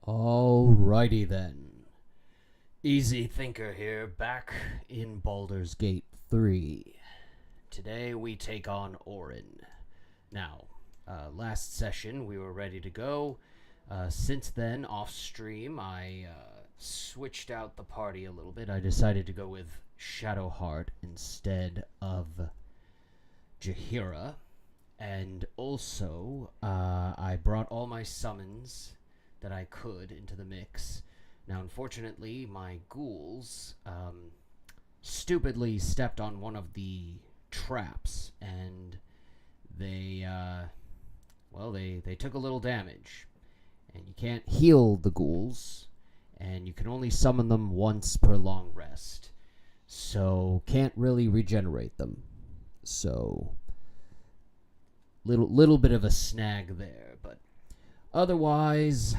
Alrighty then. Easy Thinker here, back in Baldur's Gate 3. Today we take on ORIN. Now, last session we were ready to go. Since then, off stream, I switched out the party a little bit. I decided to go with Shadowheart instead of Jaheira. And also, I brought all my summons that I could into the mix. Now, unfortunately, my ghouls stupidly stepped on one of the traps, and they took a little damage. And you can't heal the ghouls, and you can only summon them once per long rest. So, can't really regenerate them. So, little bit of a snag there, but otherwise,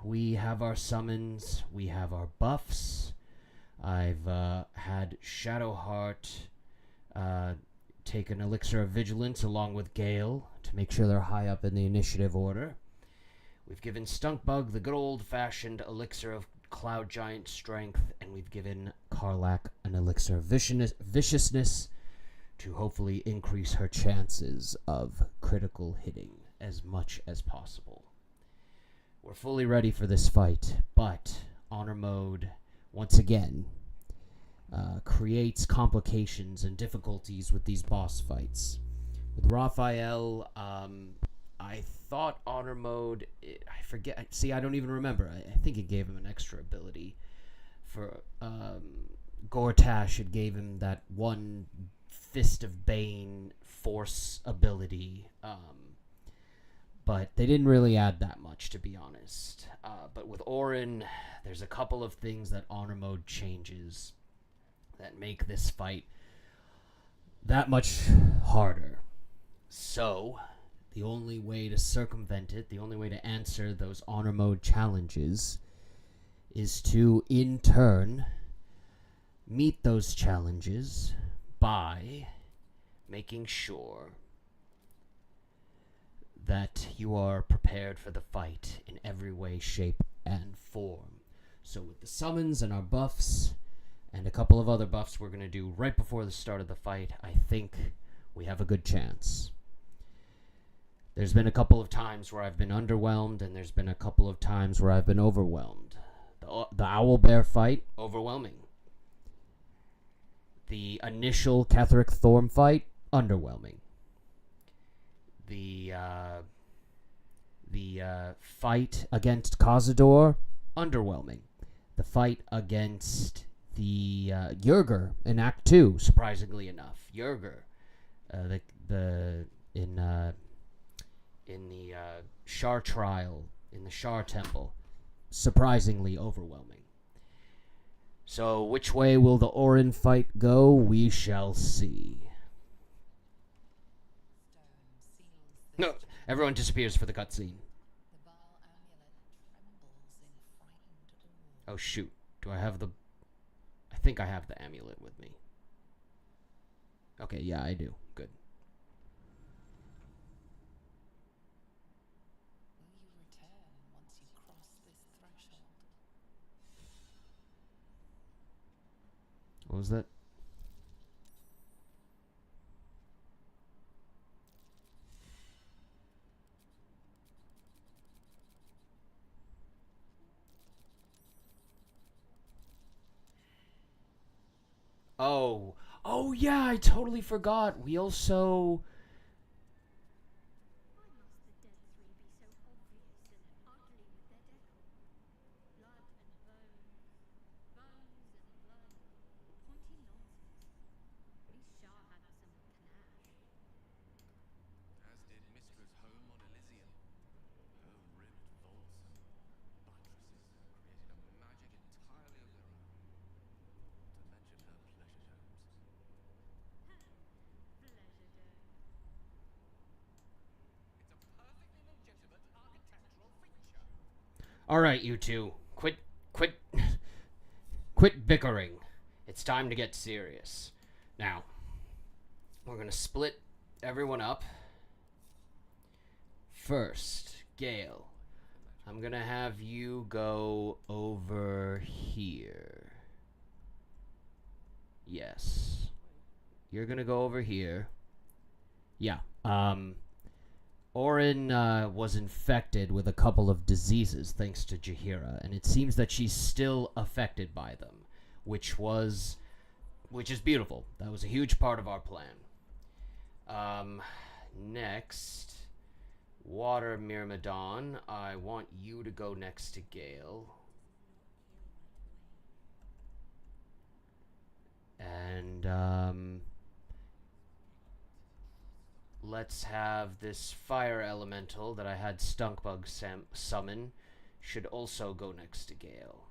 we have our summons, we have our buffs. I've had Shadowheart take an Elixir of Vigilance along with Gale to make sure they're high up in the initiative order. We've given Stunkbug the good old-fashioned Elixir of Cloud Giant Strength, and we've given Karlach an Elixir of Viciousness to hopefully increase her chances of critical hitting as much as possible. We're fully ready for this fight, but Honor Mode, once again, creates complications and difficulties with these boss fights. With Raphael, I thought Honor Mode, I forget, see, I don't even remember. I think it gave him an extra ability. For Gortash, it gave him that one Fist of Bane force ability, but they didn't really add that much, to be honest. But with ORIN, there's a couple of things that Honor Mode changes that make this fight that much harder. So, the only way to circumvent it, the only way to answer those Honor Mode challenges, is to, in turn, meet those challenges by making sure that you are prepared for the fight in every way, shape, and form. So with the summons and our buffs, and a couple of other buffs we're going to do right before the start of the fight, I think we have a good chance. There's been a couple of times where I've been underwhelmed, and there's been a couple of times where I've been overwhelmed. The Owlbear fight, overwhelming. The initial Ketheric Thorm fight, underwhelming. The fight against Cazador, underwhelming. The fight against the Yerger in Act 2, surprisingly enough. Yerger, in the Shar trial, in the Shar temple, surprisingly overwhelming. So, which way will the ORIN fight go? We shall see. No, everyone disappears for the cutscene. Oh shoot, do I have the... I think I have the amulet with me. Okay, yeah, I do. Good. What was that? Oh yeah, I totally forgot. We also... Alright, you two. Quit bickering. It's time to get serious. Now, we're gonna split everyone up. First, Gale. I'm gonna have you go over here. Yes. You're gonna go over here. Yeah. Orin was infected with a couple of diseases thanks to Jahira, and it seems that she's still affected by them, which is beautiful. That was a huge part of our plan. Next, Water Myrmidon, I want you to go next to Gale. And, let's have this fire elemental that I had Stunkbug summon should also go next to Gale.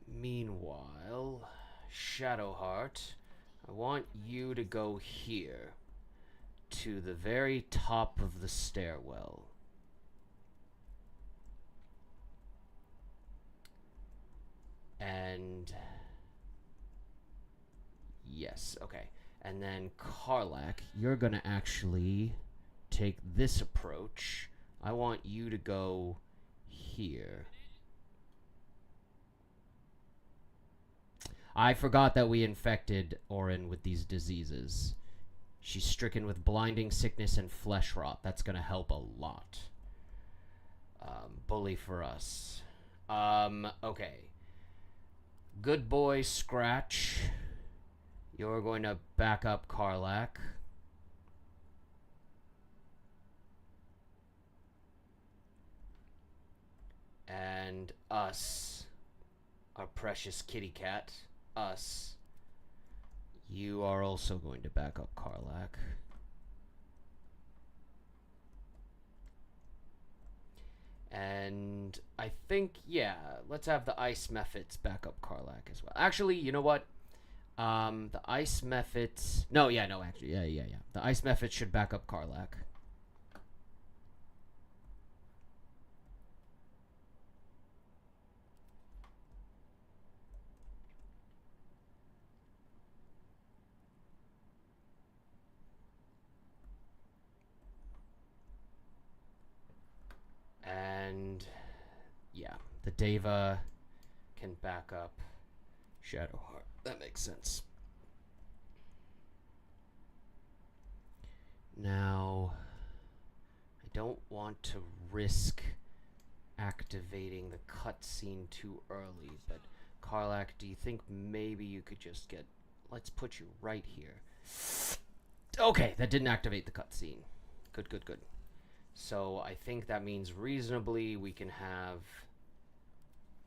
Meanwhile, Shadowheart, I want you to go here to the very top of the stairwell. And yes, okay. And then Karlak, you're gonna actually take this approach. I want you to go here. I forgot that we infected Orin with these diseases. She's stricken with blinding sickness and flesh rot. That's gonna help a lot. Bully for us. Okay. Good boy, Scratch. You're going to back up Karlak. And us, our precious kitty cat, us. You are also going to back up Karlak. And I think, yeah, let's have the Ice Mephits back up Karlak as well. Actually, you know what? The Ice Mephits... No, actually. Yeah. The Ice Mephits should back up Karlak. And yeah, the Deva can back up Shadowheart. That makes sense. Now, I don't want to risk activating the cutscene too early, but Karlak, do you think maybe you could just get... Let's put you right here. Okay, that didn't activate the cutscene. Good. So I think that means reasonably we can have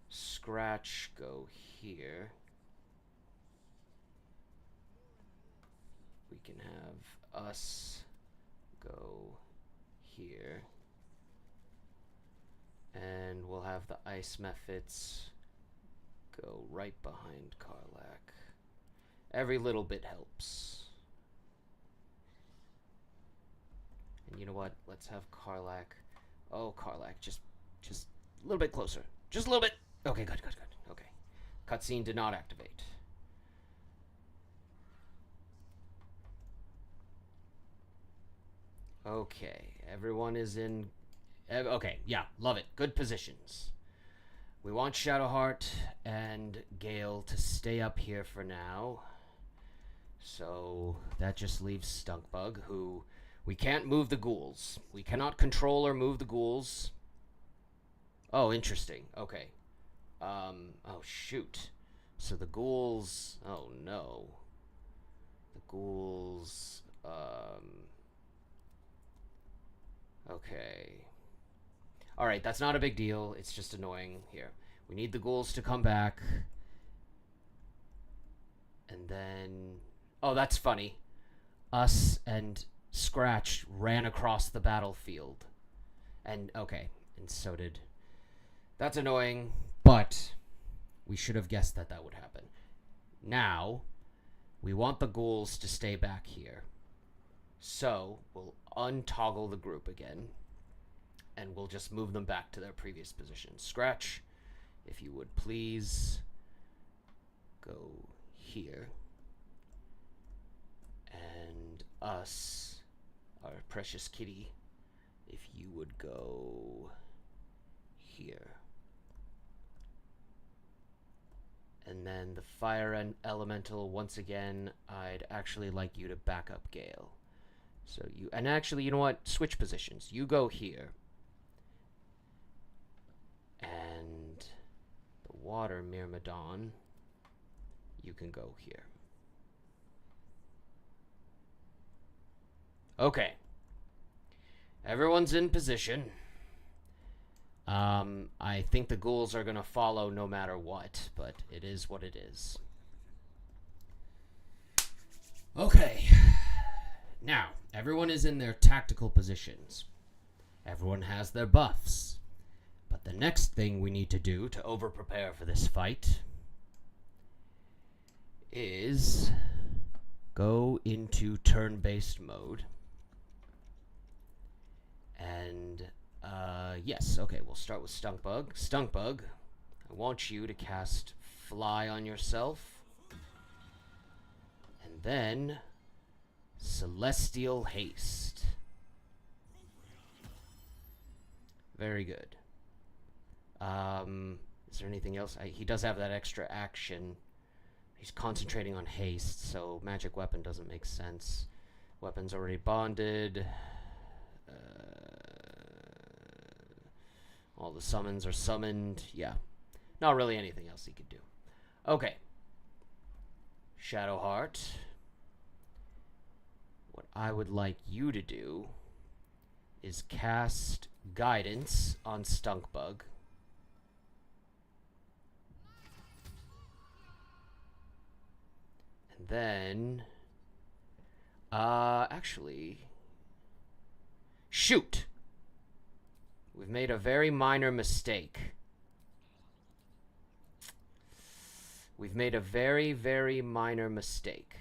Scratch go here. We can have us go here. And we'll have the Ice Mephits go right behind Karlak. Every little bit helps. And you know what? Let's have Karlak. Oh, Karlak, just a little bit closer. Just a little bit. Okay, good. Okay. Cutscene did not activate. Okay, everyone is in... Okay, yeah, love it. Good positions. We want Shadowheart and Gale to stay up here for now. So that just leaves Stunkbug, who... We can't move the ghouls. We cannot control or move the ghouls. Oh, interesting. Okay. Oh, shoot. So the ghouls... Oh, no. The ghouls... Okay. Alright, that's not a big deal. It's just annoying. Here. We need the ghouls to come back. And then... Oh, that's funny. Us and Scratch ran across the battlefield. And, okay. And so did... That's annoying, but we should have guessed that that would happen. Now, we want the ghouls to stay back here. So, we'll untoggle the group again, and we'll just move them back to their previous position. Scratch, if you would please go here. us, our precious kitty, if you would go here. And then the fire elemental, once again, I'd actually like you to back up Gale. So you, and actually, you know what? Switch positions. You go here. And the water Myrmidon, you can go here. Okay. Everyone's in position. I think the ghouls are gonna follow no matter what, but it is what it is. Okay. Now, everyone is in their tactical positions. Everyone has their buffs. But the next thing we need to do to over-prepare for this fight is go into turn-based mode. And, yes, okay, we'll start with Stunkbug. Stunkbug, I want you to cast Fly on yourself. And then Celestial Haste. Very good. Is there anything else? He does have that extra action. He's concentrating on haste, so magic weapon doesn't make sense. Weapon's already bonded. All the summons are summoned. Yeah. Not really anything else he could do. Okay. Shadowheart. What I would like you to do is cast Guidance on Stunkbug. And then... actually... Shoot! We've made a very minor mistake. We've made a very, very minor mistake.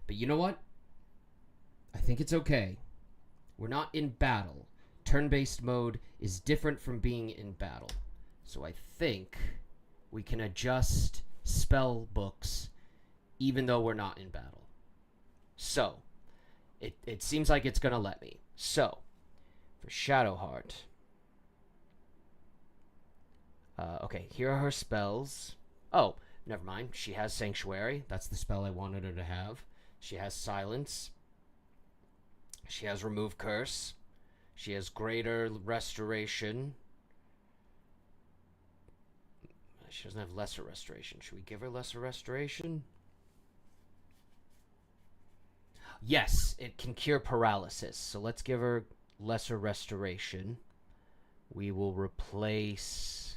But you know what? I think it's okay. We're not in battle. Turn-based mode is different from being in battle. So I think we can adjust spell books even though we're not in battle. So, it seems like it's going to let me. So, for Shadowheart... okay, here are her spells. Oh, never mind. She has Sanctuary. That's the spell I wanted her to have. She has Silence. She has Remove Curse. She has Greater Restoration. She doesn't have Lesser Restoration. Should we give her Lesser Restoration? Yes, it can cure paralysis. So let's give her Lesser Restoration. We will replace...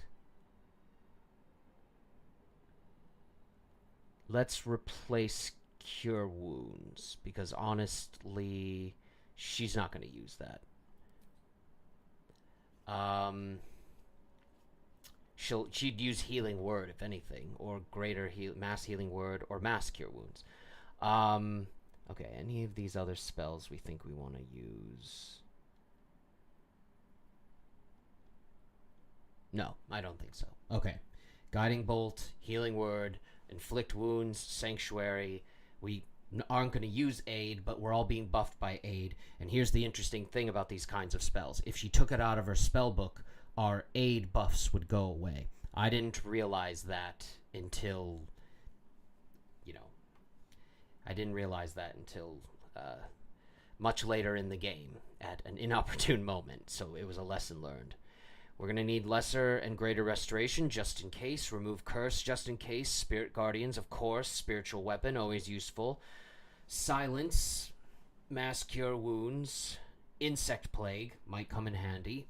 Let's replace Cure Wounds, because honestly, she's not going to use that. She'd use Healing Word, if anything, or Greater Mass Healing Word, or Mass Cure Wounds. Okay, any of these other spells we think we want to use? No, I don't think so. Okay. Guiding Bolt, Healing Word, Inflict Wounds, Sanctuary. We aren't going to use Aid, but we're all being buffed by Aid. And here's the interesting thing about these kinds of spells. If she took it out of her spell book, our Aid buffs would go away. I didn't realize that until, I didn't realize that until much later in the game at an inopportune moment. So it was a lesson learned. We're going to need Lesser and Greater Restoration, just in case. Remove Curse, just in case. Spirit Guardians, of course. Spiritual Weapon, always useful. Silence. Mass Cure Wounds. Insect Plague, might come in handy.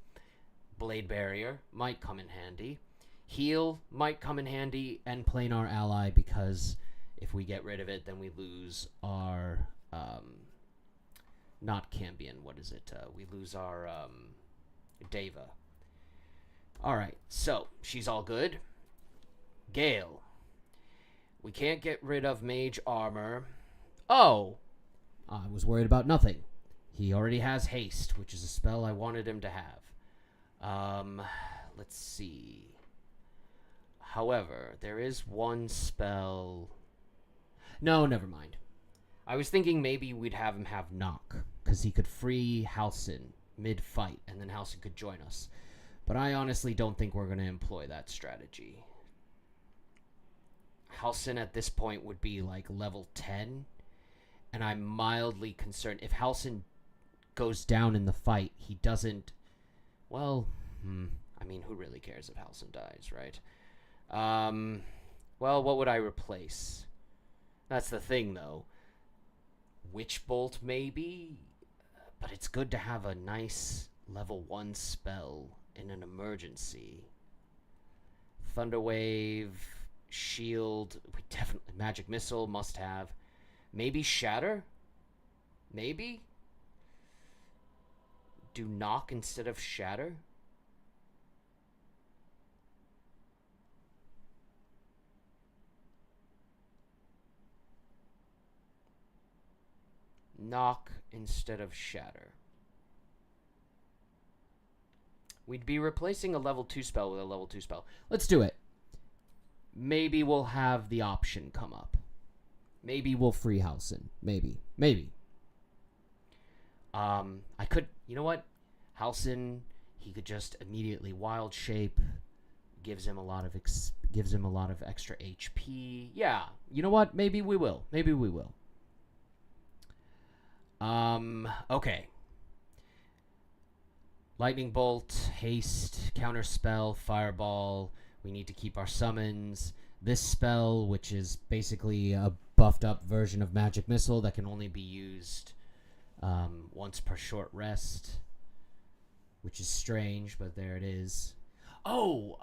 Blade Barrier, might come in handy. Heal, might come in handy. And Planar Ally, because if we get rid of it, then we lose our... not Cambion, what is it? We lose our Deva. Alright, so, she's all good. Gale. We can't get rid of Mage Armor. Oh! I was worried about nothing. He already has Haste, which is a spell I wanted him to have. Let's see. However, there is one spell... No, never mind. I was thinking maybe we'd have him have knock, because he could free Halcyon mid-fight, and then Halcyon could join us. But I honestly don't think we're going to employ that strategy. Halcyon at this point would be like level 10, and I'm mildly concerned. If Halcyon goes down in the fight, he doesn't... Well, I mean, who really cares if Halcyon dies, right? Well, what would I replace? That's the thing, though. Witch Bolt, maybe? But it's good to have a nice level 1 spell in an emergency. Thunderwave, Shield, we definitely... Magic Missile, must have. Maybe Shatter? Maybe? Do Knock instead of Shatter? Knock instead of Shatter. We'd be replacing a level 2 spell with a level 2 spell. Let's do it. Maybe we'll have the option come up. Maybe we'll free Halcyon. Maybe. I could... You know what? Halcyon, he could just immediately wild shape. Gives him a lot of extra HP. Yeah. You know what? Maybe we will. Okay. Lightning Bolt, Haste, Counterspell, Fireball. We need to keep our summons. This spell, which is basically a buffed up version of Magic Missile that can only be used once per short rest. Which is strange, but there it is. Oh,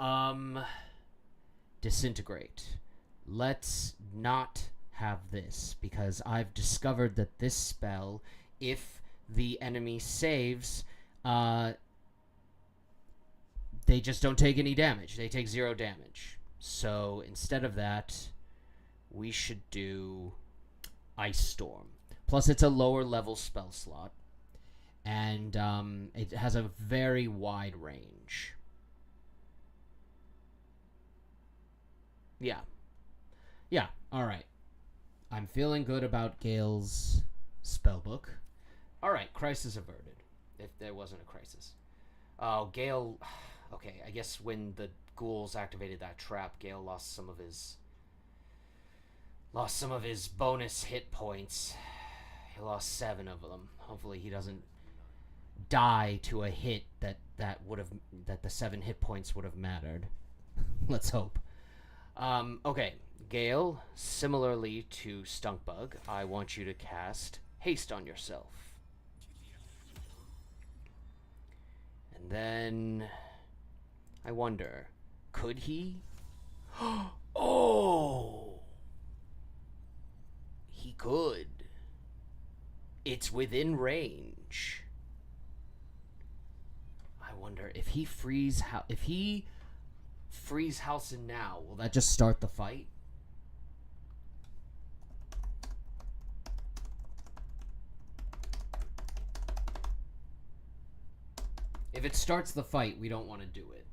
Disintegrate. Let's not have this, because I've discovered that this spell, if the enemy saves, they just don't take any damage. They take 0 damage. So instead of that, we should do Ice Storm. Plus, it's a lower level spell slot, and it has a very wide range. Yeah, alright. I'm feeling good about Gale's spellbook. Alright, crisis averted. If there wasn't a crisis. Oh, Gale... Okay, I guess when the ghouls activated that trap, Gale lost some of his bonus hit points. He lost 7 of them. Hopefully he doesn't die to a hit that the 7 hit points would have mattered. Let's hope. Okay, Gale, similarly to Stunkbug, I want you to cast Haste on yourself. And then... I wonder, could he? Oh! He could. It's within range. I wonder if he frees Halcyon now, will that just start the fight? If it starts the fight, we don't want to do it.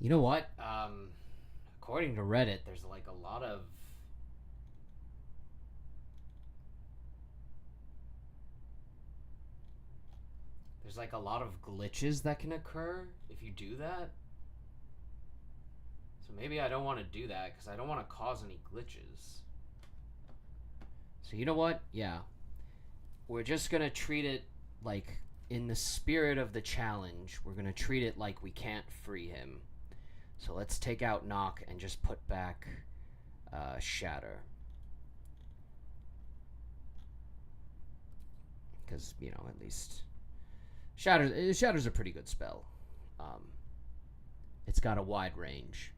You know what? According to Reddit, there's like a lot of... like a lot of glitches that can occur if you do that. So maybe I don't want to do that because I don't want to cause any glitches. So you know what? Yeah. We're just going to treat it like, in the spirit of the challenge, we're going to treat it like we can't free him. So let's take out Knock and just put back Shatter. Because, you know, at least Shatter's a pretty good spell. It's got a wide range.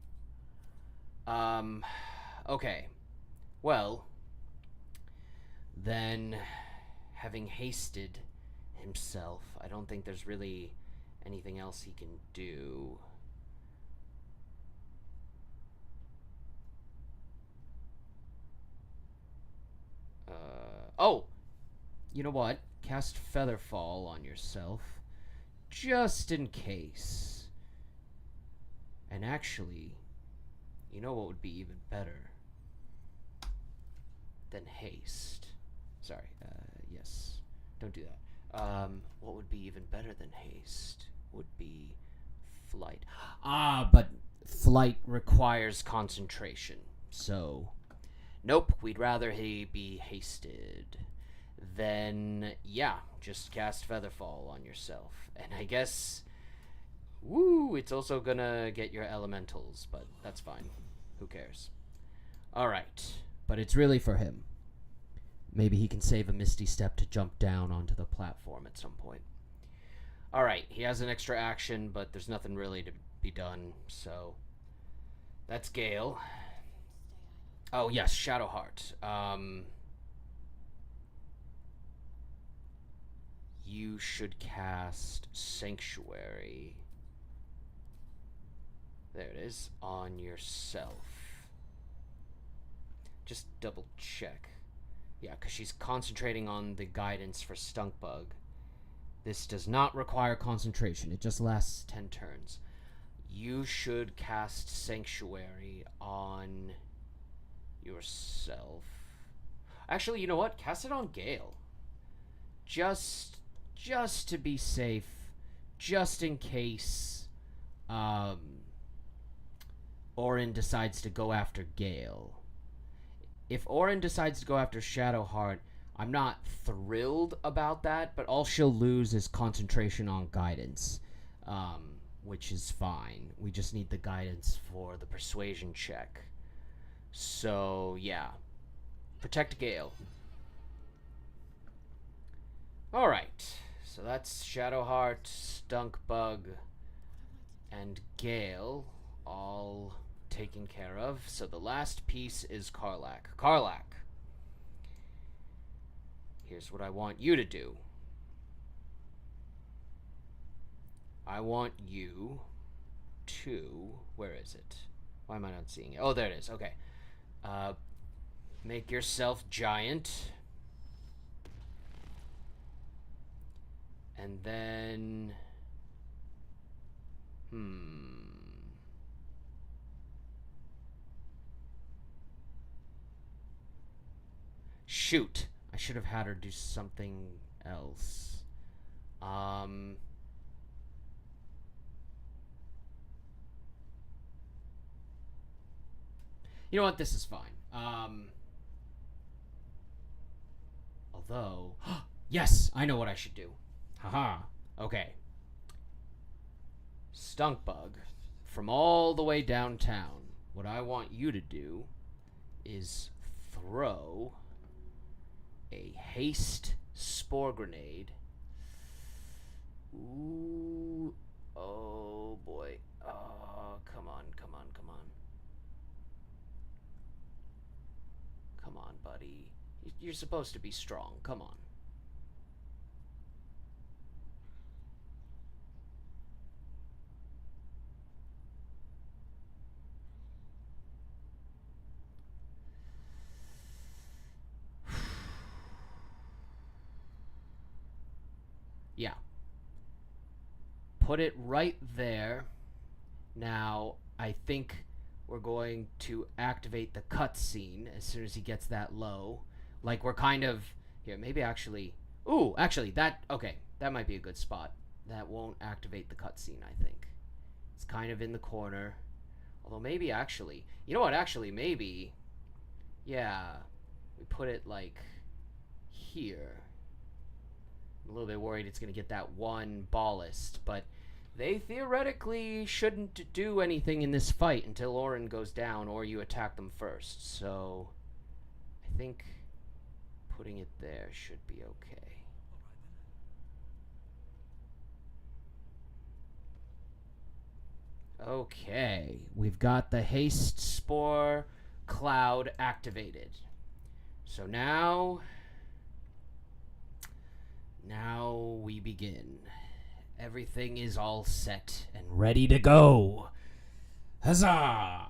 Okay. Well, then, having hasted himself, I don't think there's really anything else he can do. Oh! You know what? Cast Featherfall on yourself, just in case. And actually, you know what would be even better than haste? Sorry, yes. Don't do that. What would be even better than haste would be flight. But flight requires concentration, so nope, we'd rather he be hasted. Then, yeah, just cast Featherfall on yourself. And I guess, it's also gonna get your elementals, but that's fine. Who cares? Alright, but it's really for him. Maybe he can save a Misty Step to jump down onto the platform at some point. Alright, he has an extra action, but there's nothing really to be done, so that's Gale. Oh, yes, Shadowheart. You should cast Sanctuary. There it is, on yourself. Just double check. Yeah, because she's concentrating on the guidance for Stunkbug. This does not require concentration. It just lasts 10 turns. You should cast Sanctuary on yourself. Actually, you know what? Cast it on Gale. Just to be safe. Just in case ORIN decides to go after Gale. If ORIN decides to go after Shadowheart, I'm not thrilled about that, but all she'll lose is concentration on guidance, which is fine. We just need the guidance for the persuasion check. So, yeah. Protect Gale. Alright, so that's Shadowheart, Stunkbug, and Gale all taken care of. So the last piece is Karlach. Karlach, here's what I want you to do. I want you to... Where is it? Why am I not seeing it? Oh, there it is. Okay. Make yourself giant. And then... Shoot. I should have had her do something else. You know what? This is fine. Although... Yes! I know what I should do. Haha. Okay. Stunkbug, from all the way downtown, what I want you to do is throw a haste spore grenade. Ooh. Oh, boy. Oh, come on, come on, come on. Come on, buddy. You're supposed to be strong. Come on. Yeah. Put it right there. Now, I think we're going to activate the cutscene as soon as he gets that low. Like, we're kind of... Here, maybe actually... Ooh, actually, that... Okay, that might be a good spot. that won't activate the cutscene, I think. It's kind of in the corner. Although maybe actually... You know what, actually, maybe... Yeah. We put it, like, here. I'm a little bit worried it's going to get that one ballast, but they theoretically shouldn't do anything in this fight until ORIN goes down or you attack them first. So I think putting it there should be okay. Okay, we've got the haste spore cloud activated. So now we begin. Everything is all set and ready to go. Huzzah!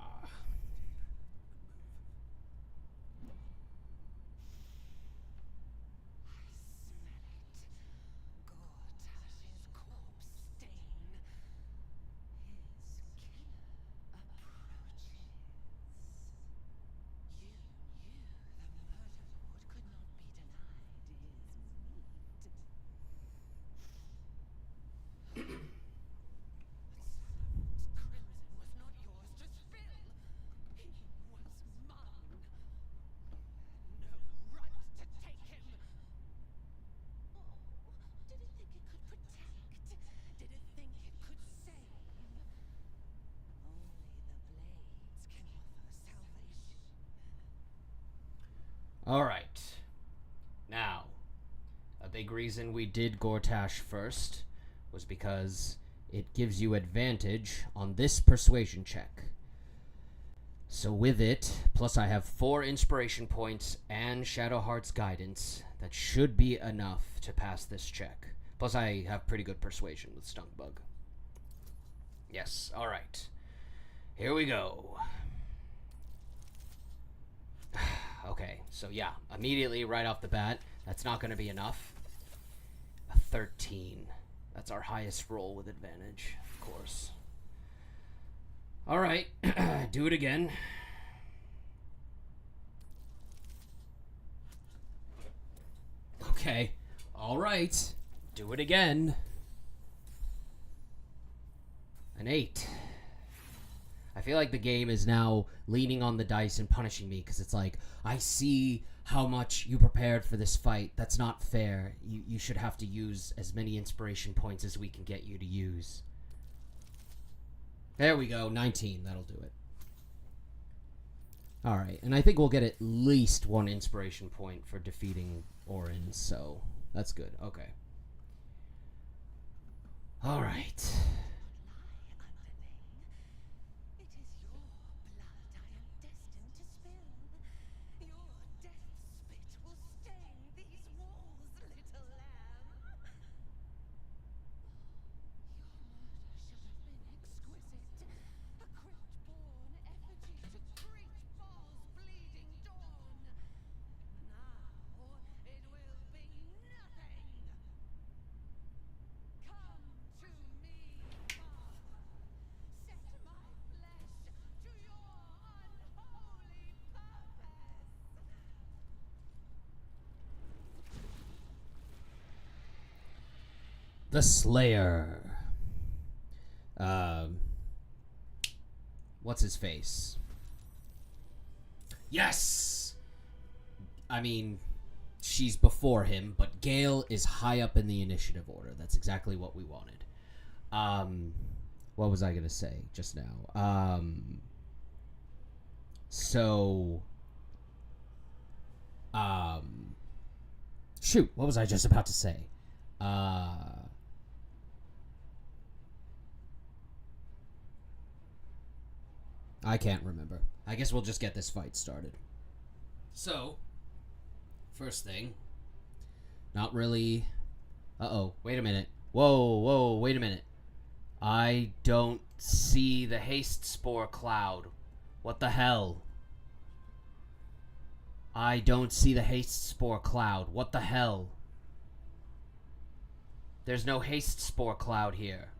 Alright. Now, a big reason we did Gortash first was because it gives you advantage on this persuasion check. So with it, plus I have 4 inspiration points and Shadowheart's guidance, that should be enough to pass this check. Plus I have pretty good persuasion with Stunkbug. Yes, alright. Here we go. Okay, so yeah, immediately right off the bat, that's not going to be enough. A 13. That's our highest roll with advantage, of course. Alright, do it again. Okay, alright, do it again. An 8. I feel like the game is now leaning on the dice and punishing me because it's like, I see how much you prepared for this fight. That's not fair. You should have to use as many inspiration points as we can get you to use. There we go, 19. That'll do it. Alright, and I think we'll get at least 1 inspiration point for defeating ORIN, so that's good. Okay. Alright. The Slayer. What's his face? Yes! I mean, she's before him, but Gale is high up in the initiative order. That's exactly what we wanted. What was I going to say just now? Shoot, what was I just about to say? I can't remember. I guess we'll just get this fight started. So, first thing, not really... Uh-oh, wait a minute. Whoa, wait a minute. I don't see the haste spore cloud. What the hell? I don't see the haste spore cloud. What the hell? There's no haste spore cloud here.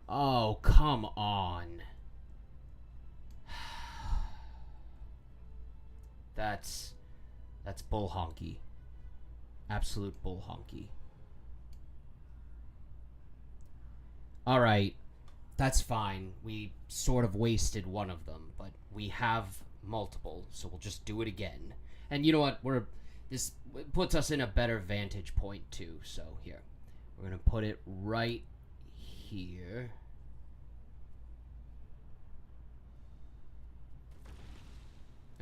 Oh, come on. That's bull honky. Absolute bull honky. Alright, that's fine. We sort of wasted one of them, but we have multiple, so we'll just do it again. And you know what? This puts us in a better vantage point too. So here, we're gonna put it right here.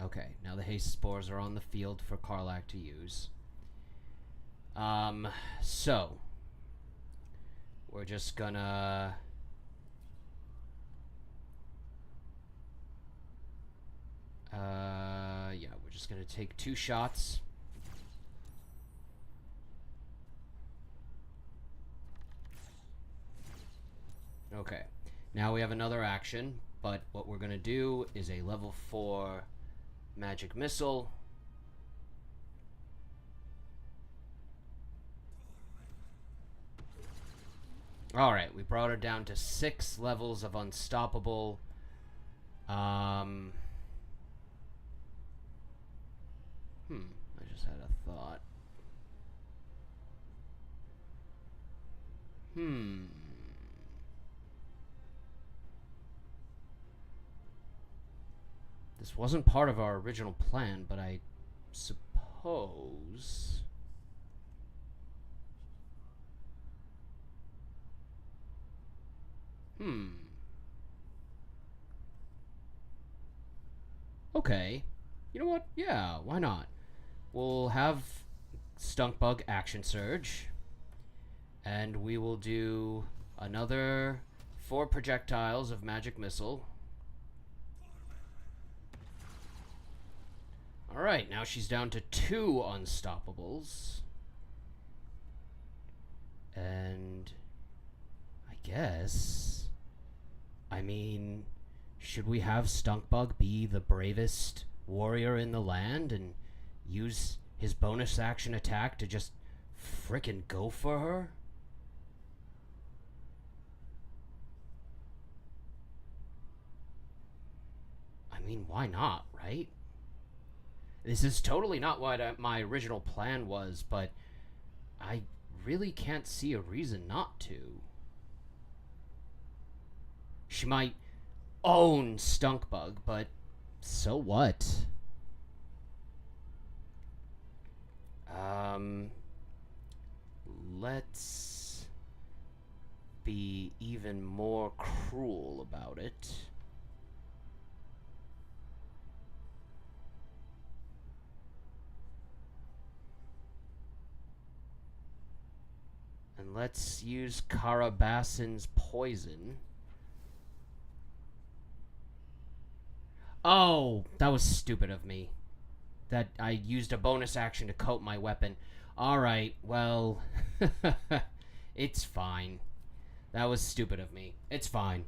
Okay, now the haste spores are on the field for Karlach to use. So we're just gonna yeah, we're just gonna take 2 shots. Okay, now we have another action, but what we're gonna do is a level 4 magic missile. Alright, we brought her down to 6 levels of unstoppable. I just had a thought. This wasn't part of our original plan, but I suppose... Okay. You know what? Yeah, why not? We'll have Stunkbug Action Surge. And we will do another 4 projectiles of Magic Missile. Alright, now she's down to 2 Unstoppables. And... I guess... I mean... Should we have Stunkbug be the bravest warrior in the land and use his bonus action attack to just frickin' go for her? I mean, why not, right? This is totally not what my original plan was, but I really can't see a reason not to. She might own Stunkbug, but so what? Let's be even more cruel about it. And let's use Karabasan's poison. Oh, that was stupid of me. That I used a bonus action to coat my weapon. Alright, well... it's fine. That was stupid of me. It's fine.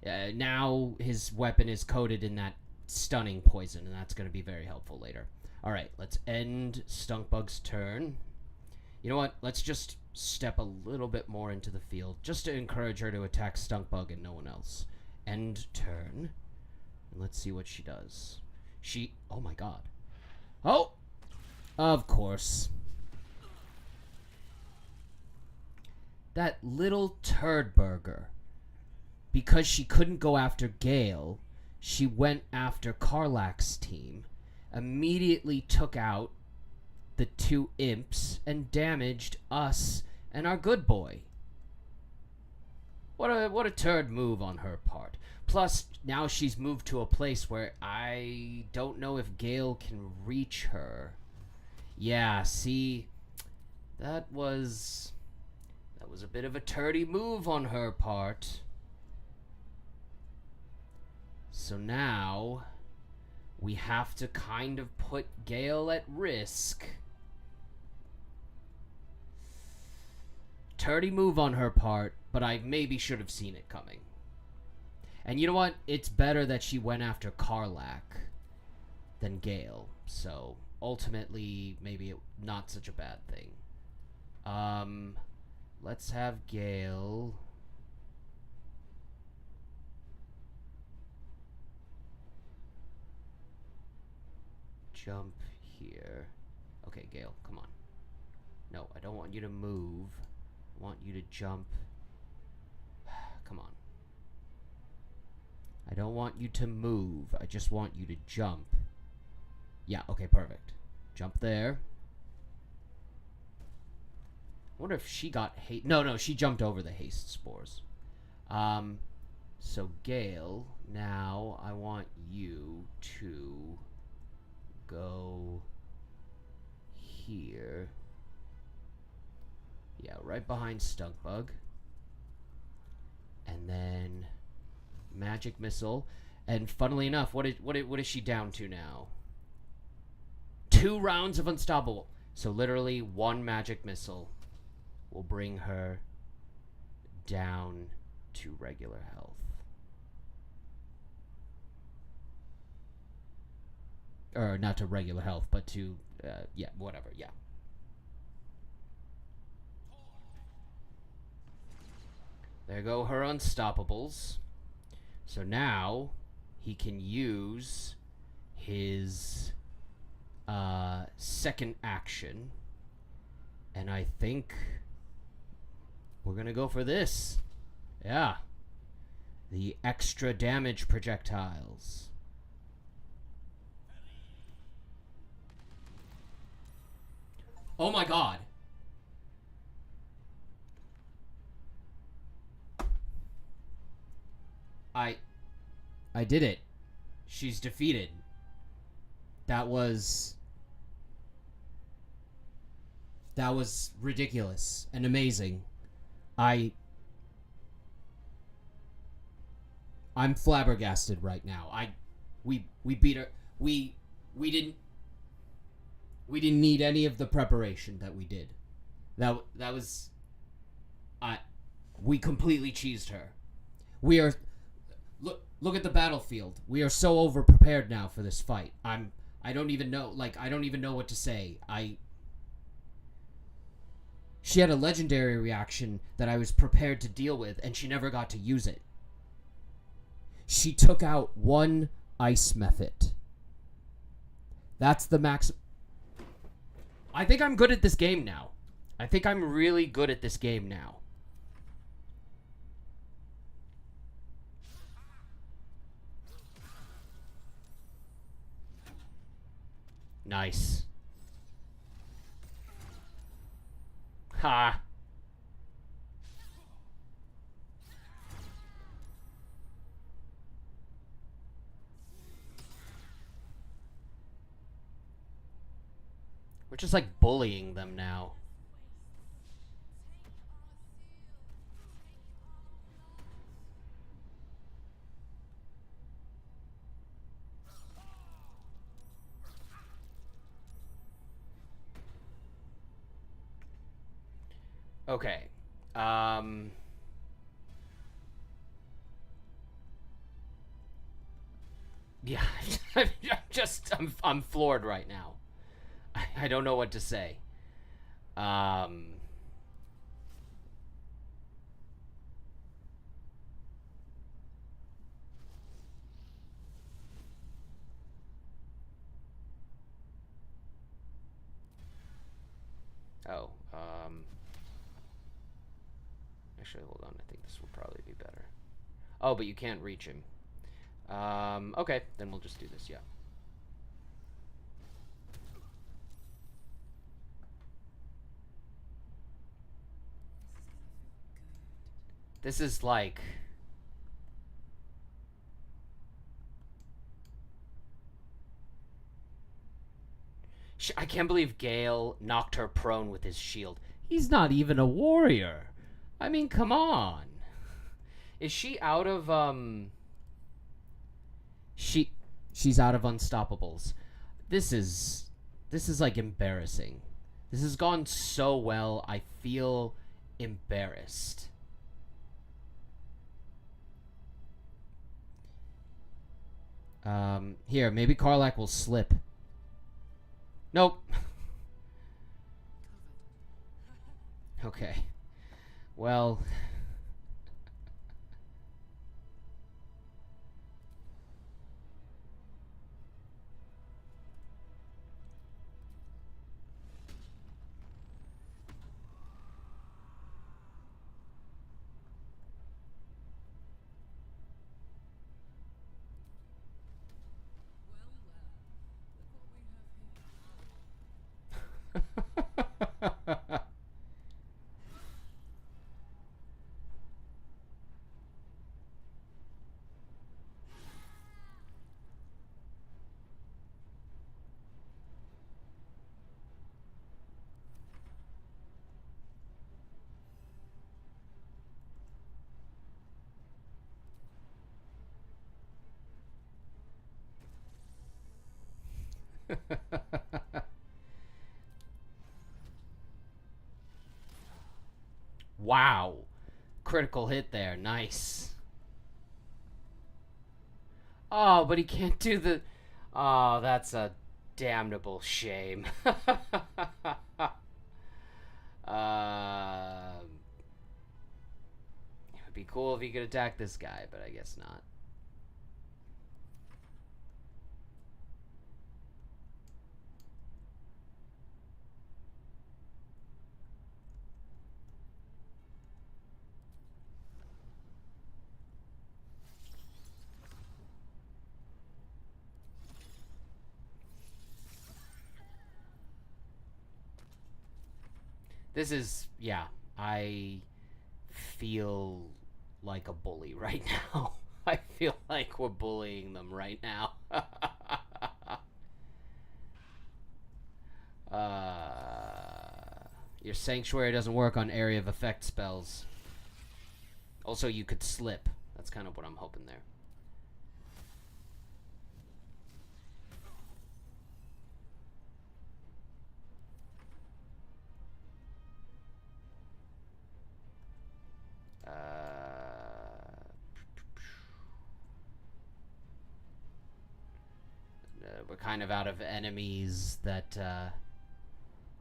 Now his weapon is coated in that stunning poison, and that's going to be very helpful later. Alright, let's end Stunkbug's turn. You know what? Let's just step a little bit more into the field, just to encourage her to attack Stunkbug and no one else. End turn. And let's see what she does. Oh my god. Oh! Of course. That little turd burger. Because she couldn't go after Gale, she went after Karlach's team, immediately took out the 2 imps, and damaged us and our good boy. What a turd move on her part. Plus, now she's moved to a place where I don't know if Gale can reach her. Yeah, see, that was a bit of a turdy move on her part. So now we have to kind of put Gale at risk. Turdy move on her part, but I maybe should have seen it coming. And you know what? It's better that she went after Karlach than Gale. So, ultimately, maybe not such a bad thing. Let's have Gale... jump here. Okay, Gale, come on. No, I don't want you to move. I want you to jump I don't want you to move. I just want you to jump. Yeah, okay, perfect. Jump there. I wonder if she got haste. No, she jumped over the haste spores. So Gale, now I want you to go here. Yeah, right behind Stunkbug. And then magic missile. And funnily enough, what is she down to now? 2 rounds of unstoppable. So literally 1 magic missile will bring her down to regular health. Or not to regular health, but to, yeah, whatever, yeah. There go her unstoppables. So now he can use his second action. And I think we're going to go for this. Yeah. The extra damage projectiles. Oh my god. I did it. She's defeated. That was ridiculous and amazing. I'm flabbergasted right now. We beat her. We didn't need any of the preparation that we did. That was we completely cheesed her. We are look at the battlefield. We are so over prepared now for this fight. I don't even know what to say. She had a legendary reaction that I was prepared to deal with, and she never got to use it. She took out 1 ice method. That's the max. I think I'm good at this game now. I think I'm really good at this game now. Nice. Ha. We're just like bullying them now. Okay. Yeah, I'm floored right now. I don't know what to say. Oh, actually, hold on. I think this will probably be better. Oh, but you can't reach him. Okay, then we'll just do this, yeah. This is like... I can't believe Gale knocked her prone with his shield. He's not even a warrior. I mean, come on. Is she out of, She's out of unstoppables. This is like embarrassing. This has gone so well, I feel embarrassed. Here, maybe Karlach will slip. Nope. Okay. Well... Wow. Critical hit there. Nice. Oh, but he can't do the... Oh, that's a damnable shame. It would be cool if he could attack this guy, but I guess not. This is, yeah, I feel like a bully right now. I feel like we're bullying them right now. Your sanctuary doesn't work on area of effect spells. Also, you could slip. That's kind of what I'm hoping there. We're kind of out of enemies that,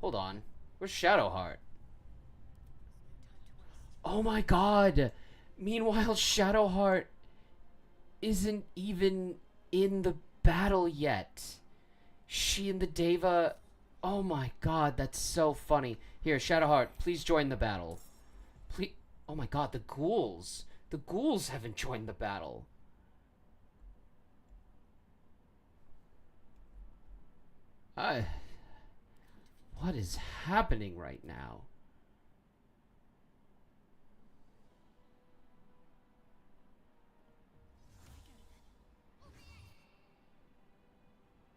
hold on. Where's Shadowheart? Oh my god! Meanwhile, Shadowheart isn't even in the battle yet. She and the Deva... Oh my god, that's so funny. Here, Shadowheart, please join the battle. Please... Oh my god, the ghouls. The ghouls haven't joined the battle. What is happening right now?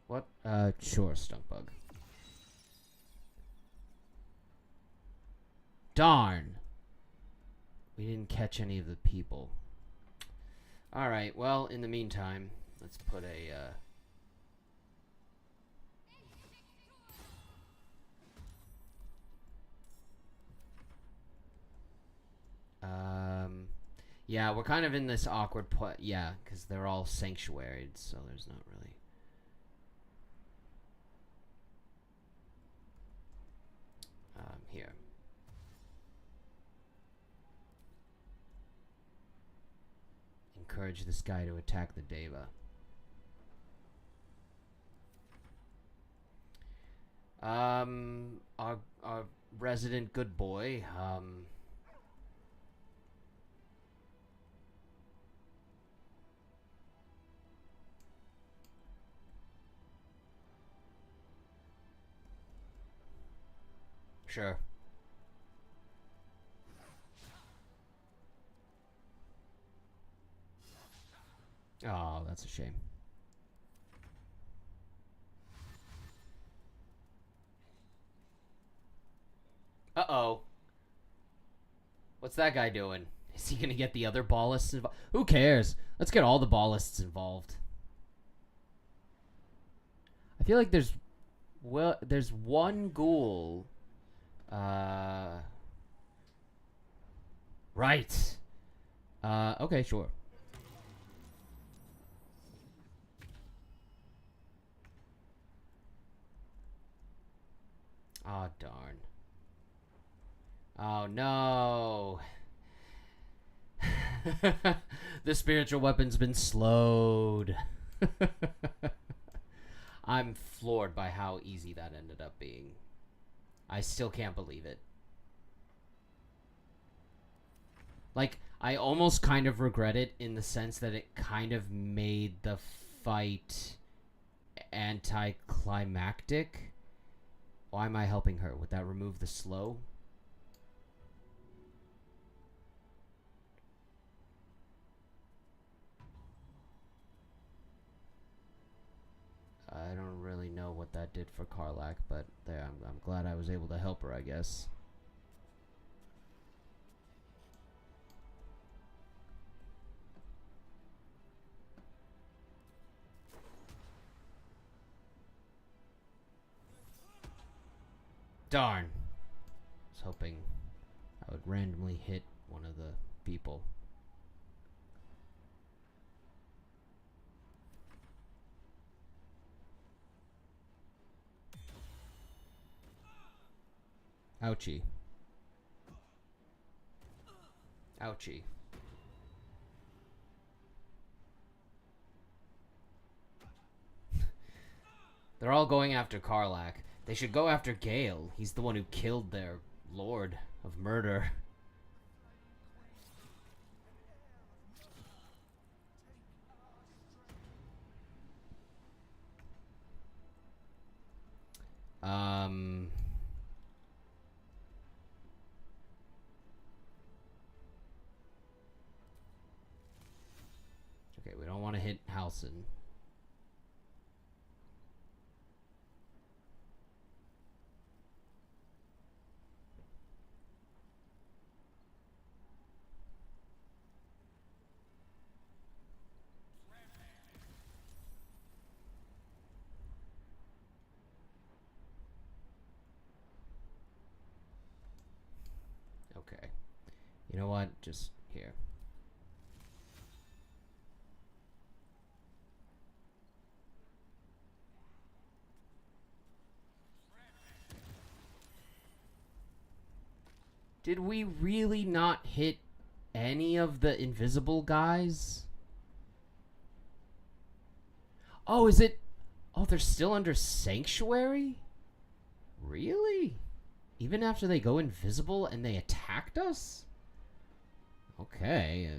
What? Sure, Stunkbug. Darn. We didn't catch any of the people. Alright, well, in the meantime, let's put a, yeah, we're kind of in this awkward yeah, because they're all sanctuaried, so there's not really... Here. Encourage this guy to attack the Deva. Our resident good boy, sure. Oh, that's a shame. Uh-oh. What's that guy doing? Is he gonna get the other ballists involved? Who cares? Let's get all the ballists involved. I feel like there's one ghoul. Right. Okay, sure. Oh, darn. Oh, no. The spiritual weapon's been slowed. I'm floored by how easy that ended up being. I still can't believe it. Like, I almost kind of regret it in the sense that it kind of made the fight anticlimactic. Why am I helping her? Would that remove the slow? I don't really know what that did for Karlach, but there, I'm glad I was able to help her, I guess. darn. I was hoping I would randomly hit one of the people. Ouchie. Ouchie. They're all going after Karlach. They should go after Gale. He's the one who killed their lord of murder. Okay, we don't want to hit Halsin. Okay. You know what? Just here. Did we really not hit any of the invisible guys? Oh, is it... Oh, they're still under Sanctuary? Really? Even after they go invisible and they attacked us? Okay.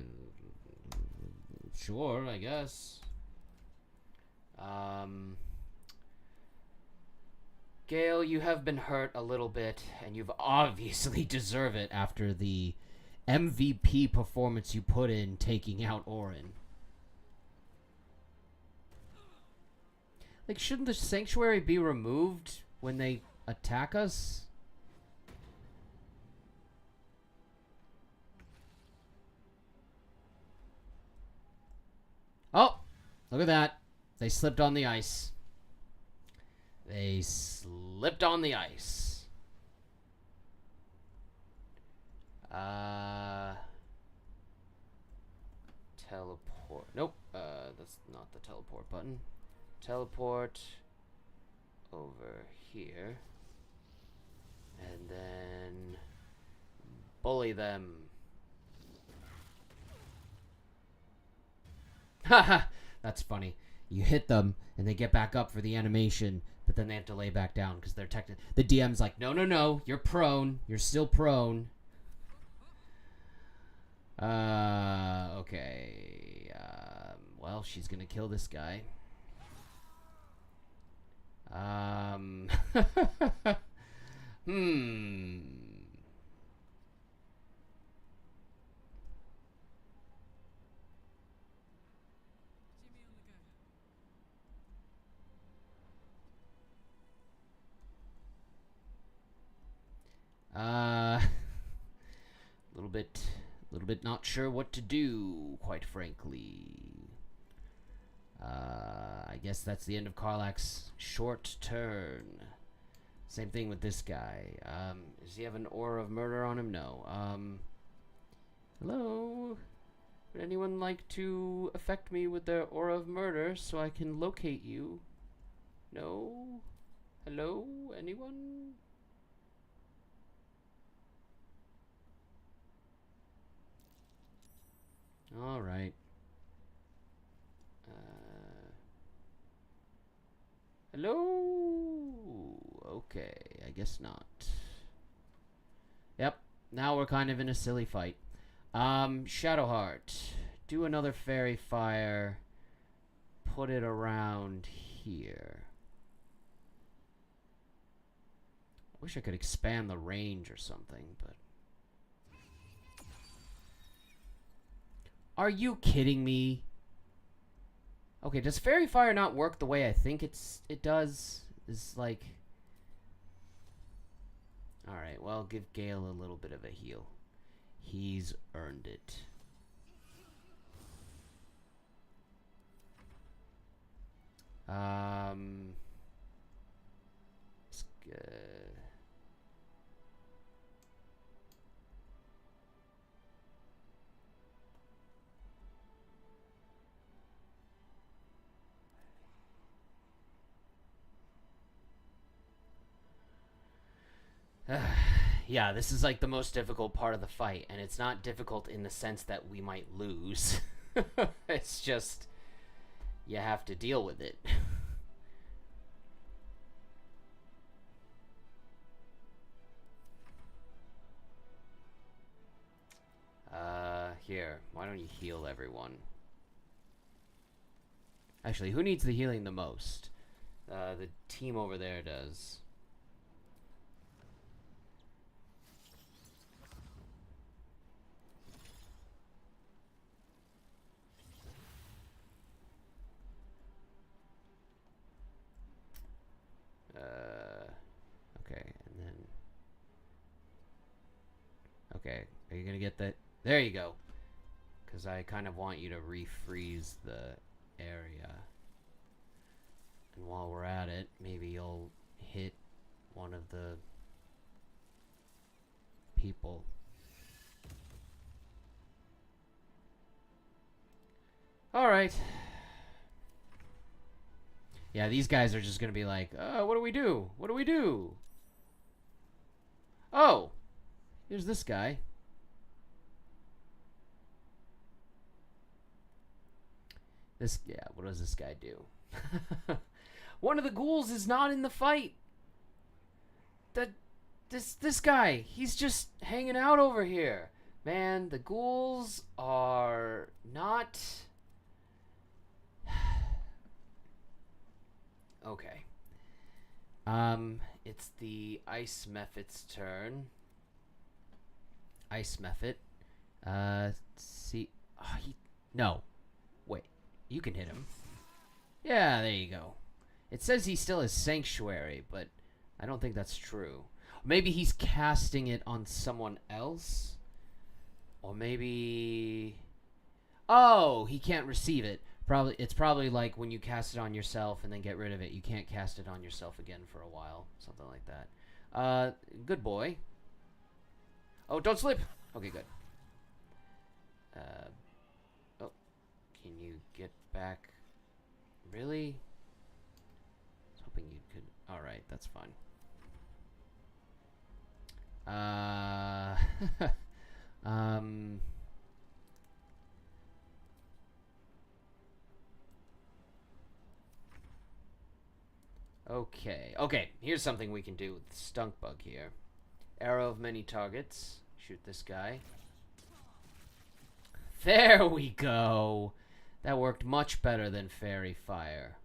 Sure, I guess. Gale, you have been hurt a little bit, and you've obviously deserved it after the MVP performance you put in taking out ORIN. Like, shouldn't the Sanctuary be removed when they attack us? Oh! Look at that. They slipped on the ice. They slipped on the ice. Teleport. Nope. That's not the teleport button. Teleport over here. And then bully them. Haha, that's funny. You hit them and they get back up for the animation, but then they have to lay back down because they're the DM's like, no, no, no, you're prone. You're still prone. Okay. Well, she's gonna kill this guy. Little bit not sure what to do, quite frankly. I guess that's the end of Karlach's short turn. Same thing with this guy. Does he have an aura of murder on him? No. Hello? Would anyone like to affect me with their aura of murder so I can locate you? No? Hello? Anyone? Alright. Hello? Okay, I guess not. Yep, now we're kind of in a silly fight. Shadowheart. Do another fairy fire. Put it around here. I wish I could expand the range or something, but... Are you kidding me? Okay, does fairy fire not work the way I think it does? Is like... Alright, well, give Gale a little bit of a heal. He's earned it. Yeah, this is like the most difficult part of the fight, and it's not difficult in the sense that we might lose. It's just you have to deal with it. Here, why don't you heal everyone? Actually, who needs the healing the most? The team over there does. Okay, and then... Okay, are you gonna get that? There you go. Because I kind of want you to refreeze the area. And while we're at it, maybe you'll hit one of the people. Alright. Yeah, these guys are just gonna be like, what do we do? What do we do? Oh! Here's this guy. What does this guy do? One of the ghouls is not in the fight. This guy, he's just hanging out over here. Man, the ghouls are not... Okay. It's the Ice Mephit's turn. Ice Mephit. See... Oh, no. Wait. You can hit him. Yeah, there you go. It says he still has Sanctuary, but I don't think that's true. Maybe he's casting it on someone else? Or maybe... Oh, he can't receive it. It's probably like when you cast it on yourself and then get rid of it. You can't cast it on yourself again for a while. Something like that. Good boy. Oh, don't slip! Okay, good. Oh. Can you get back? Really? I was hoping you could... Alright, that's fine. Okay, here's something we can do with the Stunk Bug here. Arrow of many targets. Shoot this guy. There we go! That worked much better than Fairy Fire.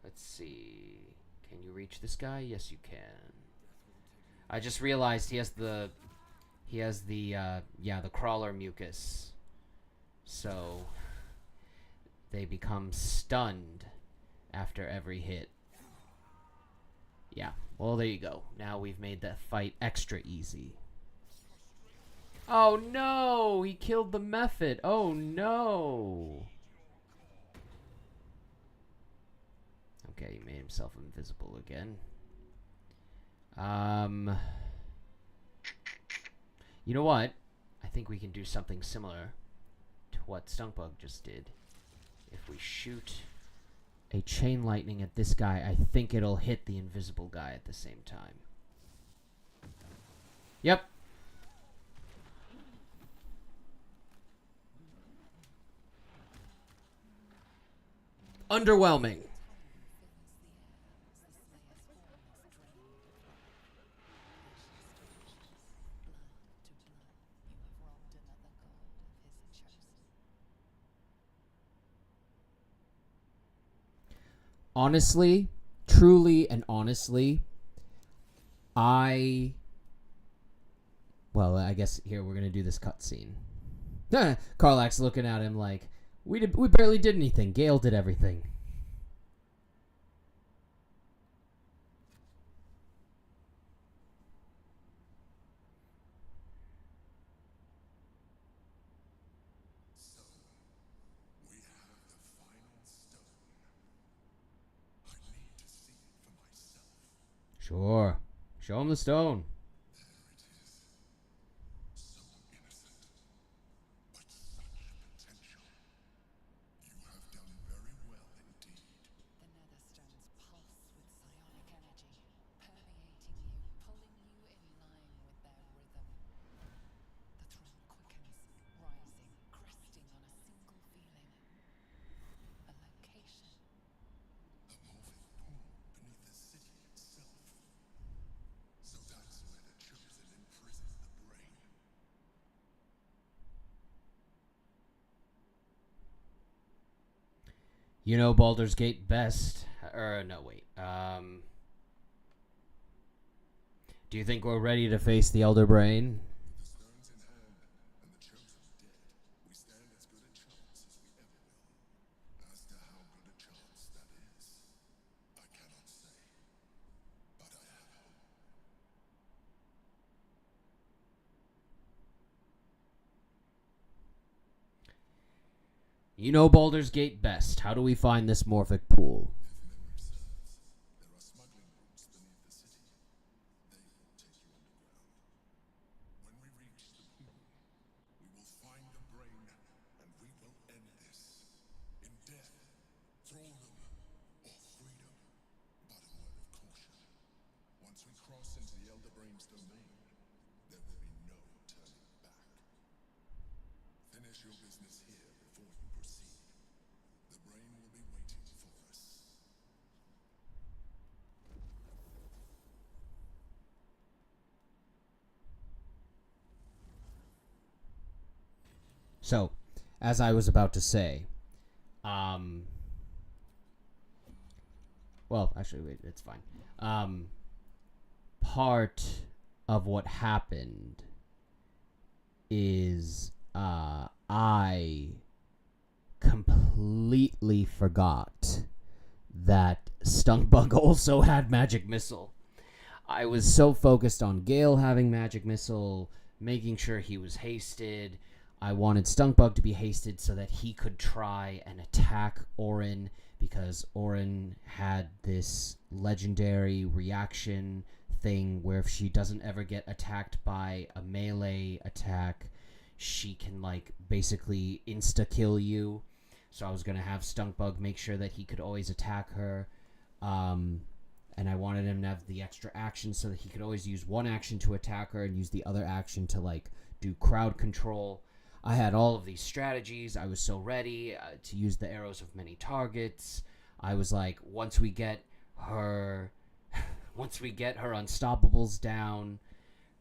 Let's see. Can you reach this guy? Yes, you can. I just realized he has the crawler mucus. So they become stunned after every hit. Yeah. Well, there you go. Now we've made that fight extra easy. Oh no! He killed the Mephit. Oh no! Okay, he made himself invisible again. You know what? I think we can do something similar to what Stunkbug just did. If we shoot a chain lightning at this guy, I think it'll hit the invisible guy at the same time. Yep. Underwhelming. Honestly, truly and honestly, well, I guess here we're gonna do this cutscene. Karlach's looking at him like, we barely did anything. Gale did everything. Sure. Show him the stone. You know Baldur's Gate best. No, wait. Do you think we're ready to face the Elder Brain? With the stones in hand and the chosen dead, we stand as good a chance as we ever will. As to how good a chance that is, I cannot say, but I have hope. You know Baldur's Gate best. How do we find this Morphic pool? If memory serves, there are smuggling routes beneath the city. They will take you underground. When we reach the pool, we will find the brain, and we will end this. In death, thraldom, or freedom. But a word of caution. Once we cross into the Elder Brain's domain, there will be no turning back. Finish your business here before you proceed. The brain will be waiting for us. So, as I was about to say, well, actually, wait, it's fine. Part of what happened is I completely forgot that Stunkbug also had Magic Missile. I was so focused on Gale having Magic Missile, making sure he was hasted. I wanted Stunkbug to be hasted so that he could try and attack ORIN, because ORIN had this legendary reaction thing where if she doesn't ever get attacked by a melee attack, she can, like, basically insta-kill you. So I was going to have Stunkbug make sure that he could always attack her. And I wanted him to have the extra action so that he could always use one action to attack her and use the other action to, like, do crowd control. I had all of these strategies. I was so ready to use the arrows of many targets. I was like, once we get her unstoppables down,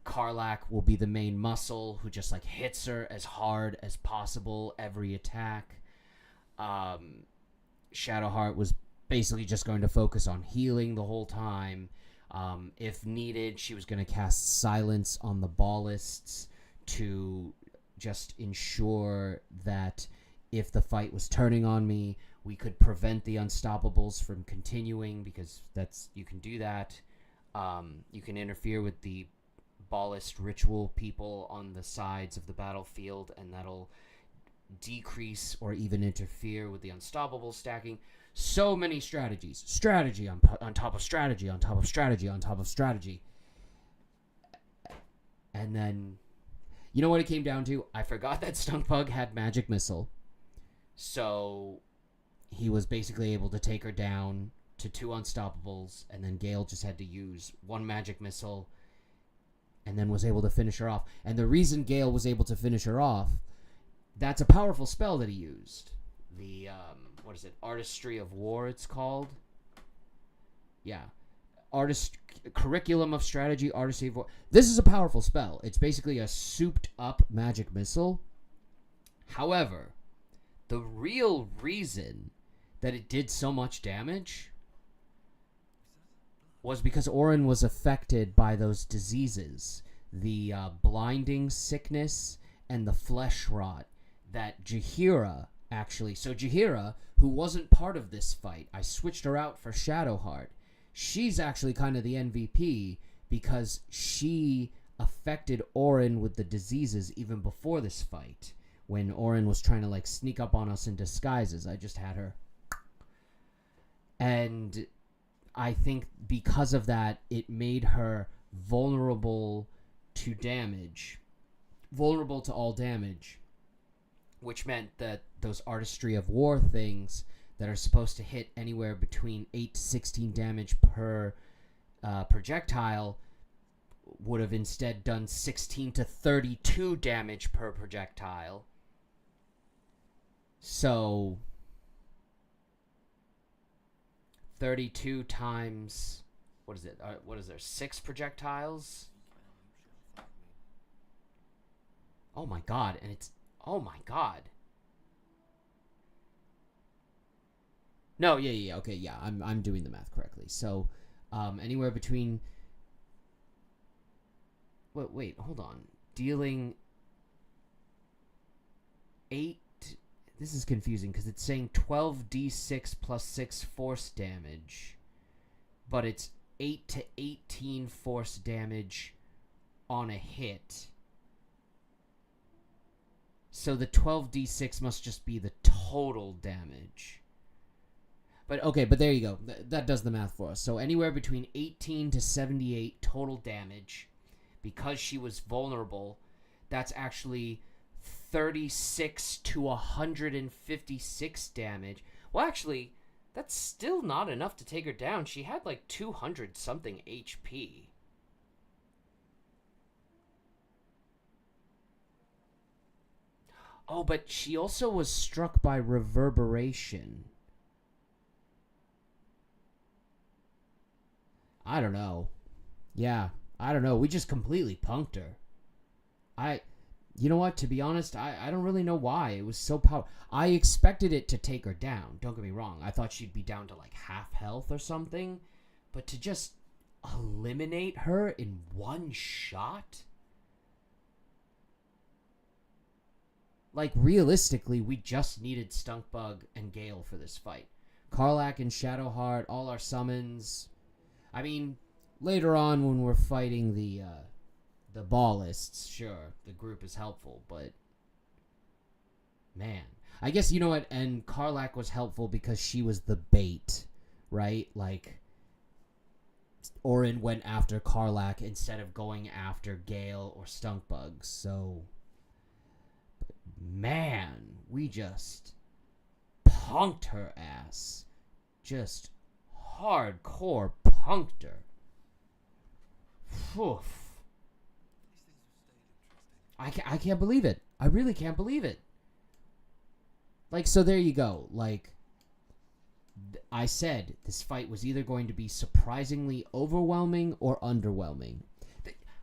Karlach will be the main muscle who just, like, hits her as hard as possible every attack. Shadowheart was basically just going to focus on healing the whole time. If needed, she was going to cast Silence on the ballists to just ensure that if the fight was turning on me, we could prevent the Unstoppables from continuing, because you can do that. You can interfere with the ballist ritual people on the sides of the battlefield, and that'll decrease or even interfere with the Unstoppable stacking. So many strategies. Strategy on top of strategy on top of strategy on top of strategy. And then, you know what it came down to? I forgot that Stunkbug had Magic Missile. So he was basically able to take her down to 2 Unstoppables, and then Gale just had to use 1 Magic Missile and then was able to finish her off. And the reason Gale was able to finish her off, that's a powerful spell that he used. The, what is it? Artistry of War, it's called. Yeah. Curriculum of Strategy, Artistry of War. This is a powerful spell. It's basically a souped up Magic Missile. However, the real reason that it did so much damage was because ORIN was affected by those diseases. The blinding sickness and the flesh rot that Jaheira actually... So Jaheira, who wasn't part of this fight, I switched her out for Shadowheart. She's actually kind of the MVP because she affected ORIN with the diseases even before this fight, when ORIN was trying to, like, sneak up on us in disguises. I just had her. And I think because of that, it made her vulnerable to damage. Vulnerable to all damage. Which meant that those Artistry of War things that are supposed to hit anywhere between 8 to 16 damage per projectile would have instead done 16 to 32 damage per projectile. So 32 times, what is it? What is there? 6 projectiles? Oh my god, and it's, oh my god. No, yeah. Okay, yeah. I'm doing the math correctly. So, anywhere between. Wait, hold on. Dealing 8. This is confusing because it's saying 12d6 plus 6 force damage, but it's 8 to 18 force damage on a hit. So the 12d6 must just be the total damage. But okay, but there you go. That does the math for us. So anywhere between 18 to 78 total damage. Because she was vulnerable, that's actually 36 to 156 damage. Well, actually, that's still not enough to take her down. She had like 200 something HP. Oh, but she also was struck by reverberation. I don't know. Yeah, I don't know. We just completely punked her. You know what? To be honest, I don't really know why. It was so powerful. I expected it to take her down. Don't get me wrong. I thought she'd be down to like half health or something. But to just eliminate her in one shot? Like, realistically, we just needed Stunkbug and Gale for this fight. Karlach and Shadowheart, all our summons. I mean, later on when we're fighting the ballists, sure, the group is helpful, but man, I guess you know what. And Karlach was helpful because she was the bait, right? Like ORIN went after Karlach instead of going after Gale or Stunkbug. So, man, we just punked her ass, just hardcore punked her. Oof. I can't believe it. I really can't believe it. Like, so there you go. Like, I said this fight was either going to be surprisingly overwhelming or underwhelming.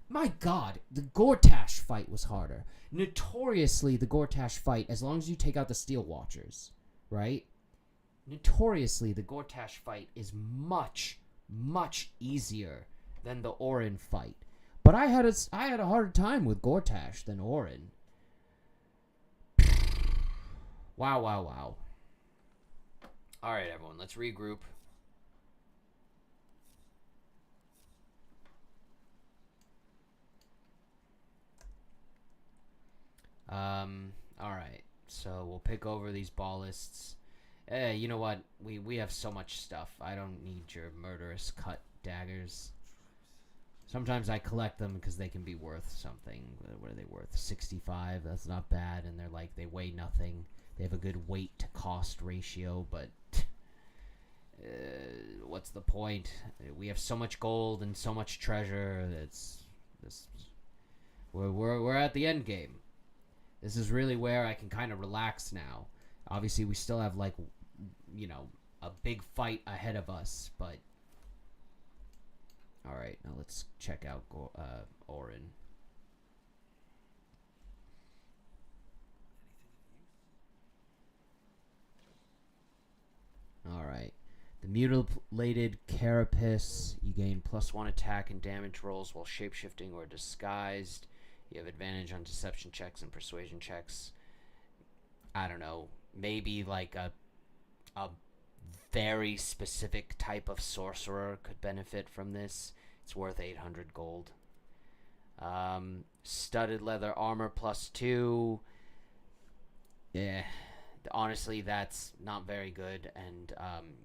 My god, the Gortash fight was harder. Notoriously, the Gortash fight, as long as you take out the Steel Watchers, right? Notoriously, the Gortash fight is much, much easier than the ORIN fight. But I had a harder time with Gortash than ORIN. Wow. All right, everyone, let's regroup. All right. So we'll pick over these ballists. You know what? We have so much stuff. I don't need your murderous cut daggers. Sometimes I collect them because they can be worth something. What are they worth? 65. That's not bad. And they weigh nothing. They have a good weight to cost ratio, but what's the point? We have so much gold and so much treasure. We're at the end game. This is really where I can kind of relax now. Obviously, we still have a big fight ahead of us, but all right, now let's check out ORIN. All right. The mutilated carapace. You gain +1 attack and damage rolls while shapeshifting or disguised. You have advantage on deception checks and persuasion checks. I don't know. Maybe like a very specific type of sorcerer could benefit from this. It's worth 800 gold. Studded leather armor +2. Yeah, honestly, that's not very good. And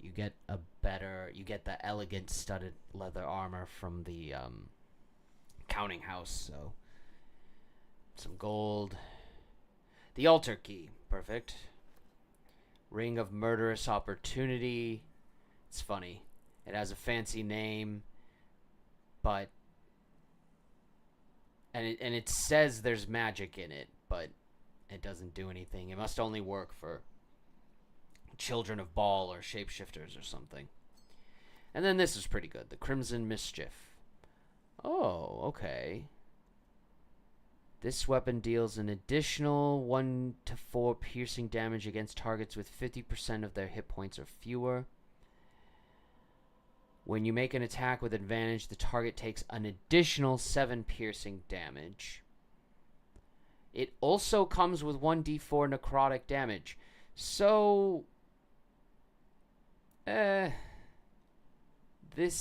you get the elegant studded leather armor from the counting house. So some gold. The altar key, perfect. Ring of Murderous Opportunity. It's funny. It has a fancy name, but and it says there's magic in it, but it doesn't do anything. It must only work for Children of Baal or shapeshifters or something. And then this is pretty good. The Crimson Mischief. Oh, okay. This weapon deals an additional 1 to 4 piercing damage against targets with 50% of their hit points or fewer. When you make an attack with advantage, the target takes an additional 7 piercing damage. It also comes with 1d4 necrotic damage. So, this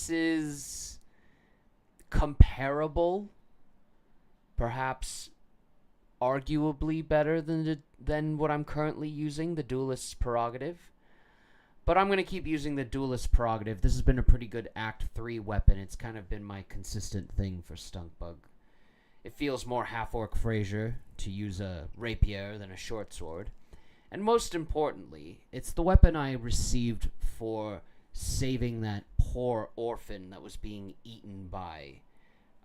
is comparable, perhaps arguably better than what I'm currently using, the Duelist's Prerogative. But I'm going to keep using the Duelist's Prerogative. This has been a pretty good Act 3 weapon. It's kind of been my consistent thing for Stunkbug. It feels more Half-Orc Fraiser to use a rapier than a short sword. And most importantly, it's the weapon I received for saving that poor orphan that was being eaten by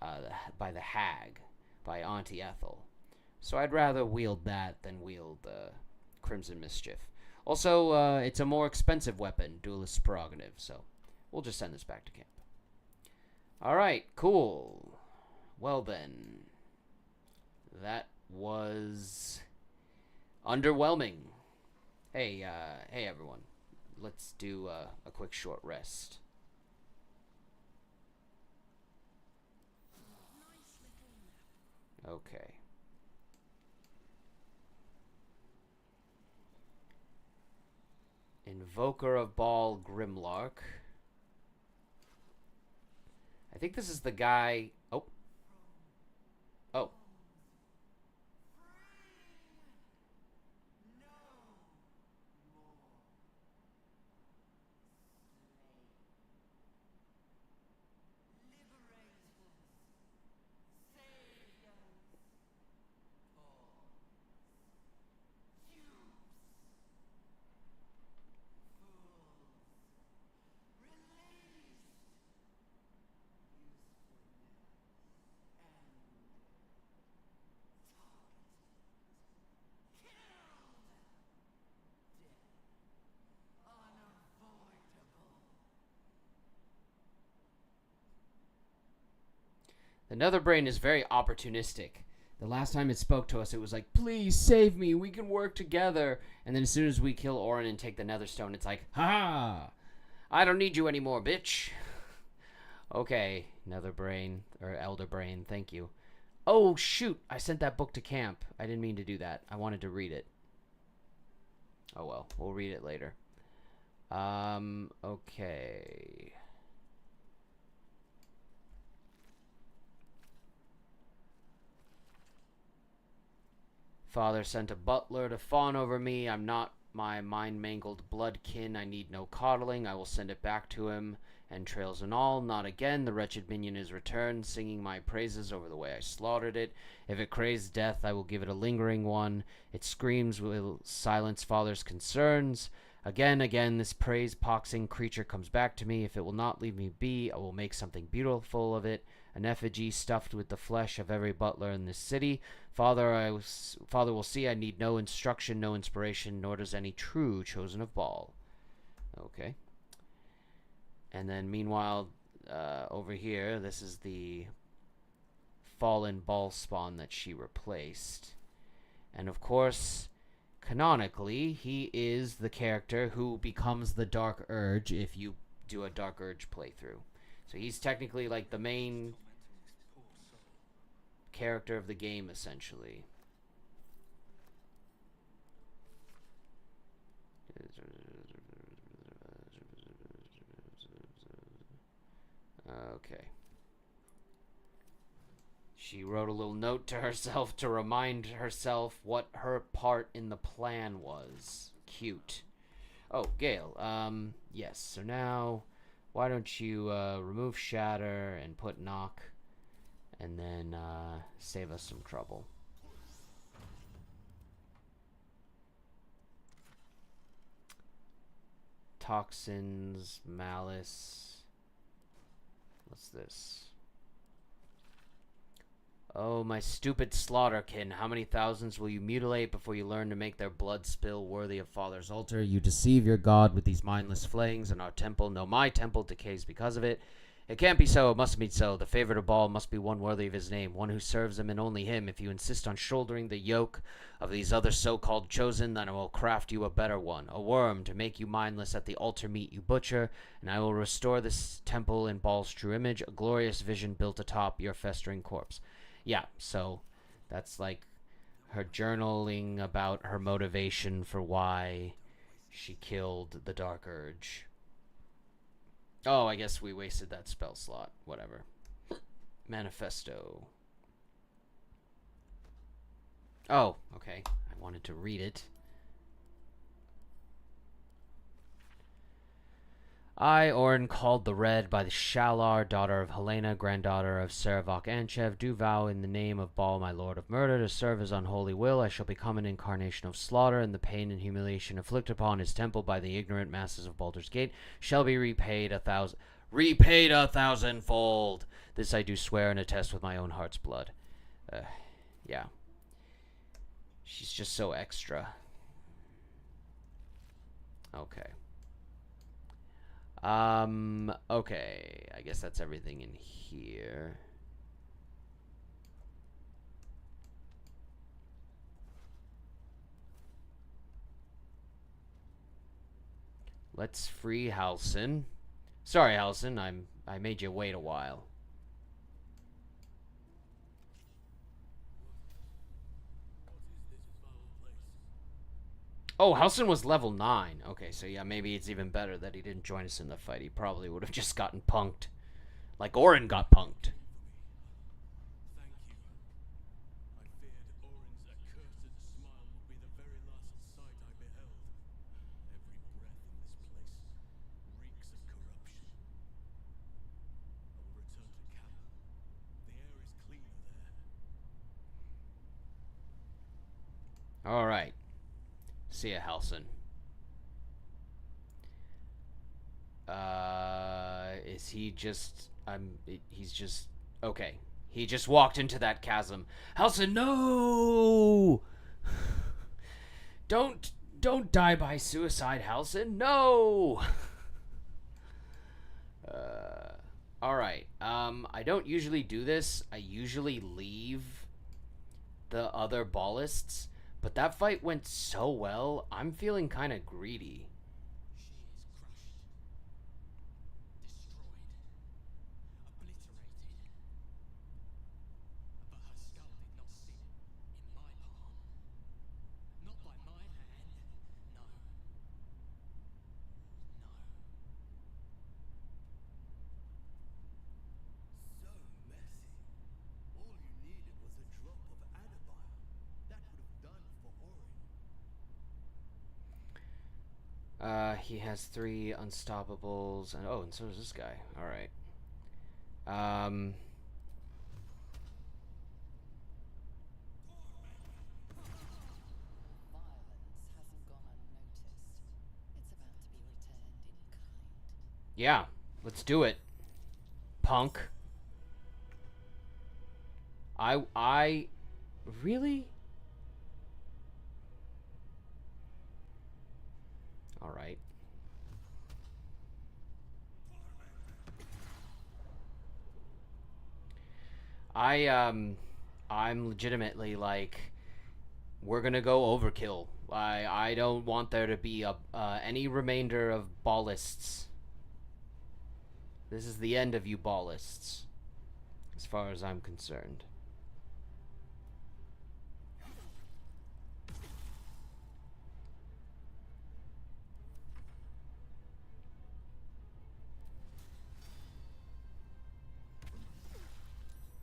the hag, by Auntie Ethel. So I'd rather wield that than wield Crimson Mischief. Also, it's a more expensive weapon, Duelist's Prerogative, so we'll just send this back to camp. Alright, cool. Well then, that was underwhelming. Hey everyone, let's do a quick short rest. Okay. Invoker of Baal Grimlark. I think this is the guy... Oh. Oh. The Nether Brain is very opportunistic. The last time it spoke to us, it was like, please save me, we can work together. And then as soon as we kill ORIN and take the Netherstone, it's like, ha! I don't need you anymore, bitch. Okay, Nether Brain, or Elder Brain, thank you. Oh, shoot, I sent that book to camp. I didn't mean to do that. I wanted to read it. Oh well, we'll read it later. Okay. Father sent a butler to fawn over me. I'm not my mind-mangled bloodkin. I need no coddling. I will send it back to him. Entrails and all, not again. The wretched minion is returned, singing my praises over the way I slaughtered it. If it craves death, I will give it a lingering one. Its screams will silence father's concerns. Again, this praise-poxing creature comes back to me. If it will not leave me be, I will make something beautiful of it. An effigy stuffed with the flesh of every butler in this city. Father will see I need no instruction, no inspiration, nor does any true chosen of Baal. Okay. And then meanwhile, over here, this is the fallen Baal spawn that she replaced. And of course, canonically, he is the character who becomes the Dark Urge if you do a Dark Urge playthrough. So he's technically like the main character of the game, essentially. Okay. She wrote a little note to herself to remind herself what her part in the plan was. Cute. Oh, Gale. Yes. So now, why don't you remove Shatter and put Knock, and then save us some trouble. Toxins, Malice. What's this? Oh, my stupid slaughterkin. How many thousands will you mutilate before you learn to make their blood spill worthy of Father's altar? You deceive your god with these mindless flayings, and our temple, no, my temple, decays because of it. It can't be so, it must be so. The favorite of Baal must be one worthy of his name, one who serves him and only him. If you insist on shouldering the yoke of these other so-called chosen, then I will craft you a better one, a worm, to make you mindless at the altar meat you butcher, and I will restore this temple in Baal's true image, a glorious vision built atop your festering corpse. Yeah, so that's like her journaling about her motivation for why she killed the Dark Urge. Oh, I guess we wasted that spell slot. Whatever. Manifesto. Oh, okay. I wanted to read it. I, Orin, called the Red by the Shalar, daughter of Helena, granddaughter of Saravok Anchev, do vow in the name of Baal, my lord of murder, to serve his unholy will. I shall become an incarnation of slaughter, and the pain and humiliation inflicted upon his temple by the ignorant masses of Baldur's Gate shall be repaid a thousandfold. This I do swear and attest with my own heart's blood. Yeah. She's just so extra. Okay. Okay. I guess that's everything in here. Let's free Halsin. Sorry, Halsin, I made you wait a while. Oh, Halsin was level 9. Okay, so yeah, maybe it's even better that he didn't join us in the fight. He probably would have just gotten punked. Like Orin got punked. Thank you. I feared Orin's accursed smile would be the very last sight I beheld. Every breath in this place reeks of corruption. I will return to camp. The air is cleaner there. Alright. See ya, Halsin. Is he just... he's just... Okay. He just walked into that chasm. Halsin, no! Don't die by suicide, Halsin. No! Alright. I don't usually do this. I usually leave the other ballists. But that fight went so well, I'm feeling kind of greedy. She is crushed, destroyed, obliterated. But her skull did not sit in my palm. Not by my hand. No. No. So messy. All you needed was a drop of adabile. That would have done for Orin. He has 3 unstoppables, and oh, and so does this guy. All right. Violence hasn't gone unnoticed. It's about to be returned in kind. Yeah, let's do it, punk. I really? All right. I'm legitimately like, we're gonna go overkill. I don't want there to be any remainder of ballists. This is the end of you ballists, as far as I'm concerned.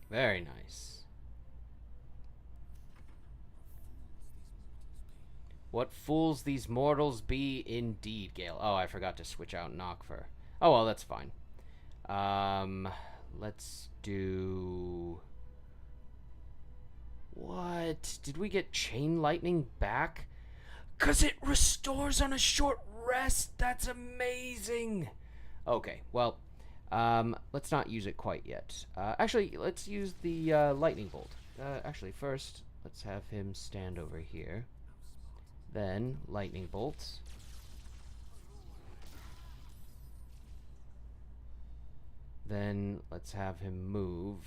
Very nice. What fools these mortals be indeed, Gale. Oh, I forgot to switch out Nokfur. Oh, well, that's fine. Let's do... What? Did we get Chain Lightning back? 'Cause it restores on a short rest! That's amazing! Okay, well, let's not use it quite yet. Actually, let's use the Lightning Bolt. Actually, first, let's have him stand over here. Then, Lightning Bolts. Then let's have him move,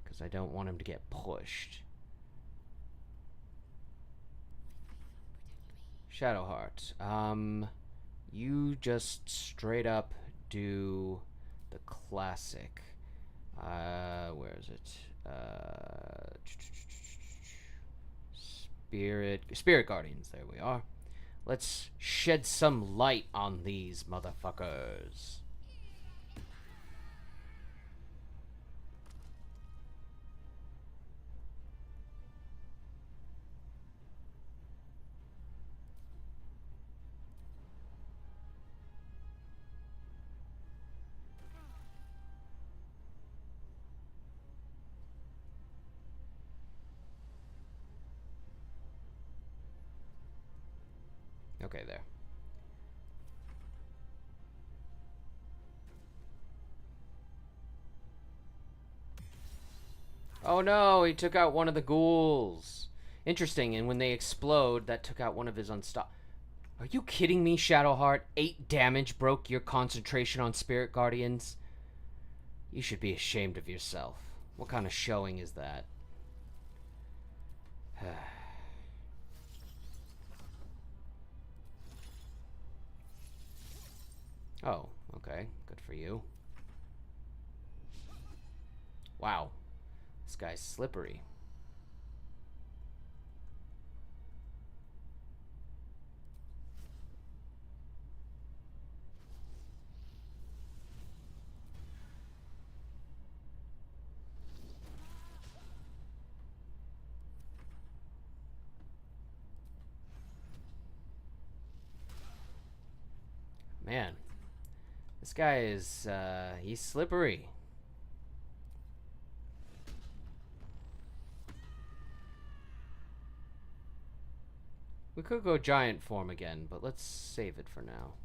because I don't want him to get pushed. Shadowheart, you just straight up do the classic. Where is it? Spirit Guardians, there we are. Let's shed some light on these motherfuckers. Okay, there. Oh no, he took out one of the ghouls. Interesting, and when they explode, that took out one of his unstop. Are you kidding me, Shadowheart? 8 damage broke your concentration on Spirit Guardians? You should be ashamed of yourself. What kind of showing is that? Oh, okay. Good for you. Wow. This guy's slippery. Man. This guy is, he's slippery. We could go giant form again, but let's save it for now.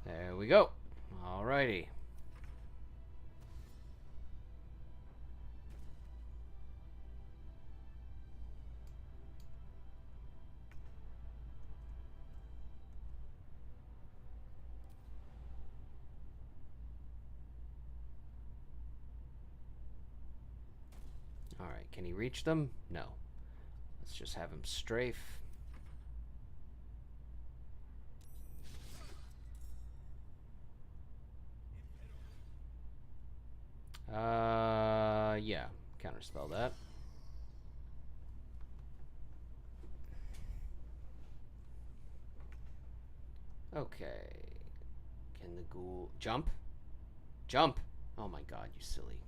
There we go. Alrighty. Alright, can he reach them? No. Let's just have him strafe. Yeah. Counterspell that. Okay. Can the ghoul jump? Jump! Oh my god, you silly.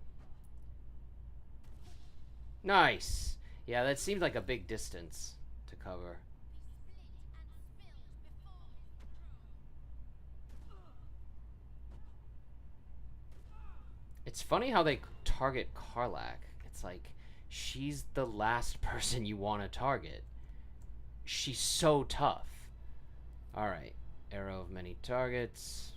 Nice! Yeah, that seemed like a big distance to cover. It's funny how they target Karlach. It's like, she's the last person you want to target. She's so tough. Alright. Arrow of many targets.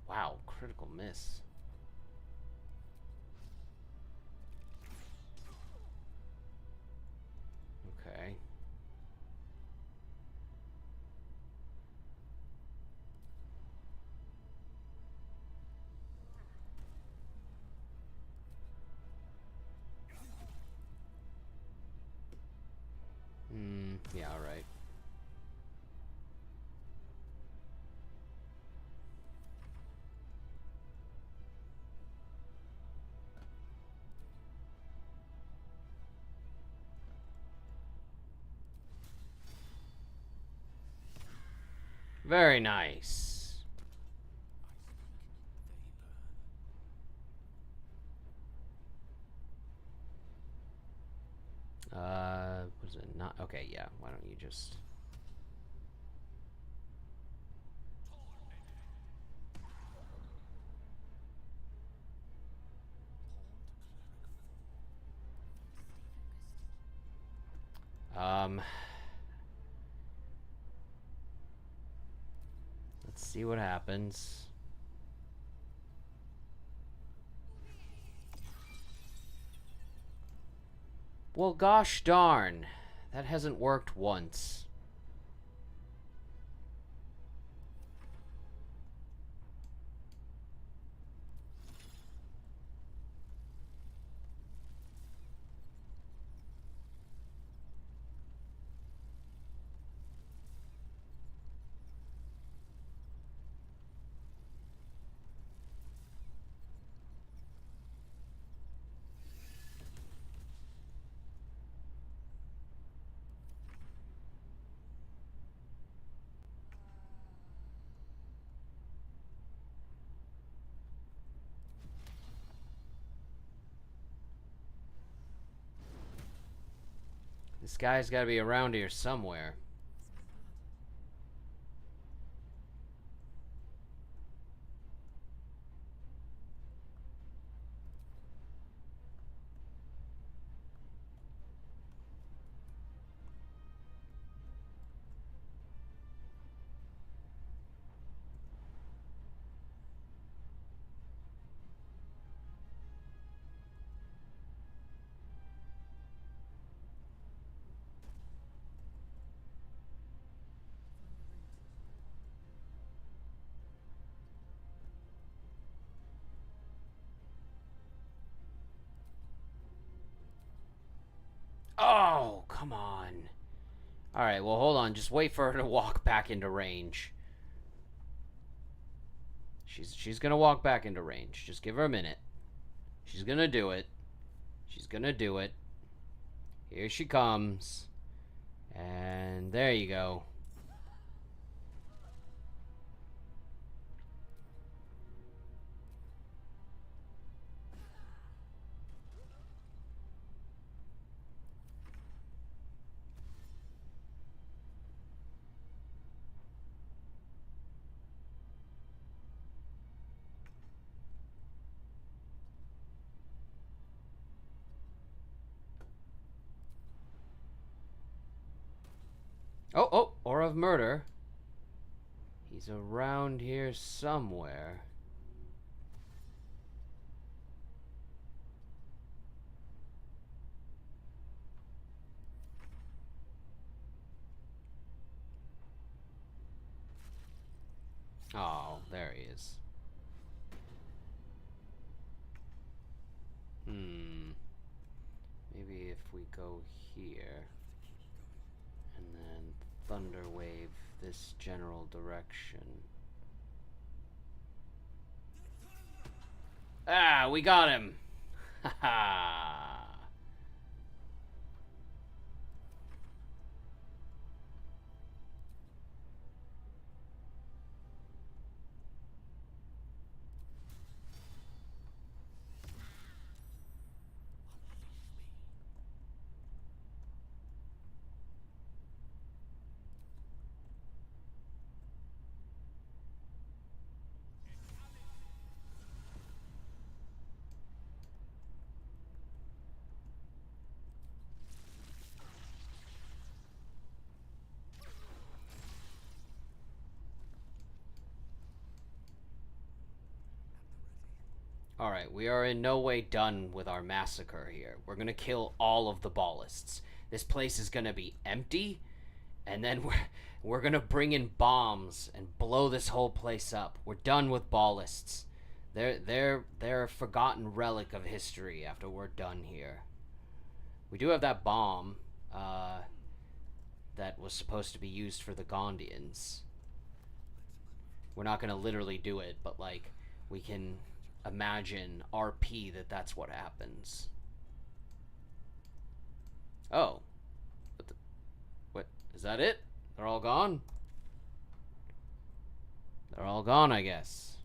Wow, critical miss. Okay. Yeah, alright. Very nice. Was it not? Okay, yeah. Why don't you just... Let's see what happens. Well, gosh darn. That hasn't worked once. This guy's got to be around here somewhere. Oh, come on. Alright, well, hold on. Just wait for her to walk back into range. She's gonna walk back into range. Just give her a minute. She's gonna do it. She's gonna do it. Here she comes. And there you go. Oh, or of murder. He's around here somewhere. Oh, there he is. Maybe if we go here and then thunder wave this general direction. Ah, we got him. Haha. Alright, we are in no way done with our massacre here. We're gonna kill all of the ballists. This place is gonna be empty, and then we're gonna bring in bombs and blow this whole place up. We're done with ballists. They're a forgotten relic of history after we're done here. We do have that bomb that was supposed to be used for the Gondians. We're not gonna literally do it, but like we can imagine RP that's what happens. Oh. What? Is that it? They're all gone? They're all gone, I guess.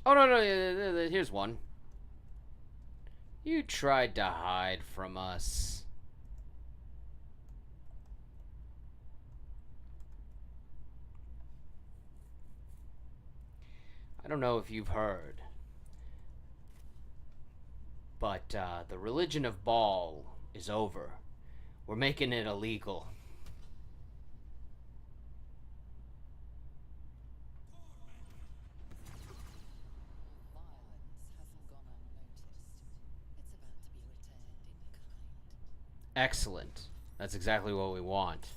Oh, no, here's one. You tried to hide from us. I don't know if you've heard, but the religion of Baal is over. We're making it illegal. Violence hasn't gone unnoticed. It's about to be returned Excellent. That's exactly what we want.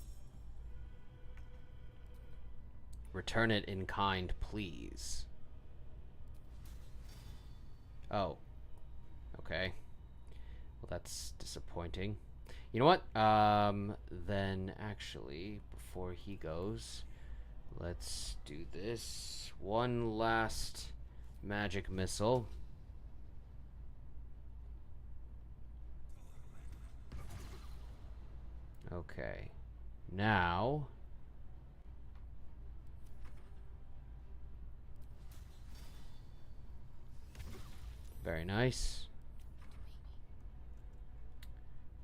Return it in kind, please. Oh. Okay. Well, that's disappointing. You know what? Then actually, before he goes, let's do this. One last magic missile. Okay. Now... Very nice.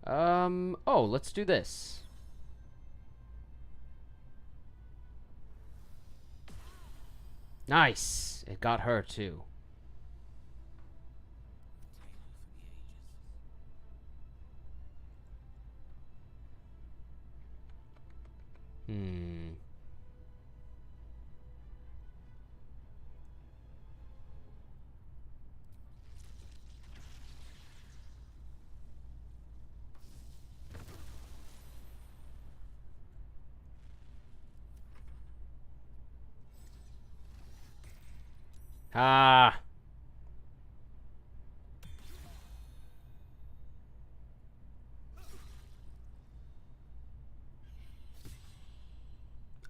Oh, let's do this. Nice! It got her, too. Hmm. Ah!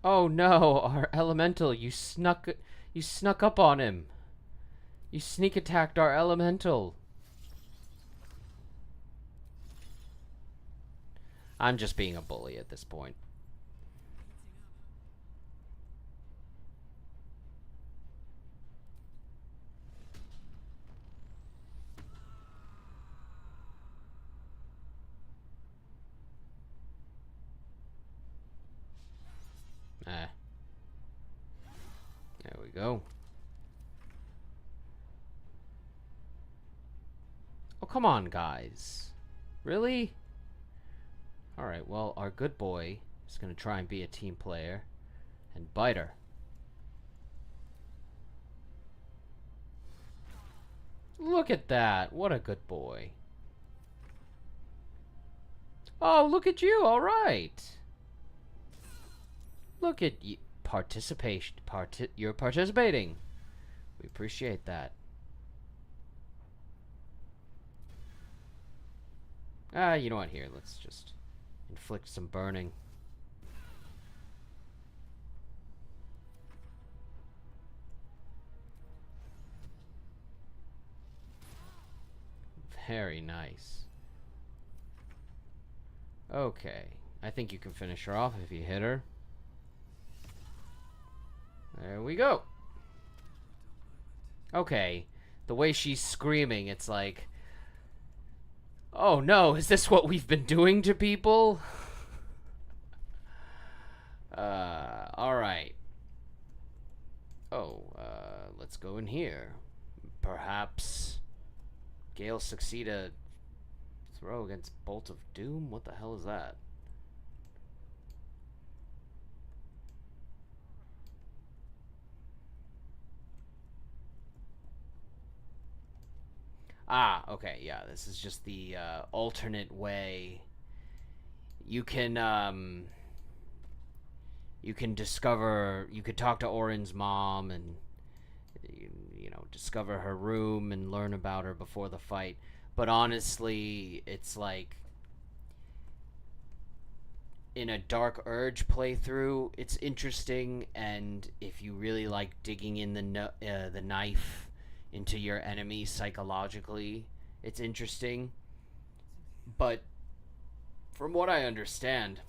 Oh no, our elemental, you snuck up on him. You sneak attacked our elemental. I'm just being a bully at this point. Eh. There we go. Oh, come on, guys. Really? Alright, well, our good boy is going to try and be a team player and bite her. Look at that. What a good boy. Oh, look at you. All right. Look at you. Participation. You're participating. We appreciate that. You know what? Here, let's just inflict some burning. Very nice. Okay. I think you can finish her off if you hit her. There we go. Okay. The way she's screaming, it's like... Oh no, is this what we've been doing to people? Alright. Oh, let's go in here. Perhaps Gale succeed a throw against Bolt of Doom? What the hell is that? Ah, okay, yeah, this is just the alternate way. You can discover, you could talk to ORIN's mom and, you know, discover her room and learn about her before the fight. But honestly, it's like, in a Dark Urge playthrough, it's interesting, and if you really like digging in the knife into your enemy psychologically, it's interesting. But from what I understand,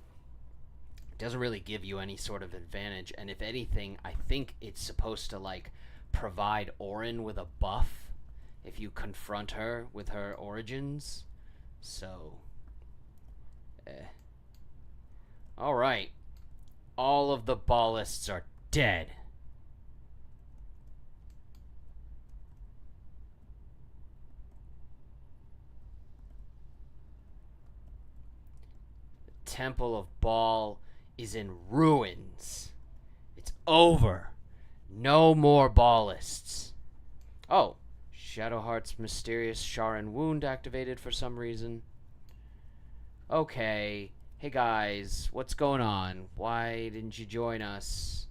it doesn't really give you any sort of advantage, and if anything, I think it's supposed to like provide ORIN with a buff if you confront her with her origins. So alright, all of the ballists are dead. Temple of Baal is in ruins. It's over. No more ballists. Oh, Shadowheart's mysterious Sharan wound activated for some reason. Okay. Hey guys, what's going on? Why didn't you join us?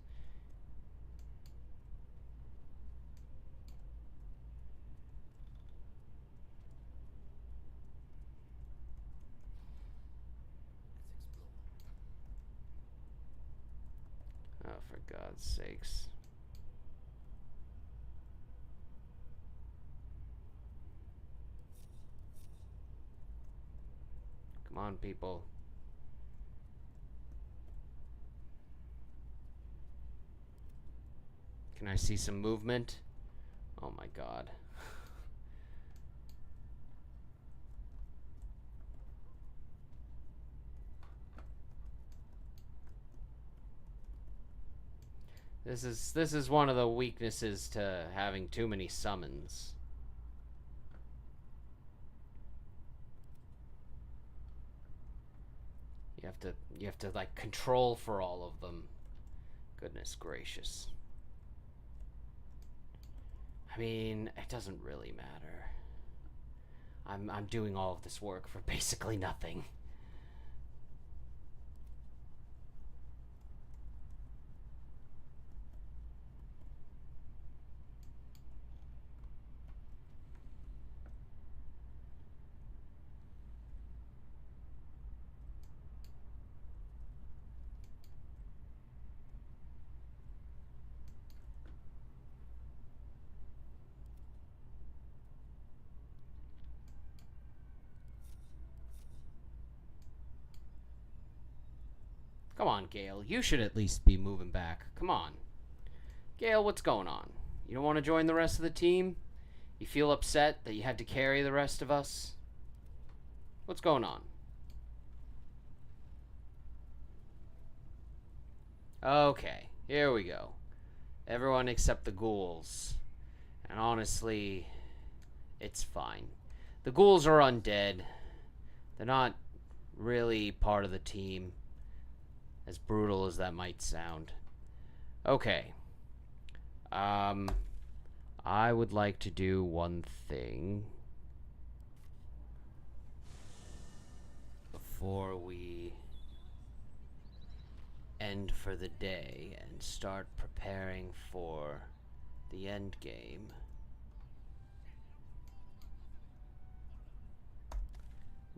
Oh, for God's sakes. Come on, people. Can I see some movement? Oh my God. This is one of the weaknesses to having too many summons. You have to like control for all of them. Goodness gracious. I mean, it doesn't really matter. I'm doing all of this work for basically nothing. Come on, Gale. You should at least be moving back. Come on. Gale, what's going on? You don't want to join the rest of the team? You feel upset that you had to carry the rest of us? What's going on? Okay, here we go. Everyone except the ghouls. And honestly, it's fine. The ghouls are undead. They're not really part of the team, as brutal as that might sound. Okay. I would like to do one thing before we end for the day and start preparing for the end game.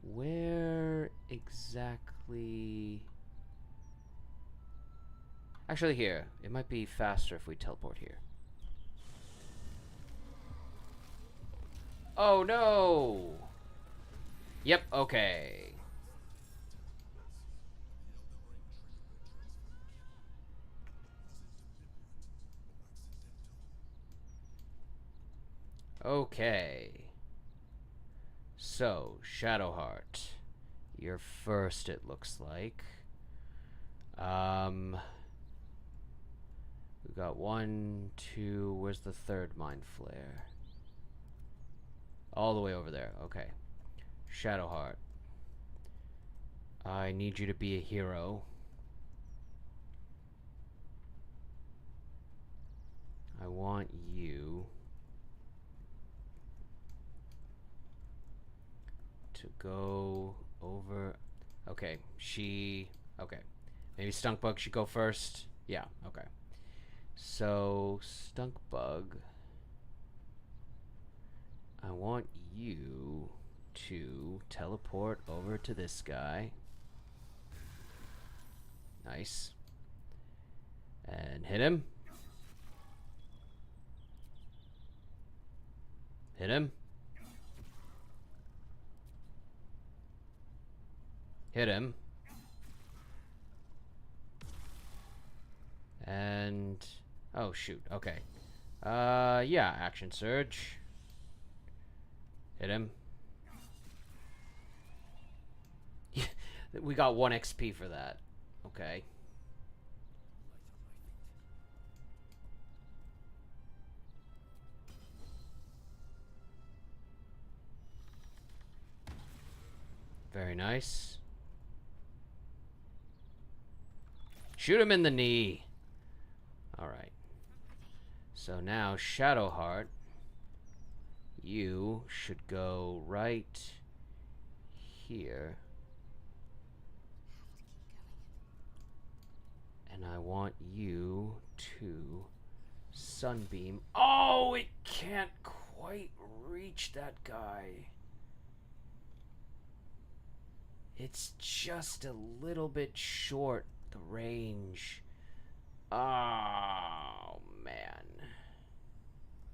Where exactly... Actually, here. It might be faster if we teleport here. Oh, no! Yep, okay. Okay. So, Shadowheart. You're first, it looks like. We got 1, 2, where's the third Mind Flare? All the way over there, okay. Shadowheart. I need you to be a hero. I want you to go over... Okay, okay. Maybe Stunkbug should go first? Yeah, okay. So, Stunkbug, I want you to teleport over to this guy. Nice. And hit him. Hit him. Hit him. And... oh, shoot. Okay. Yeah, Action Surge. Hit him. We got 1 XP for that. Okay. Very nice. Shoot him in the knee. Alright. So now, Shadowheart, you should go right here. And I want you to sunbeam. Oh, it can't quite reach that guy. It's just a little bit short, the range. Oh, man.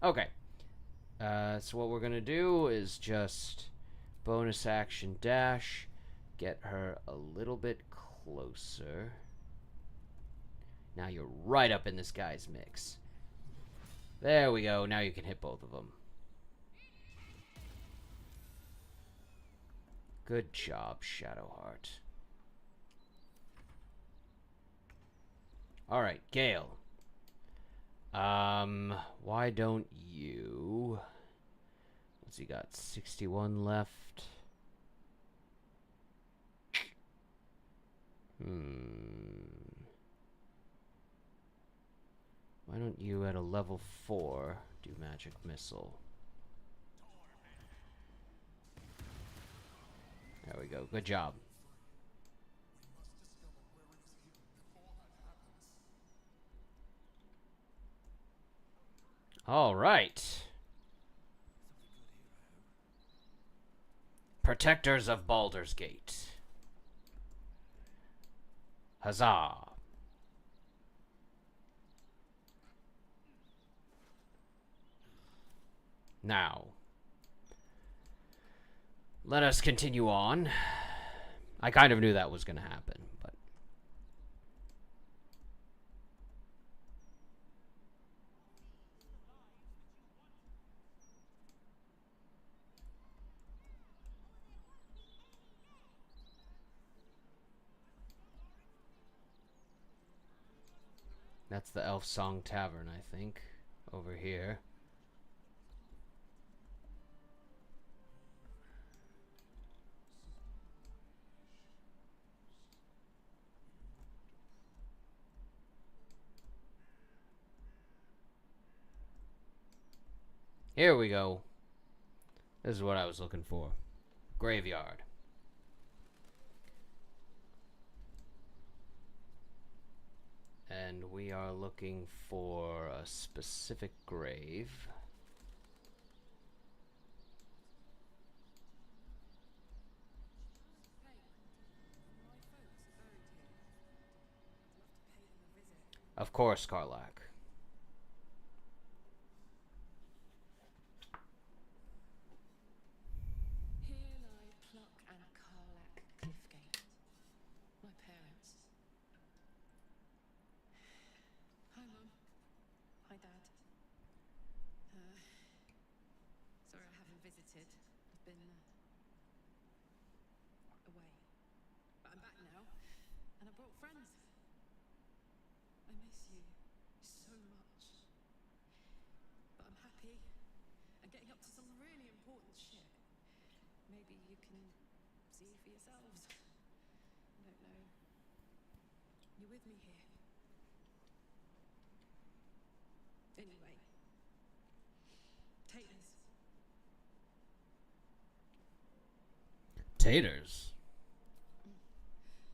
Okay. So what we're going to do is just bonus action dash, get her a little bit closer. Now you're right up in this guy's mix. There we go. Now you can hit both of them. Good job, Shadowheart. Alright, Gale. Why don't you... What's he got? 61 left. Why don't you, at a level 4, do Magic Missile? There we go. Good job. All right. Protectors of Baldur's Gate. Huzzah. Now, let us continue on. I kind of knew that was going to happen, but... That's the Elf Song Tavern, I think, over here. Here we go. This is what I was looking for. Graveyard. And we are looking for a specific grave. Of course, Karlak. Here lie Pluck and Karlak Cliffgate, my parents. Hi, Mum. Hi, Dad. Sorry I haven't visited. I've been away. But I'm back now, and I brought friends. I miss you so much. But I'm happy and getting up to some really important shit. Maybe you can see for yourselves. I don't know. You're with me here. Anyway. Taters. Taters.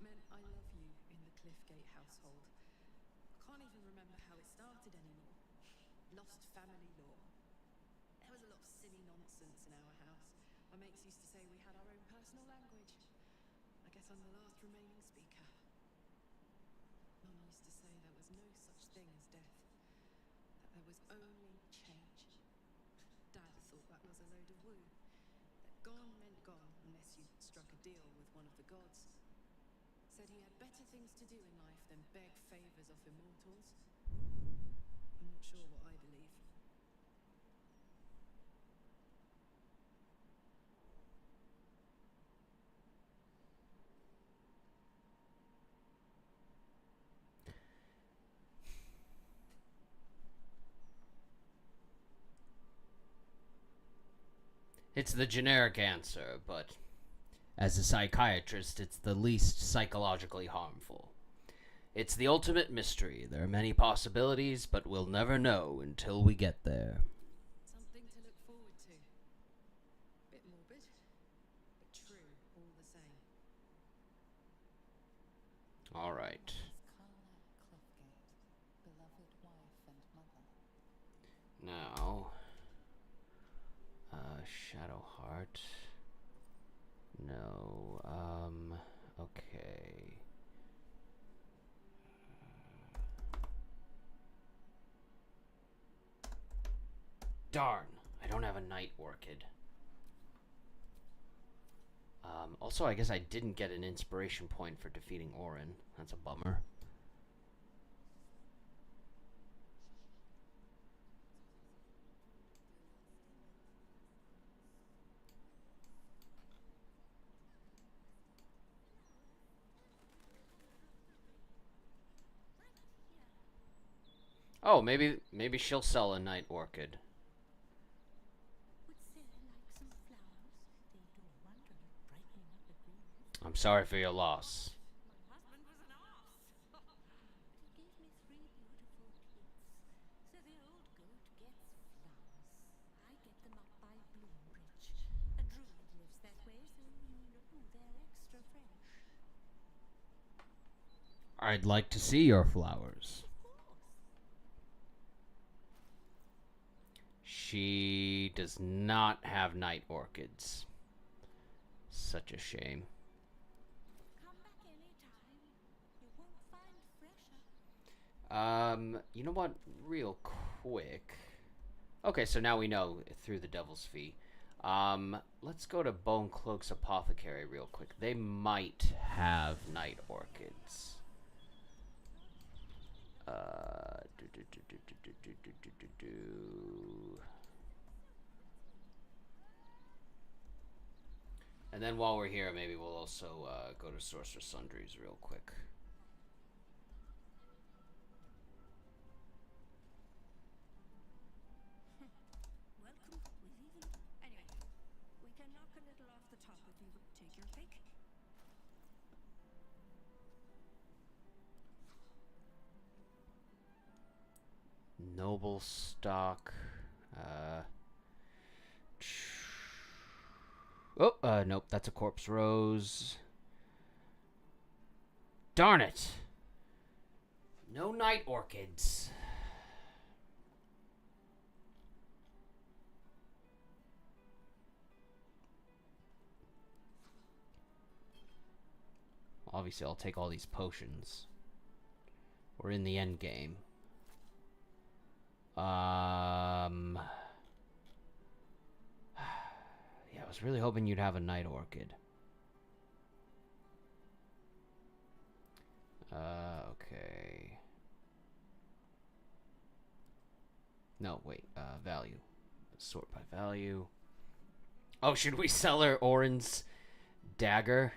Men, I love you in the Cliffgate household. I can't even remember how it started anymore. Lost family lore. There was a lot of silly nonsense in our house. My mates used to say we had our own personal language. I guess I'm the last remaining speaker. Mum used to say there was no such thing as death. That there was only change. Dad thought that was a load of woo. That gone meant gone unless you struck a deal with one of the gods. Said he had better things to do in life than beg favors of immortals. I'm not sure what I believe. It's the generic answer, but as a psychiatrist, it's the least psychologically harmful. It's the ultimate mystery. There are many possibilities, but we'll never know until we get there. Something to look forward to. Bit morbid, but true all the same. All right. Karlak Now, Shadow Heart. No, okay. Darn, I don't have a Night Orchid. Also, I guess I didn't get an inspiration point for defeating ORIN. That's a bummer. Oh, maybe she'll sell a Night Orchid. I'm sorry for your loss. My husband was an arse. But he gave me 3 beautiful kids. So the old goat gets flowers. I get them up by Bloombridge. A druid lives that way, so they're extra fresh. I'd like to see your flowers. Of course. She does not have Night Orchids. Such a shame. Come back anytime. You won't find fresher. You know what? Real quick. Okay, so now we know through the Devil's Fee. Let's go to Bone Cloak's Apothecary real quick. They might have Night Orchids. And then while we're here, maybe we'll also go to Sorcerer Sundries real quick. Welcome. We're leaving. Anyway, we can knock a little off the top if you would take your pick. Noble stock. Nope, that's a Corpse Rose. Darn it! No Night Orchids. Obviously, I'll take all these potions. We're in the end game. Yeah, I was really hoping you'd have a Night Orchid. Okay. No, wait, value. Sort by value. Oh, should we sell her Orin's dagger?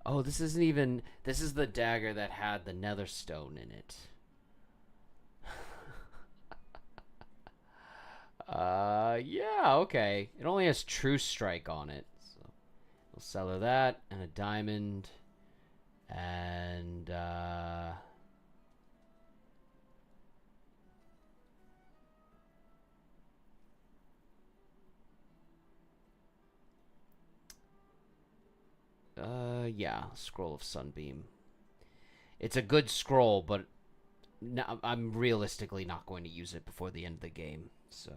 Oh, this isn't even... This is the dagger that had the Netherstone in it. Yeah, okay. It only has True Strike on it. So we'll sell her that, and a diamond, and, yeah, Scroll of Sunbeam. It's a good scroll, but no, I'm realistically not going to use it before the end of the game, so...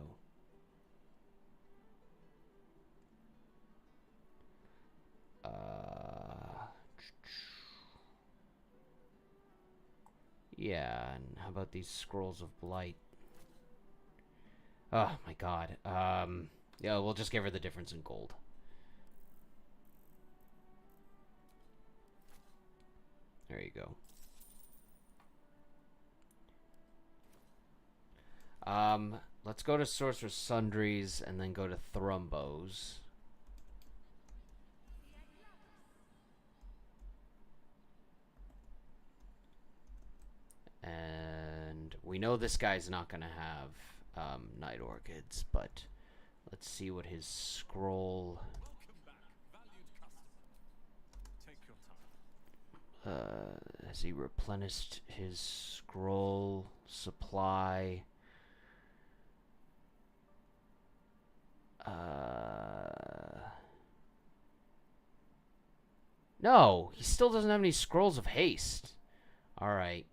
Yeah, and how about these Scrolls of Blight? Oh, my God. Yeah, we'll just give her the difference in gold. There you go. Let's go to Sorcerer Sundries and then go to Thrumbos. And we know this guy's not going to have Night Orchids, but let's see what his scroll... Welcome back, valued customer. Take your time. Has he replenished his scroll supply? No, he still doesn't have any Scrolls of Haste. Alright.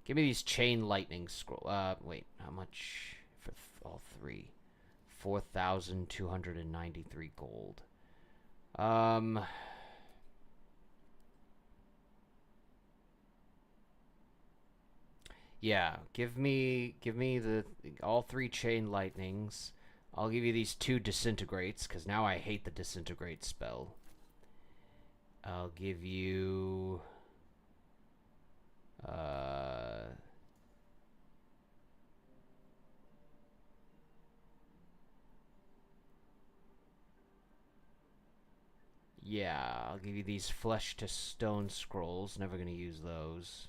Give me these chain lightning scroll. Wait, how much for all three? 4,293 gold. Yeah, give me the all three chain lightnings. I'll give you these 2 disintegrates, because now I hate the disintegrate spell. I'll give you yeah, I'll give you these flesh to stone scrolls. Never gonna use those.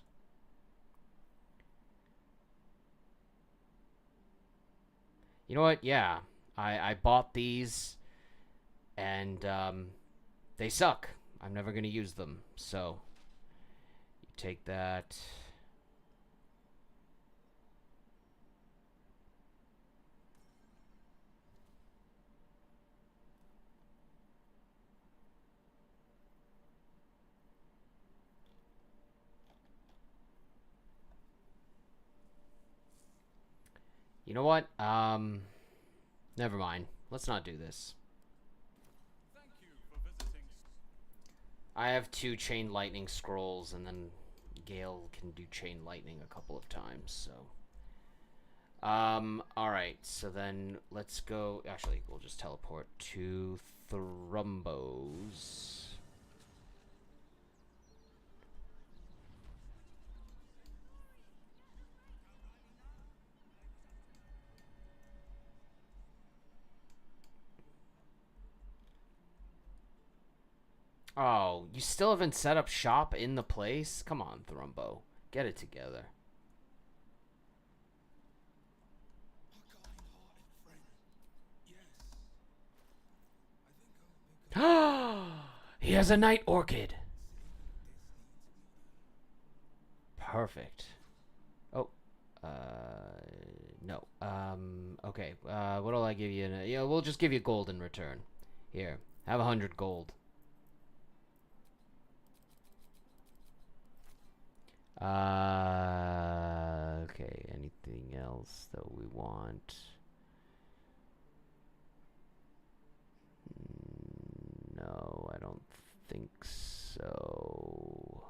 You know what? Yeah, I bought these, and they suck. I'm never gonna use them. So you take that. You know what? Never mind. Let's not do this. Thank you for visiting. I have 2 chain lightning scrolls, and then Gale can do chain lightning a couple of times, so. Alright, so then let's go. Actually, we'll just teleport to Thrumbos. Oh, you still haven't set up shop in the place? Come on, Thrumbo. Get it together. Our kind-hearted friend. Yes. I think I'll make He has a night orchid. Perfect. Oh, no. Okay. What'll I give you? Yeah, we'll just give you gold in return. Here, have 100 gold. Okay. Anything else that we want? No, I don't think so.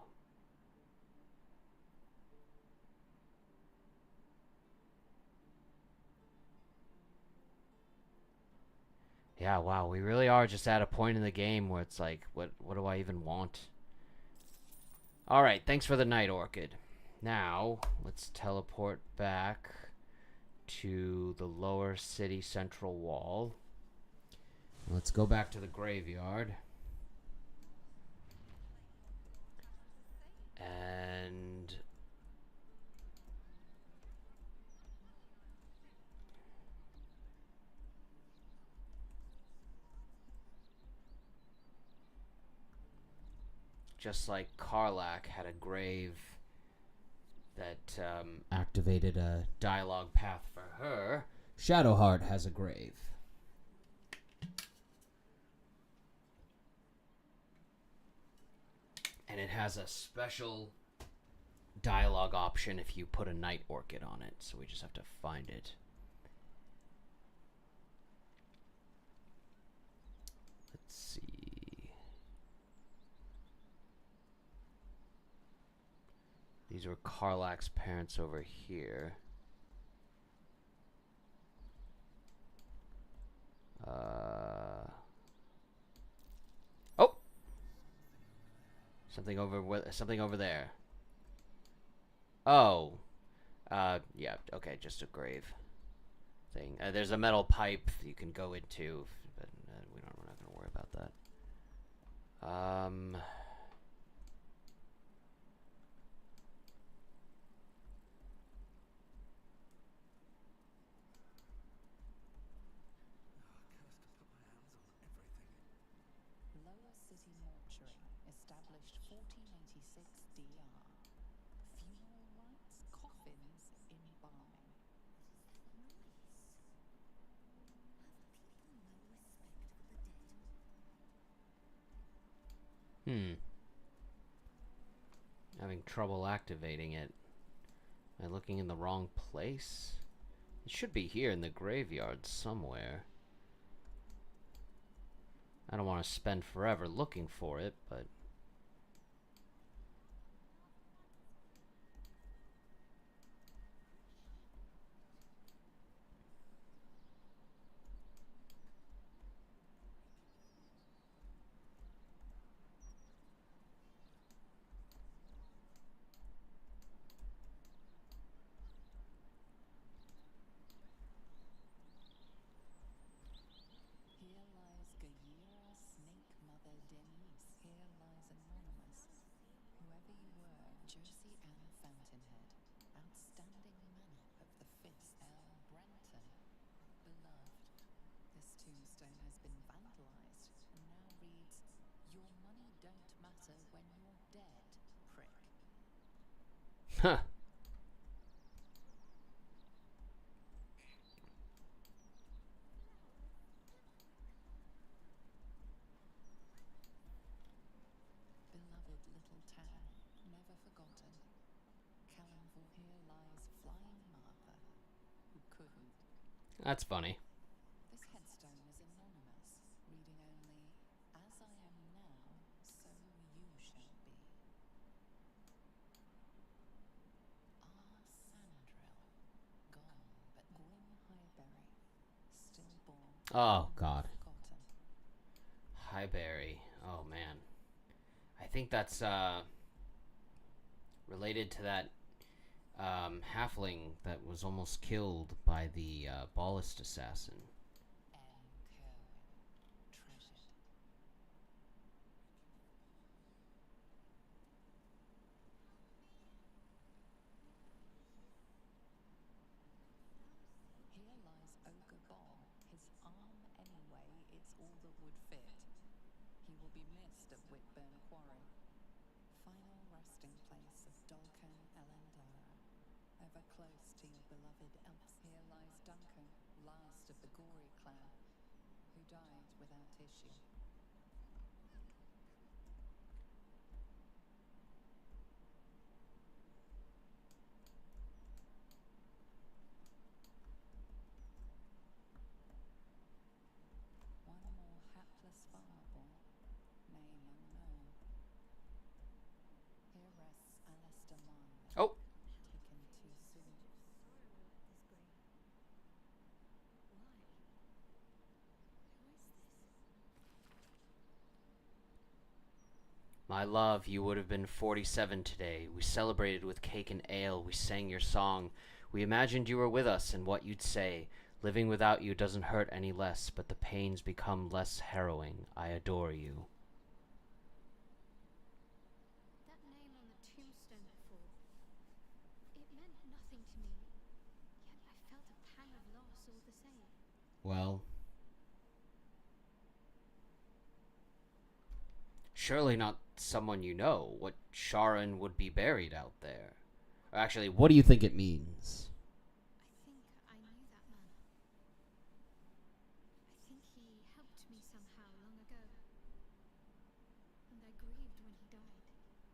Yeah, wow, we really are just at a point in the game where it's like, what do I even want? Alright, thanks for the night orchid. Now, let's teleport back to the lower city central wall. Let's go back to the graveyard. And just like Karlak had a grave that activated a dialogue path for her, Shadowheart has a grave. And it has a special dialogue option if you put a night orchid on it, so we just have to find it. Let's see. These were Karlak's parents over here. Oh! Something over there. Oh. Yeah, okay, just a grave thing. There's a metal pipe you can go into, but we're not going to worry about that. Lower City Mortuary, established 1486 DR. Funeral rites, coffins, embalming. Having trouble activating it. Am I looking in the wrong place? It should be here in the graveyard somewhere. I don't want to spend forever looking for it, but... Here lies Gayera, Snake Mother Denise. Here lies Anonymous. Whoever you were, Jersey Ann Fountainhead. Outstanding manner of the Fifth L. Brenton. Beloved. This tombstone has been vandalized and now reads, "Your money don't matter when you're dead, prick." Huh. Beloved little town, never forgotten. Callanville. Here lies Flying Martha, who couldn't. That's funny. This headstone is anonymous, reading only, "As I am now, so you shall be." Sandrill, gone, but Gwyn Highbury, stillborn, Oh, God. forgotten. Highberry. Oh, man. I think that's, related to that, halfling that was almost killed by the, ballast assassin. N. Kerwin, treasured. Here lies Ogre Ball, his arm anyway, it's all that would fit. He will be missed at Whitburn Quarry. Final resting place of Dolken Elendara. Ever close to your beloved Elps. Here lies Duncan, last of the Gory clan, who died without issue. One more hapless farmer boy, name unknown. Here rests Alistair Manley. Oh! Taken too soon. Sorrow at this grave. Why? Who is this? My love, you would have been 47 today. We celebrated with cake and ale. We sang your song. We imagined you were with us and what you'd say. Living without you doesn't hurt any less, but the pains become less harrowing. I adore you. That name on the tombstone before. It meant nothing to me, yet I felt a pang of loss all the same. Well... surely not someone you know. What Sharon would be buried out there? Or actually, what do you think it means? I think I knew that man. I think he helped me somehow long ago. And I grieved when he died.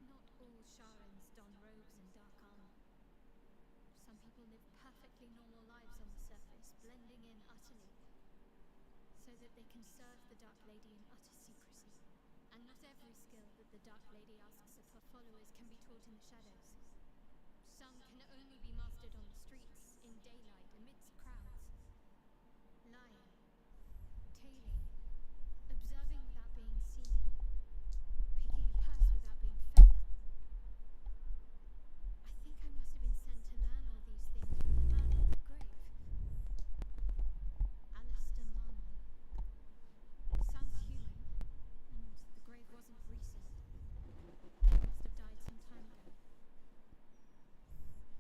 Not all Sharans don robes and dark armor. Some people live perfectly normal lives on the surface, blending in utterly, so that they can serve the Dark Lady in utter secrecy. And not every skill that the Dark Lady asks of her followers can be taught in the shadows. Some can only be mastered on the streets, in daylight, amidst crowds. Lying, tailing, observing without being seen, picking a purse without being fed. I think I must have been sent to learn all these things from the man on the grave. Alistair Manley. Sounds human, and the grave wasn't recent. He must have died some time ago.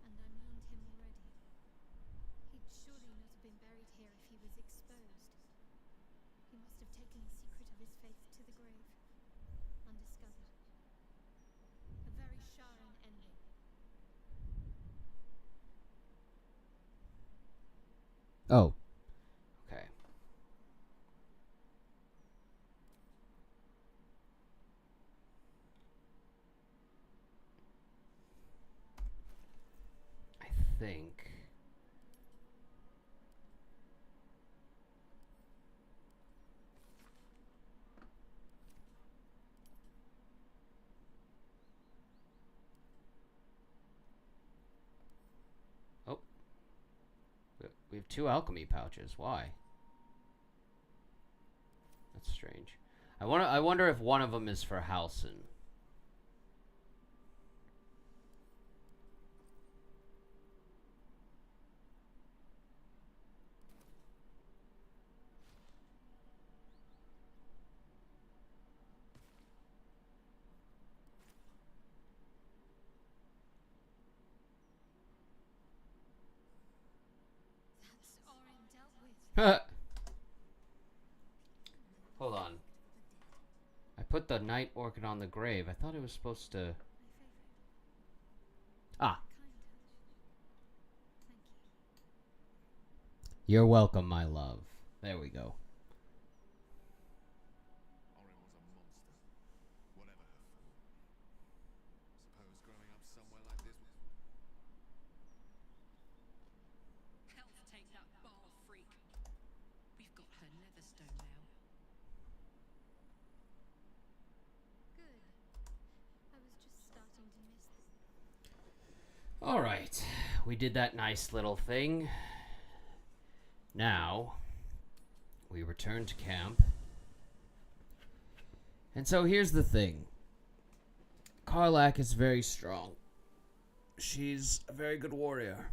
And I mourned him already. He'd surely not have been buried here if he was exposed. He must have taken the secret of his faith to the grave, undiscovered. A very Sharan ending. Oh. Okay. I think. Oh. We have 2 alchemy pouches. Why? That's strange. I wonder if one of them is for Halcyon. That's ORIN dealt with. Hold on. I put the night orchid on the grave. I thought it was supposed to... My favorite. Ah. Kind touch. Thank you. You're welcome, my love. There we go. Orin was a monster. Whatever her fault. Suppose growing up somewhere like this was... Health take that ball freak. We've got her netherstone now. Good. I was just starting to miss the... Alright. We did that nice little thing. Now, we return to camp. And so here's the thing. Karlak is very strong. She's a very good warrior.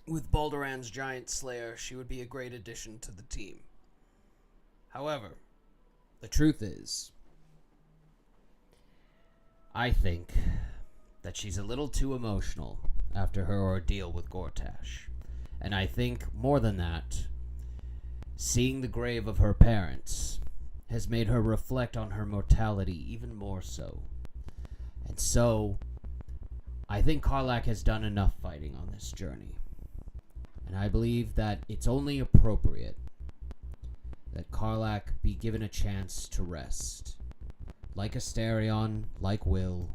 With Balduran's giant slayer, she would be a great addition to the team. However, the truth is, I think that she's a little too emotional after her ordeal with Gortash. And I think, more than that, seeing the grave of her parents has made her reflect on her mortality even more so. And so, I think Karlak has done enough fighting on this journey. And I believe that it's only appropriate that Karlak be given a chance to rest. Like Asterion, like Will,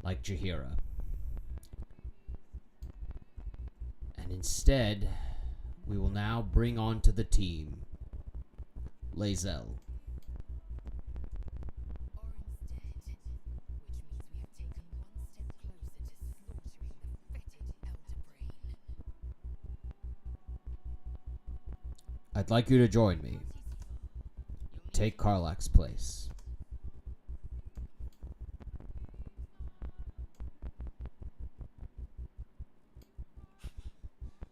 like Jaheira. And instead, we will now bring onto the team Lae'zel. Orin's dead, which means we have taken one step closer to slaughtering the fetid elder brain. I'd like you to join me. Take Karlak's place.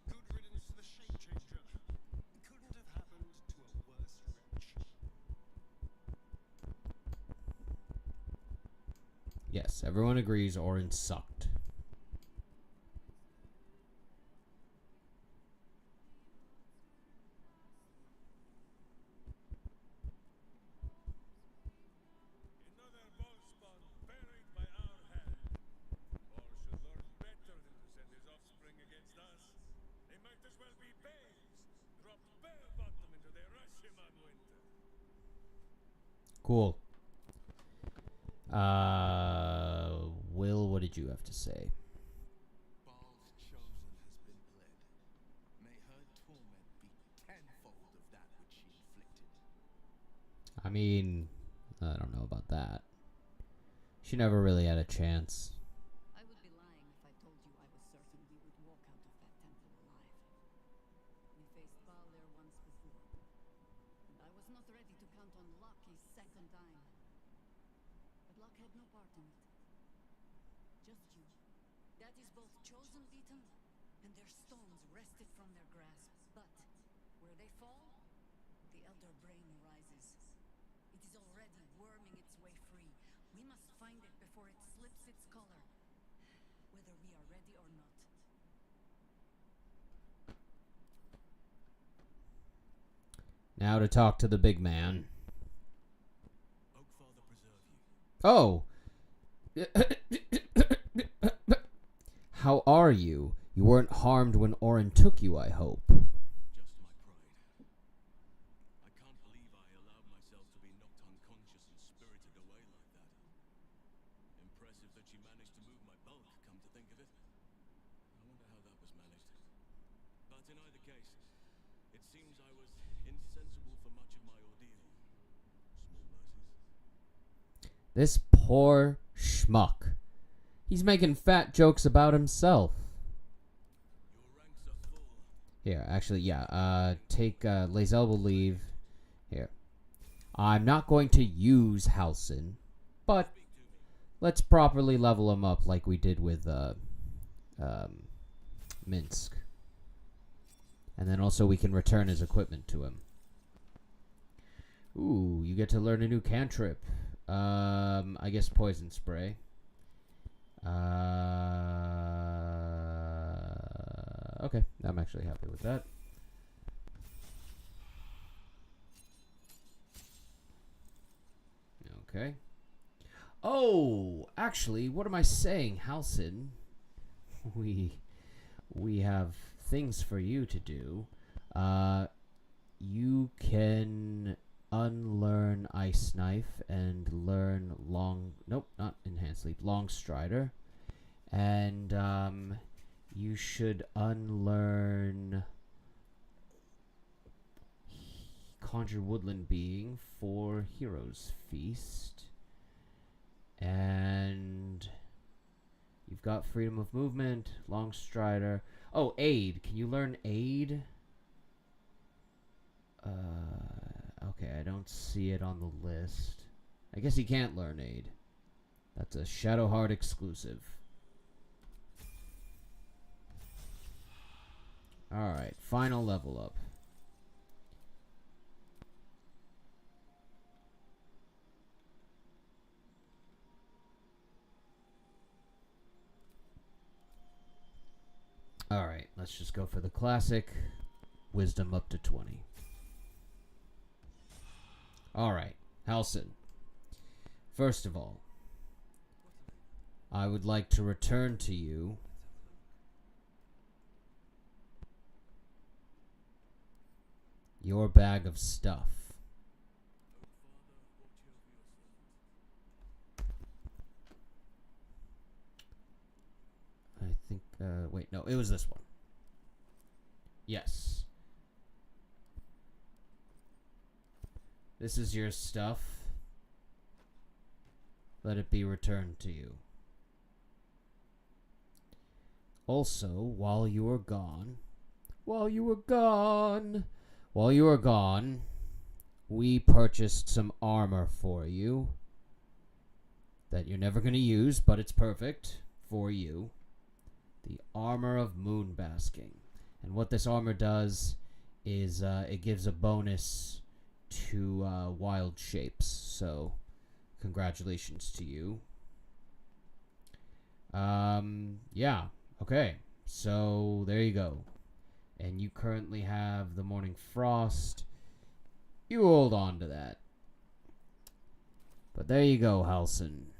Good riddance to the shape changer. Couldn't have happened to a worse wretch. Yes, everyone agrees Orin sucked. Another ballspawn buried by our hand. All should learn better than to send his offspring against us. They might as well be babes, dropped bare bottom into the Rashiman winter. Cool. Will, what did you have to say? Baal's chosen has been bled. May her torment be tenfold of that which she inflicted. I mean, I don't know about that. She never really had a chance. I would be lying if I told you I was certain we would walk out of that temple alive. We faced Baal there once before, and I was not ready to count on luck his second time. But luck had no part in it. Just you. That is both chosen beaten, and their stones wrested from their grasp. But where they fall, the elder brain rises. It is already worming its way free. We must find it before it slips its color, whether we are ready or not. Now to talk to the big man. Oakfather preserve you. Oh! How are you? You weren't harmed when Orin took you, I hope. Just my pride. I can't believe I allowed myself to be knocked unconscious and spirited away like that. Impressive that she managed to move my bulk, come to think of in either case, it seems I was insensible for much of my ordeal. Small mercies. This poor schmuck. He's making fat jokes about himself. Your ranks are full. Here, actually, yeah. Take Lae'zel will leave. Here. I'm not going to use Halsin, but let's properly level him up like we did with Minsk. And then also we can return his equipment to him. Ooh, you get to learn a new cantrip. I guess poison spray. Okay, I'm actually happy with that. Okay. Oh, actually, what am I saying, Halsin? We have things for you to do. You can unlearn Ice Knife and learn Long Strider. And you should unlearn Conjure Woodland Being for Hero's Feast. And you've got Freedom of Movement, Long Strider. Oh, Aid. Can you learn Aid? Okay, I don't see it on the list. I guess you can't learn Aid. That's a Shadowheart exclusive. Alright, final level up. Alright, let's just go for the classic. Wisdom up to 20. Alright, Halsin. First of all, I would like to return to you your bag of stuff. I think, wait, no, it was this one. Yes. This is your stuff. Let it be returned to you. Also, while you were gone, we purchased some armor for you that you're never going to use, but it's perfect for you. The Armor of Moonbasking. And what this armor does is it gives a bonus to wild shapes. So, congratulations to you. Yeah. Okay. So, there you go. And you currently have the Morning Frost. You hold on to that. But there you go, Halsin.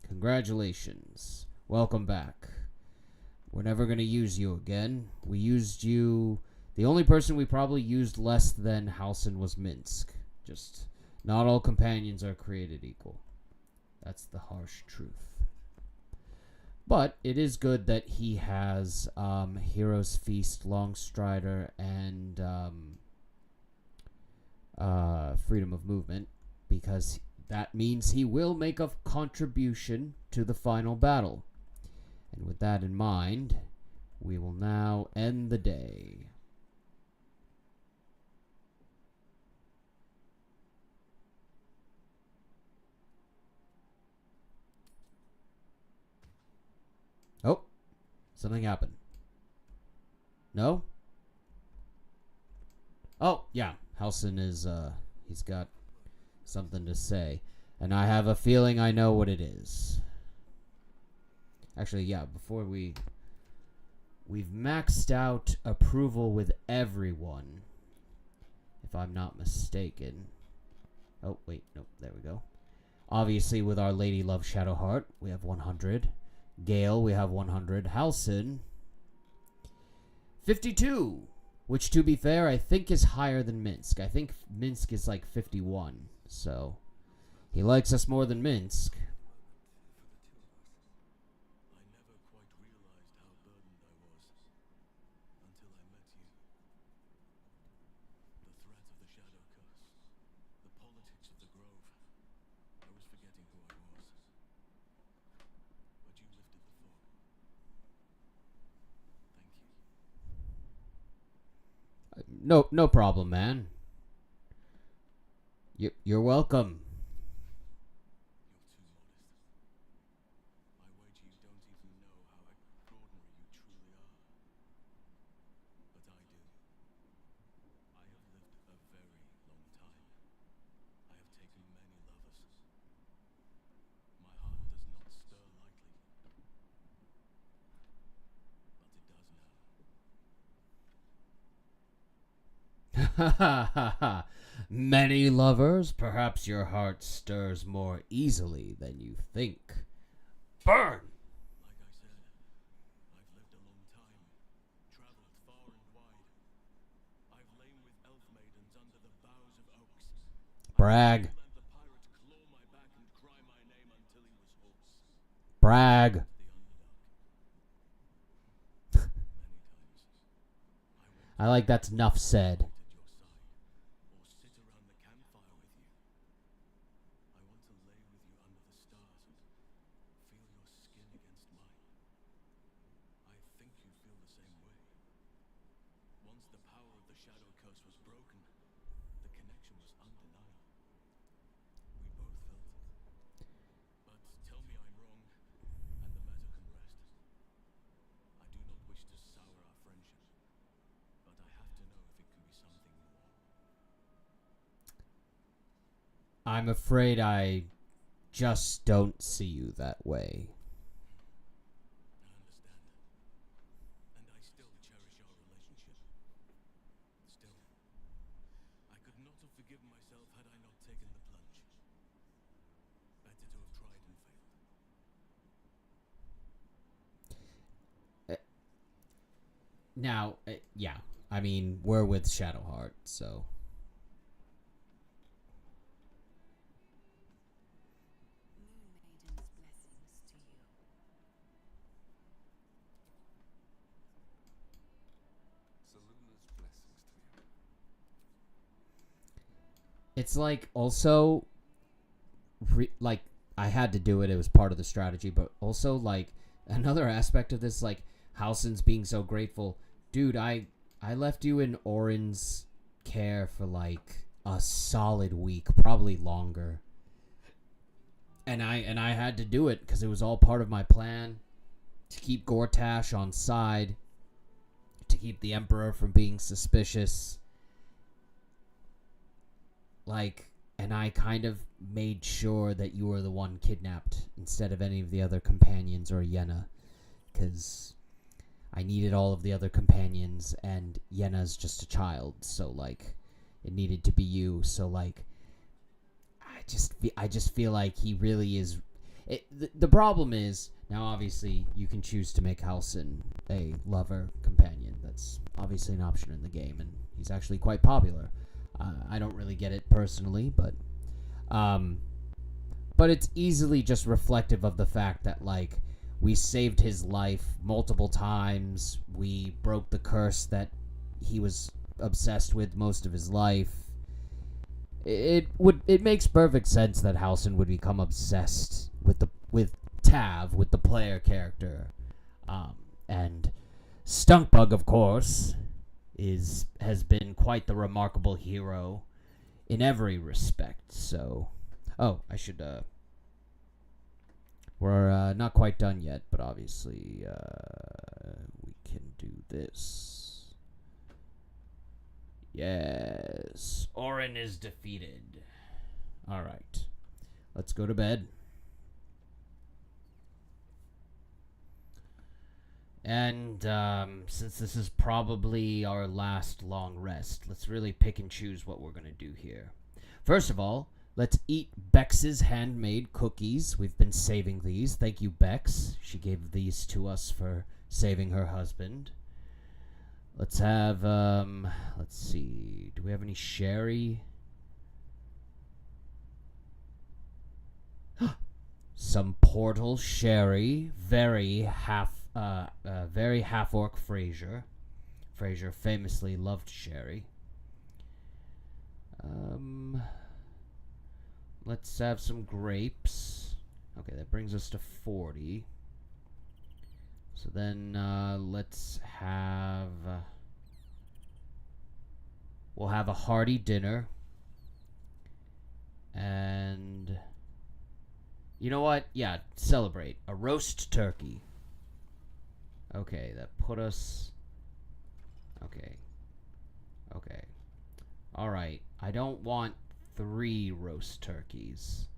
Congratulations. Welcome back. We're never going to use you again. We used you... The only person we probably used less than Halsin was Minsk. Just, not all companions are created equal. That's the harsh truth. But it is good that he has Hero's Feast, Long Strider, and Freedom of Movement, because that means he will make a contribution to the final battle. And with that in mind, we will now end the day. Oh, something happened. No? Oh, yeah. Halsin is, he's got something to say. And I have a feeling I know what it is. Actually, yeah, before we've maxed out approval with everyone, if I'm not mistaken. Oh, wait, nope, there we go. Obviously, with Our Lady Love Shadowheart, we have 100. Gale, we have 100. Halsin, 52. Which, to be fair, I think is higher than Minsk. I think Minsk is like 51. So, he likes us more than Minsk. I never quite realized how burdened I was until I met you. no problem, man. You're welcome. You're too modest. I wager you don't even know how extraordinary you truly are. But I do. I have lived a very long time. I have taken many lovers. My heart does not stir lightly. But it does now. Many lovers, perhaps your heart stirs more easily than you think. Burn! Like I said, I've lived a long time, traveled far and wide. I've lain with elf maidens under the boughs of oaks. Brag. Let the pirate claw my back and cry my name until he was hoarse. Brag. The underdog. Many times, I I like that's enough said. wanted your side, or sit around the campfire with you. I want to lay with you under the stars and feel your skin against mine. I think you feel the same way. Once the power of the Shadow Curse was broken, the connection was undeniable. We both felt it. But tell me I'm wrong, and the matter can rest. I do not wish to sour our friendship, but I have to know if it can be something more. I'm afraid I just don't see you that way. I understand. And I still cherish our relationship. Still, I could not have forgiven myself had I not taken the plunge. Better to have tried and failed. Now, yeah, I mean, we're with Shadowheart, so. Moon Maiden's blessings to you. Selena's blessings to you. It's like also, like, I had to do it. It was part of the strategy, but also, like, another aspect of this, like, Halsin's being so grateful. Dude, I left you in ORIN's care for, like, a solid week, probably longer. And I had to do it because it was all part of my plan to keep Gortash on side, to keep the Emperor from being suspicious. Like, and I kind of made sure that you were the one kidnapped instead of any of the other companions or Yenna, because I needed all of the other companions, and Yenna's just a child, so, like, it needed to be you. So, like, I just feel like he really is. The problem is, now obviously you can choose to make Halsin a lover companion. That's obviously an option in the game, and he's actually quite popular. I don't really get it personally, but it's easily just reflective of the fact that, like, we saved his life multiple times. We broke the curse that he was obsessed with most of his life. It makes perfect sense that Halsin would become obsessed with Tav, with the player character, and Stunkbug, of course, has been quite the remarkable hero in every respect. So, I should we're not quite done yet, but obviously we can do this. Yes, ORIN is defeated. All right, let's go to bed. And since this is probably our last long rest, let's really pick and choose what we're going to do here. First of all, let's eat Bex's handmade cookies. We've been saving these. Thank you, Bex. She gave these to us for saving her husband. Let's have, let's see. Do we have any sherry? Some Portal sherry. Very Half-Orc Fraiser. Fraiser famously loved sherry. Let's have some grapes. Okay, that brings us to 40. So then, let's have We'll have a hearty dinner. And you know what? Yeah, celebrate. A roast turkey. Okay, that put us... Okay. Okay. Alright. I don't want 3 roast turkeys.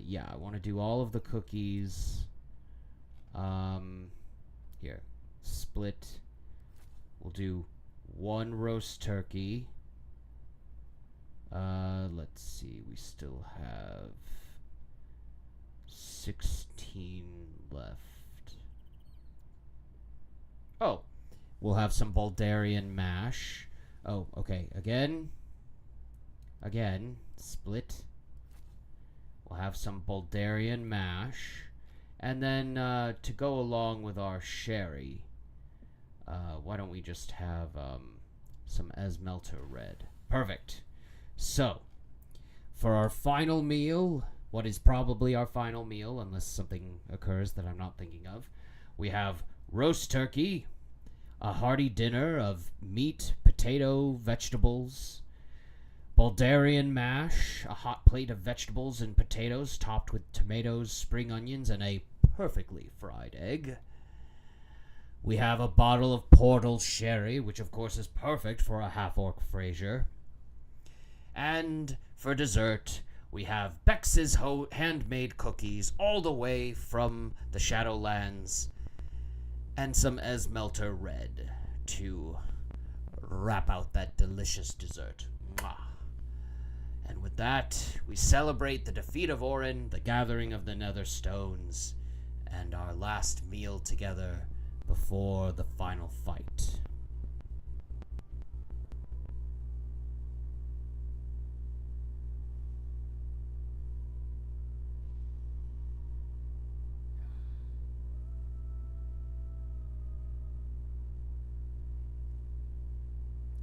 Yeah, I want to do all of the cookies. Here. Split. We'll do 1 roast turkey. Let's see. We still have 16 left. Oh, we'll have some Bulgarian mash. Oh, okay. Again, split. We'll have some Bulgarian mash. And then, to go along with our sherry, why don't we just have, some Esmelter red. Perfect. So, for our final meal, what is probably our final meal, unless something occurs that I'm not thinking of, we have roast turkey, a hearty dinner of meat, potato, vegetables, Bulgarian mash, a hot plate of vegetables and potatoes topped with tomatoes, spring onions, and a perfectly fried egg. We have a bottle of Portal sherry, which of course is perfect for a Half-Orc Fraiser. And for dessert, we have Bex's handmade cookies all the way from the Shadowlands and some Esmelter red to wrap out that delicious dessert. Mwah. And with that, we celebrate the defeat of ORIN, the gathering of the Nether Stones, and our last meal together before the final fight.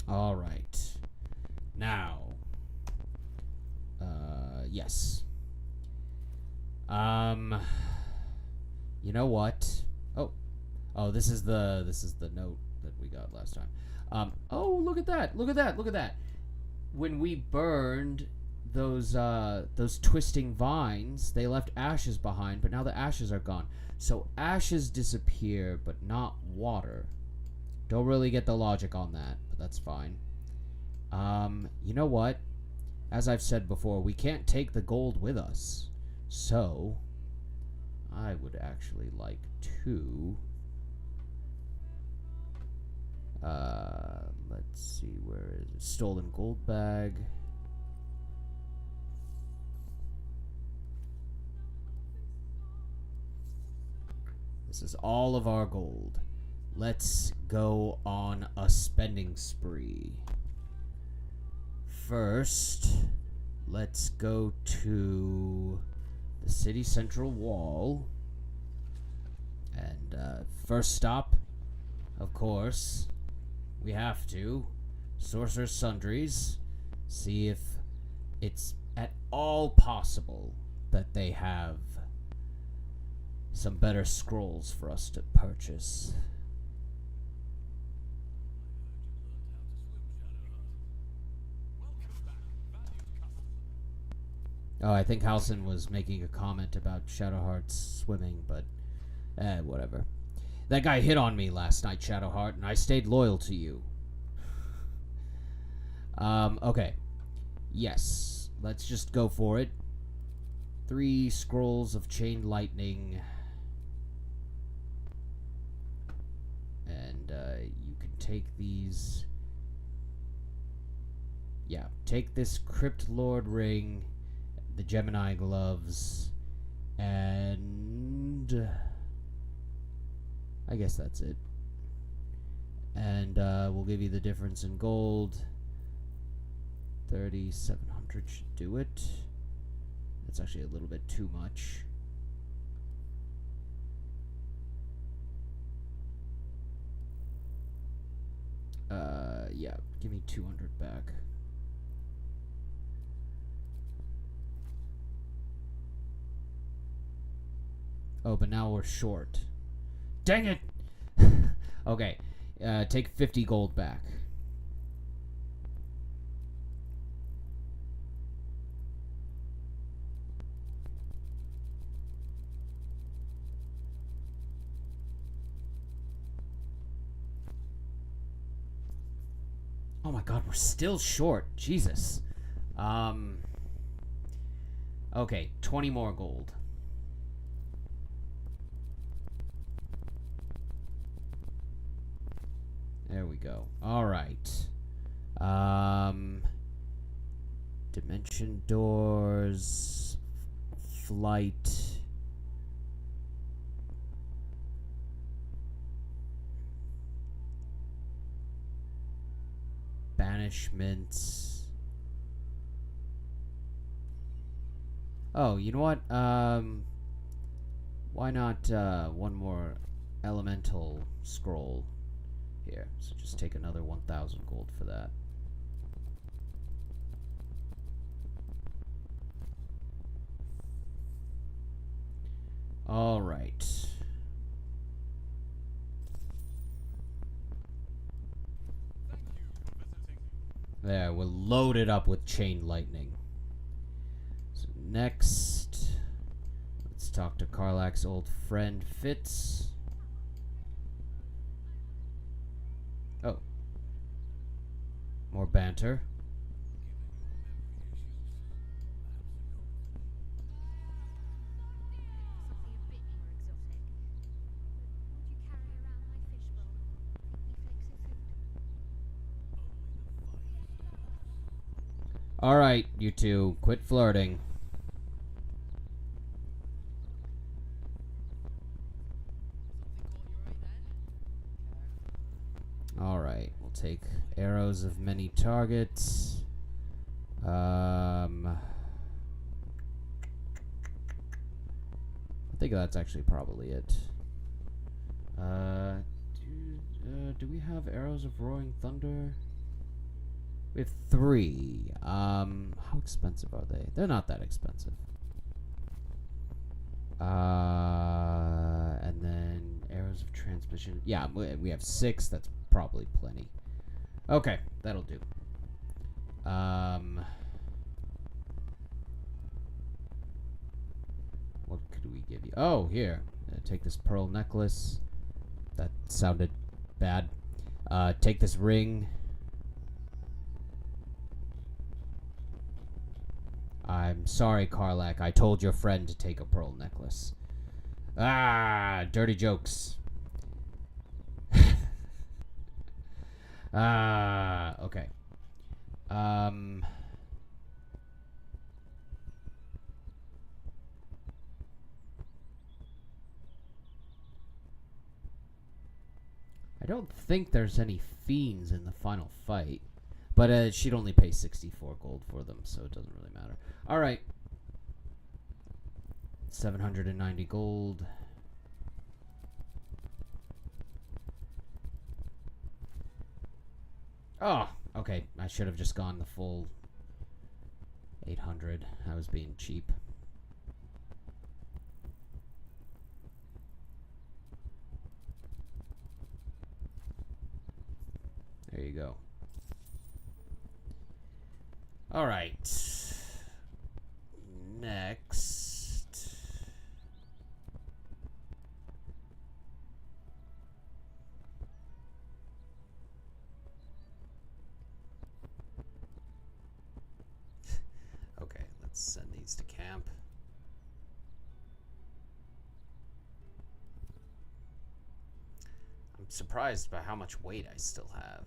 All right. Now, yes. You know what? Oh, this is the note that we got last time. Oh, look at that! Look at that! Look at that! When we burned those twisting vines, they left ashes behind, but now the ashes are gone. So ashes disappear, but not water. Don't really get the logic on that, but that's fine. You know what? As I've said before, we can't take the gold with us. So, I would actually like to... let's see, where is it? Stolen gold bag. This is all of our gold. Let's go on a spending spree. First, let's go to the city central wall. And first stop, of course, we have to Sorcerer's Sundries. See if it's at all possible that they have some better scrolls for us to purchase. Oh, I think Halson was making a comment about Shadowheart's swimming, but whatever. That guy hit on me last night, Shadowheart, and I stayed loyal to you. Okay. Yes, let's just go for it. 3 scrolls of chain lightning. And you can take these. Yeah, take this Crypt Lord ring, the Gemini gloves, and I guess that's it. And we'll give you the difference in gold. 3,700 should do it. That's actually a little bit too much. Yeah, give me 200 back. Oh, but now we're short. Dang it! Okay, take 50 gold back. Oh my god, we're still short. Jesus. Okay, 20 more gold. There we go. All right. Dimension doors, flight. Banishments. Oh, you know what? Why not one more elemental scroll here? So just take another 1,000 gold for that. All right. There, we're loaded up with chain lightning. So next, let's talk to Karlach's old friend Fitz. Oh. More banter. Alright, you two, quit flirting. Alright, we'll take arrows of many targets. I think that's actually probably it. Do we have arrows of roaring thunder? We have 3. How expensive are they? They're not that expensive. And then arrows of transmission. Yeah, we have 6. That's probably plenty. Okay, that'll do. What could we give you? Oh, here. Take this pearl necklace. That sounded bad. Take this ring. I'm sorry, Karlach. I told your friend to take a pearl necklace. Ah, dirty jokes. Okay. I don't think there's any fiends in the final fight. But she'd only pay 64 gold for them, so it doesn't really matter. Alright. 790 gold. Oh, okay. I should have just gone the full 800. I was being cheap. There you go. All right. Next. Okay, let's send these to camp. I'm surprised by how much weight I still have.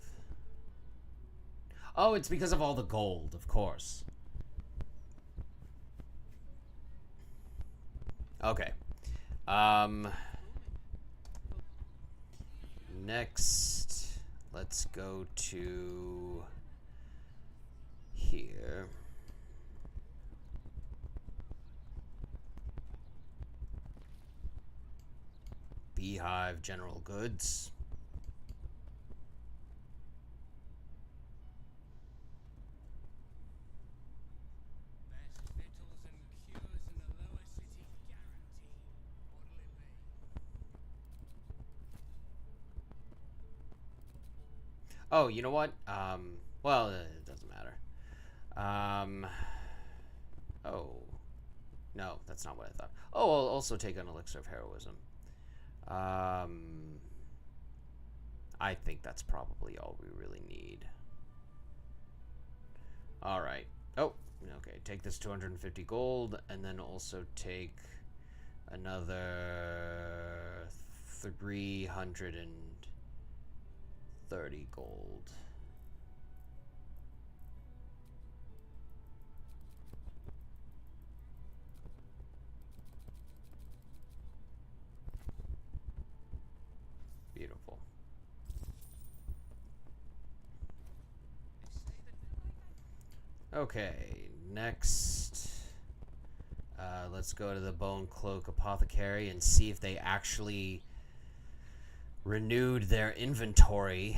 Oh, it's because of all the gold, of course. Okay. Next, let's go to here. Beehive General Goods. Oh, you know what? Well, it doesn't matter. Oh. No, that's not what I thought. Oh, I'll also take an elixir of heroism. I think that's probably all we really need. Alright. Oh, okay. Take this 250 gold, and then also take another 330 gold. Beautiful. Okay, next, let's go to the Bone Cloak Apothecary and see if they actually renewed their inventory.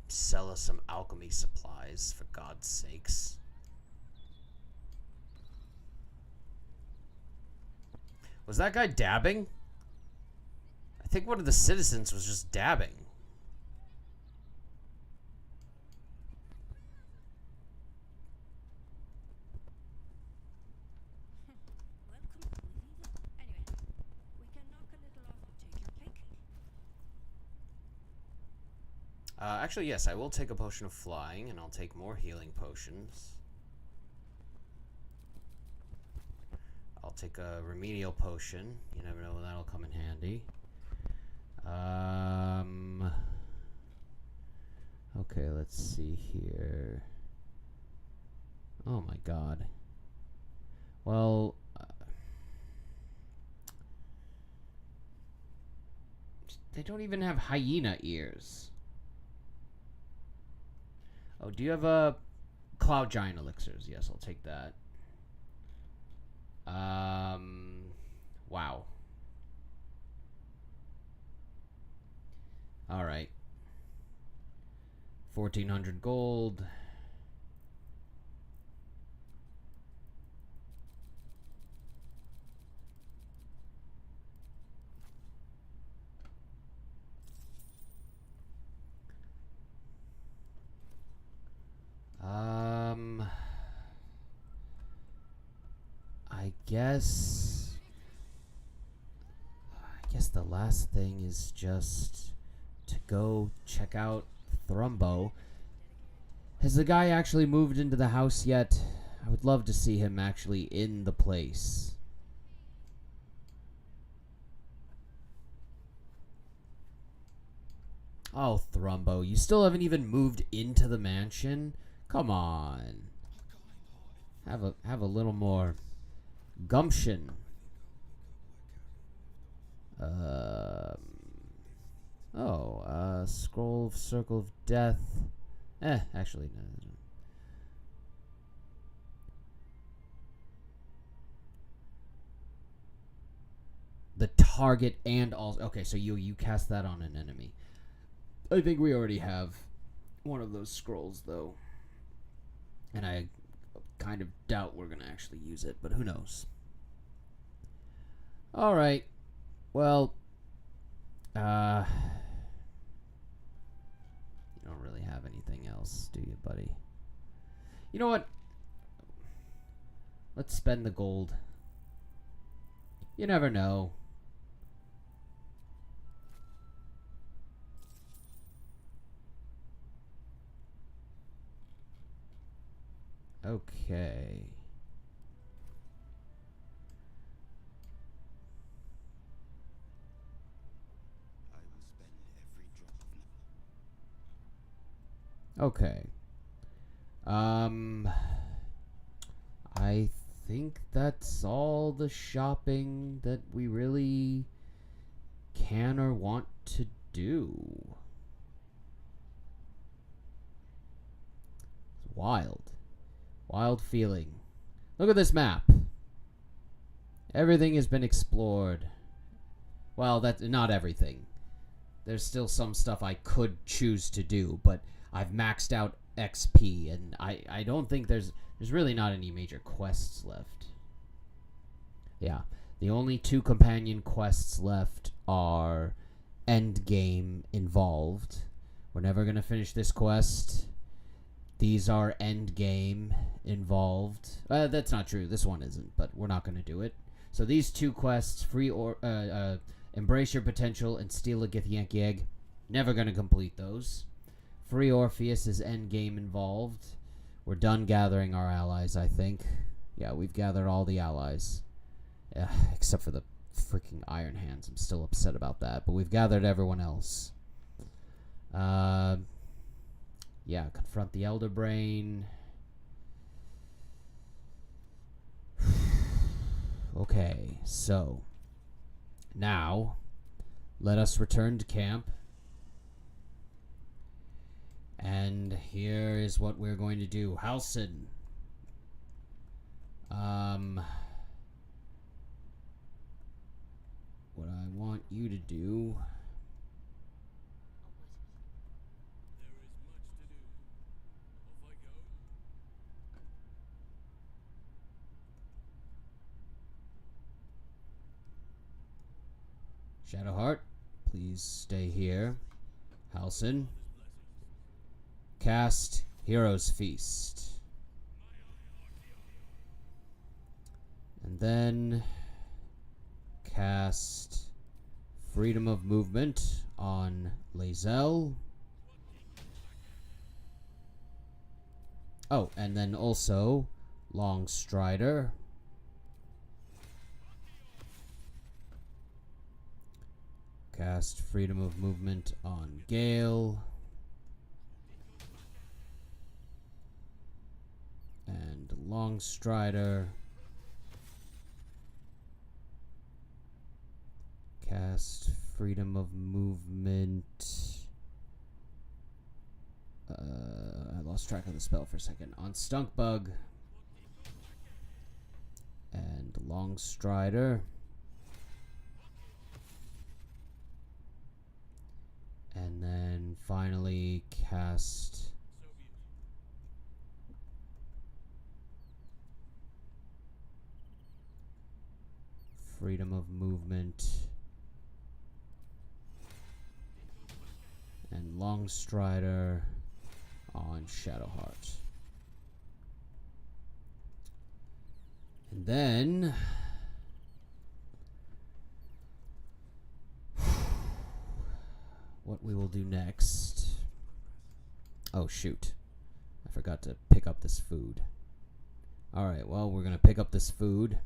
Sell us some alchemy supplies, for God's sakes. Was that guy dabbing? I think one of the citizens was just dabbing. Actually, yes, I will take a potion of flying, and I'll take more healing potions. I'll take a remedial potion. You never know when that'll come in handy. Okay, let's see here. Oh my god. Well, they don't even have hyena ears. Oh, do you have a Cloud Giant elixirs? Yes, I'll take that. Wow. All right. 1,400 gold. I guess the last thing is just to go check out Thrumbo. Has the guy actually moved into the house yet? I would love to see him actually in the place. Oh, Thrumbo, you still haven't even moved into the mansion? Come on. Have a little more gumption. Scroll of Circle of Death. Actually, no. The target and all. Okay, so you cast that on an enemy. I think we already have one of those scrolls, though. And I kind of doubt we're going to actually use it, but who knows. Alright. Well, you don't really have anything else, do you, buddy? You know what? Let's spend the gold. You never know. Okay. I will spend every drop of Okay. I think that's all the shopping that we really can or want to do. It's wild. Wild feeling. Look at this map. Everything has been explored. Well, that's not everything. There's still some stuff I could choose to do, but I've maxed out XP, and I don't think there's really not any major quests left. Yeah, the only two companion quests left are end game involved. We're never gonna finish this quest. These are end game involved. That's not true. This one isn't, but we're not gonna do it. So these two quests, free or embrace your potential and steal a Githyanki egg, never gonna complete those. Free Orpheus is end game involved. We're done gathering our allies, I think. Yeah, we've gathered all the allies. Except for the freaking Iron Hands. I'm still upset about that. But we've gathered everyone else. Yeah, confront the Elder Brain. Okay, so now let us return to camp. And here is what we're going to do. Halsin. What I want you to do... There is much to do. Off I go. Shadowheart, please stay here. Halsin. Cast Hero's Feast. And then cast Freedom of Movement on Lae'zel. Oh, and then also Long Strider. Cast Freedom of Movement on Gale. And Long Strider. Cast Freedom of Movement. I lost track of the spell for a second. On Stunkbug. And Long Strider. And then finally cast Freedom of Movement and Long Strider on Shadowheart. And then what we will do next... Oh, shoot. I forgot to pick up this food. Alright, well, we're going to pick up this food.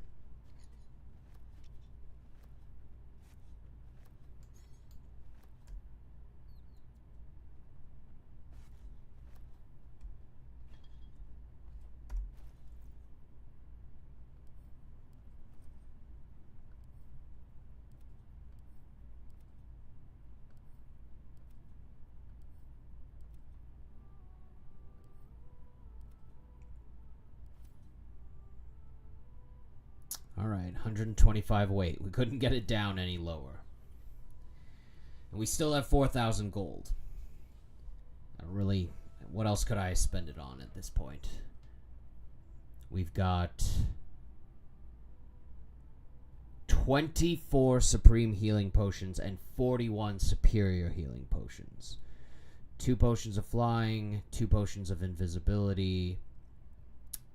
Alright, 125 weight. We couldn't get it down any lower. And we still have 4,000 gold. Really, what else could I spend it on at this point? We've got 24 Supreme Healing Potions and 41 Superior Healing Potions. 2 Potions of Flying, 2 Potions of Invisibility,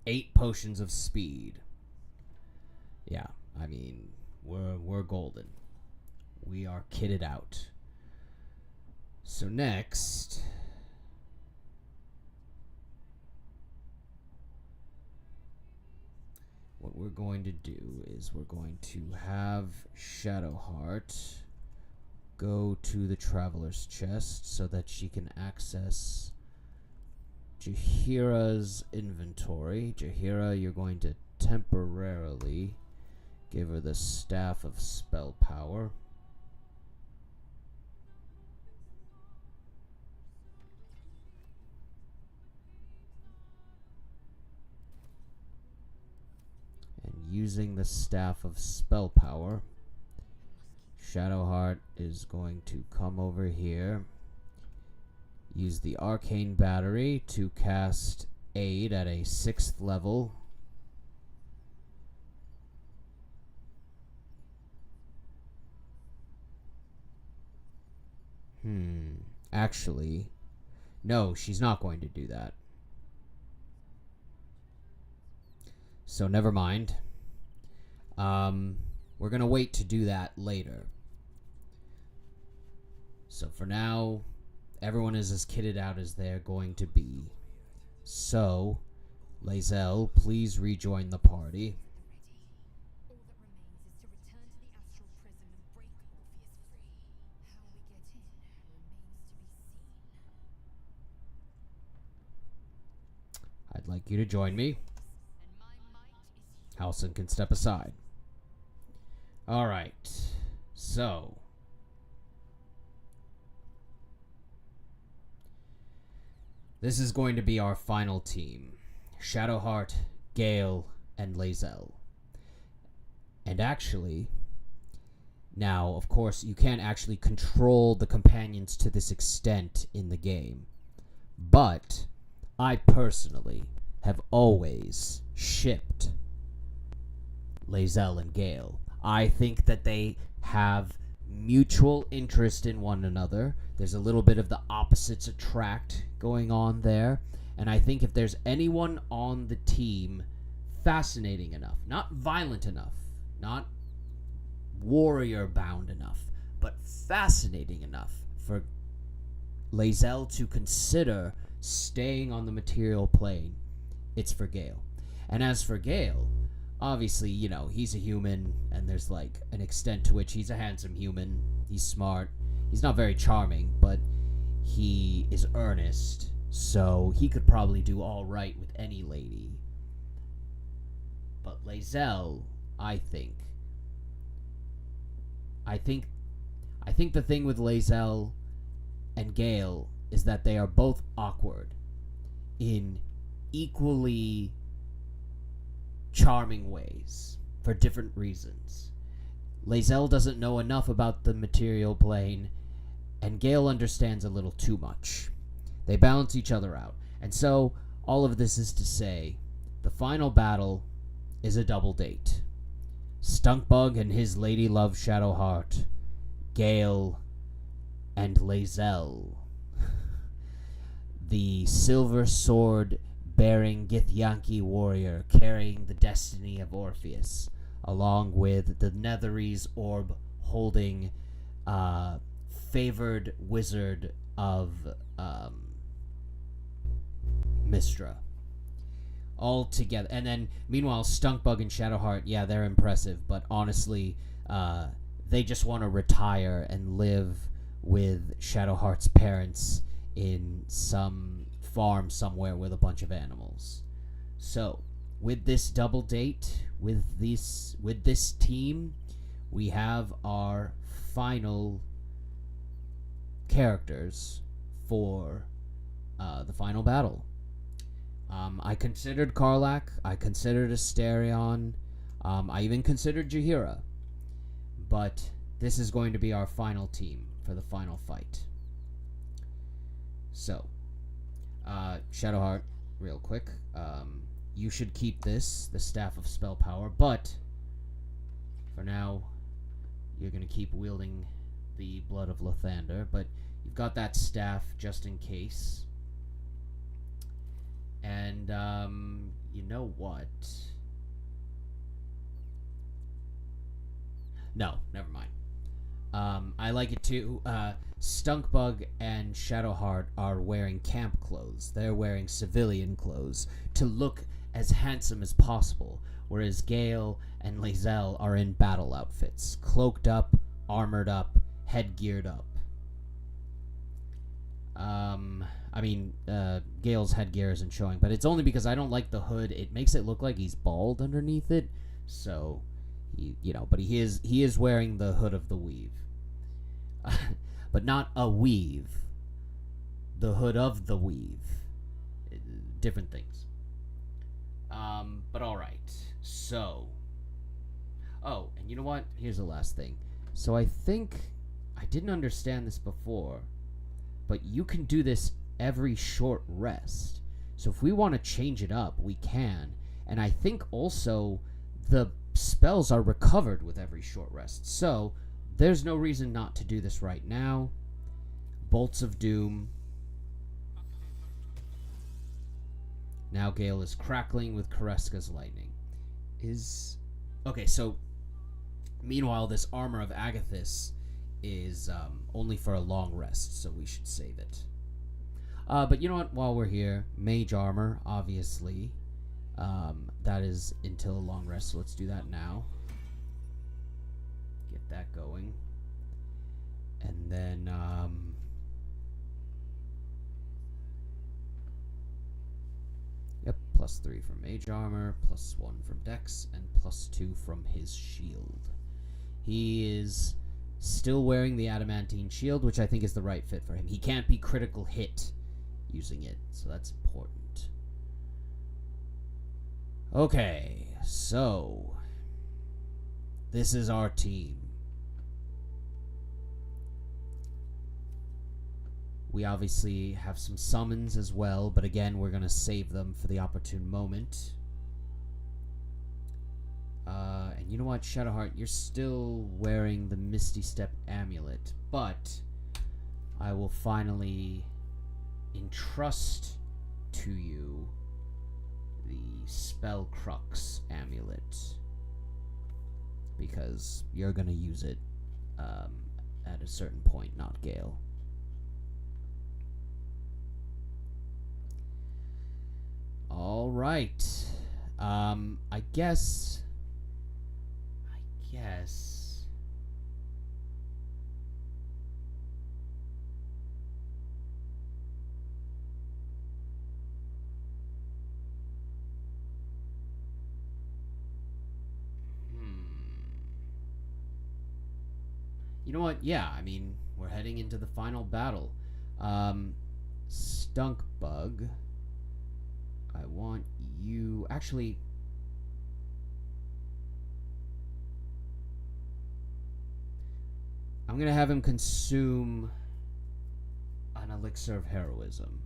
8 Potions of Speed. Yeah, I mean, we're golden. We are kitted out. So next, what we're going to do is we're going to have Shadowheart go to the Traveler's Chest so that she can access Jaheira's inventory. Jaheira, you're going to temporarily give her the Staff of Spell Power. And using the Staff of Spell Power, Shadowheart is going to come over here, use the Arcane Battery to cast Aid at a 6th level. Actually, no, she's not going to do that. So never mind. We're going to wait to do that later. So for now, everyone is as kitted out as they're going to be. So, Lae'zel, please rejoin the party. All that remains is to return to the astral prison and break Orpheus free. How we get in remains to be seen. I'd like you to join me. And my might is Halson can step aside. All right. So, this is going to be our final team. Shadowheart, Gale, and Lae'zel. And actually, now, of course, you can't actually control the companions to this extent in the game. But I personally have always shipped Lae'zel and Gale. I think that they have mutual interest in one another. There's a little bit of the opposites attract going on there. And I think if there's anyone on the team fascinating enough, not violent enough, not warrior bound enough, but fascinating enough for Lae'zel to consider staying on the material plane, it's for Gale. And as for Gale, obviously, you know, he's a human, and there's like an extent to which he's a handsome human. He's smart. He's not very charming, but he is earnest, so he could probably do all right with any lady. But Lae'zel, I think the thing with Lae'zel and Gale is that they are both awkward in equally charming ways for different reasons. Lae'zel doesn't know enough about the material plane, and Gale understands a little too much. They balance each other out. And so, all of this is to say, the final battle is a double date. Stunkbug and his lady love Shadowheart, Gale and Lae'zel. The silver sword bearing Githyanki warrior carrying the destiny of Orpheus, along with the Netherese orb holding favored wizard of Mystra. All together. And then, meanwhile, Stunkbug and Shadowheart, yeah, they're impressive, but honestly, they just want to retire and live with Shadowheart's parents in some farm somewhere with a bunch of animals. So, with this double date, with this team, we have our final characters for the final battle. I considered Karlach, I considered Asterion, I even considered Jaheira, but this is going to be our final team for the final fight. So, Shadowheart, real quick, you should keep this, the Staff of Spell Power, but for now, you're going to keep wielding the Blood of Lathander, but you've got that staff just in case. And, you know what? No, never mind. I like it too. Stunkbug and Shadowheart are wearing camp clothes. They're wearing civilian clothes to look as handsome as possible, whereas Gale and Lae'zel are in battle outfits, cloaked up, armored up, headgeared up. Gale's headgear isn't showing, but it's only because I don't like the hood. It makes it look like he's bald underneath it. So, but he is wearing the hood of the weave. But not a weave. The hood of the weave. Different things. But alright. So. Oh, and you know what? Here's the last thing. So I think I didn't understand this before, but you can do this every short rest. So if we want to change it up, we can. And I think also the spells are recovered with every short rest. So there's no reason not to do this right now. Bolts of Doom. Now Gale is crackling with Kareska's lightning. Okay, so meanwhile, this Armor of Agathis is only for a long rest, so we should save it. But you know what? While we're here, Mage Armor, obviously. That is until a long rest, so let's do that now. Get that going. And then, yep, +3 from mage armor, +1 from dex, and +2 from his shield. He is still wearing the adamantine shield, which I think is the right fit for him. He can't be critical hit using it, so that's important. Okay, so this is our team. We obviously have some summons as well, but again, we're going to save them for the opportune moment. And you know what, Shadowheart, you're still wearing the Misty Step amulet, but I will finally entrust to you the Spell Crux amulet, because you're going to use it at a certain point, not Gale. All right. I guess. You know what? Yeah, I mean, we're heading into the final battle. Stunk Bug. I want you... Actually... I'm going to have him consume an elixir of heroism.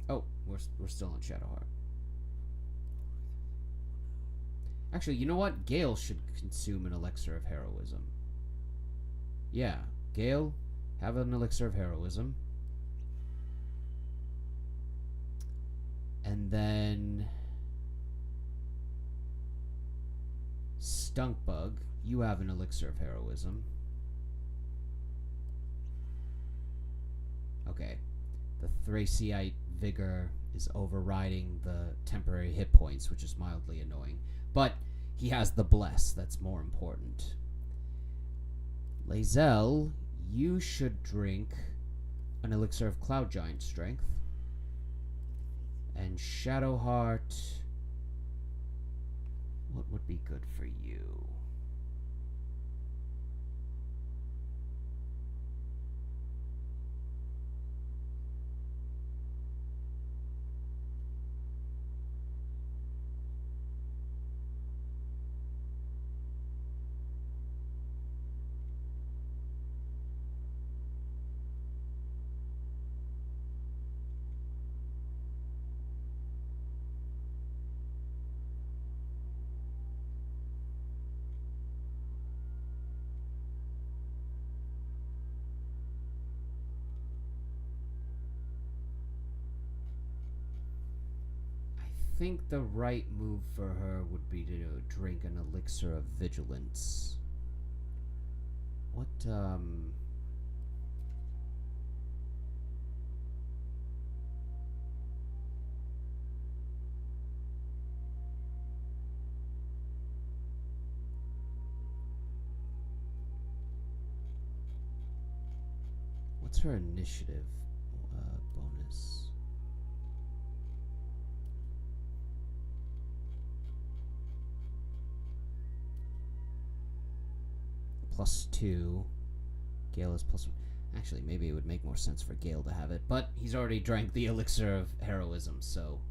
Oh, we're still on Shadowheart. Actually, you know what? Gale should consume an elixir of heroism. Yeah, Gale, have an elixir of heroism. And then Stunk Bug, you have an elixir of heroism. Okay. The Thraciite Vigor is overriding the temporary hit points, which is mildly annoying. But he has the Bless, that's more important. Lae'zel, you should drink an elixir of Cloud Giant Strength. And Shadowheart, what would be good for you? I think the right move for her would be to drink an elixir of vigilance. What, what's her initiative bonus? +2. Gale is +1. Actually, maybe it would make more sense for Gale to have it, but he's already drank the elixir of heroism, so...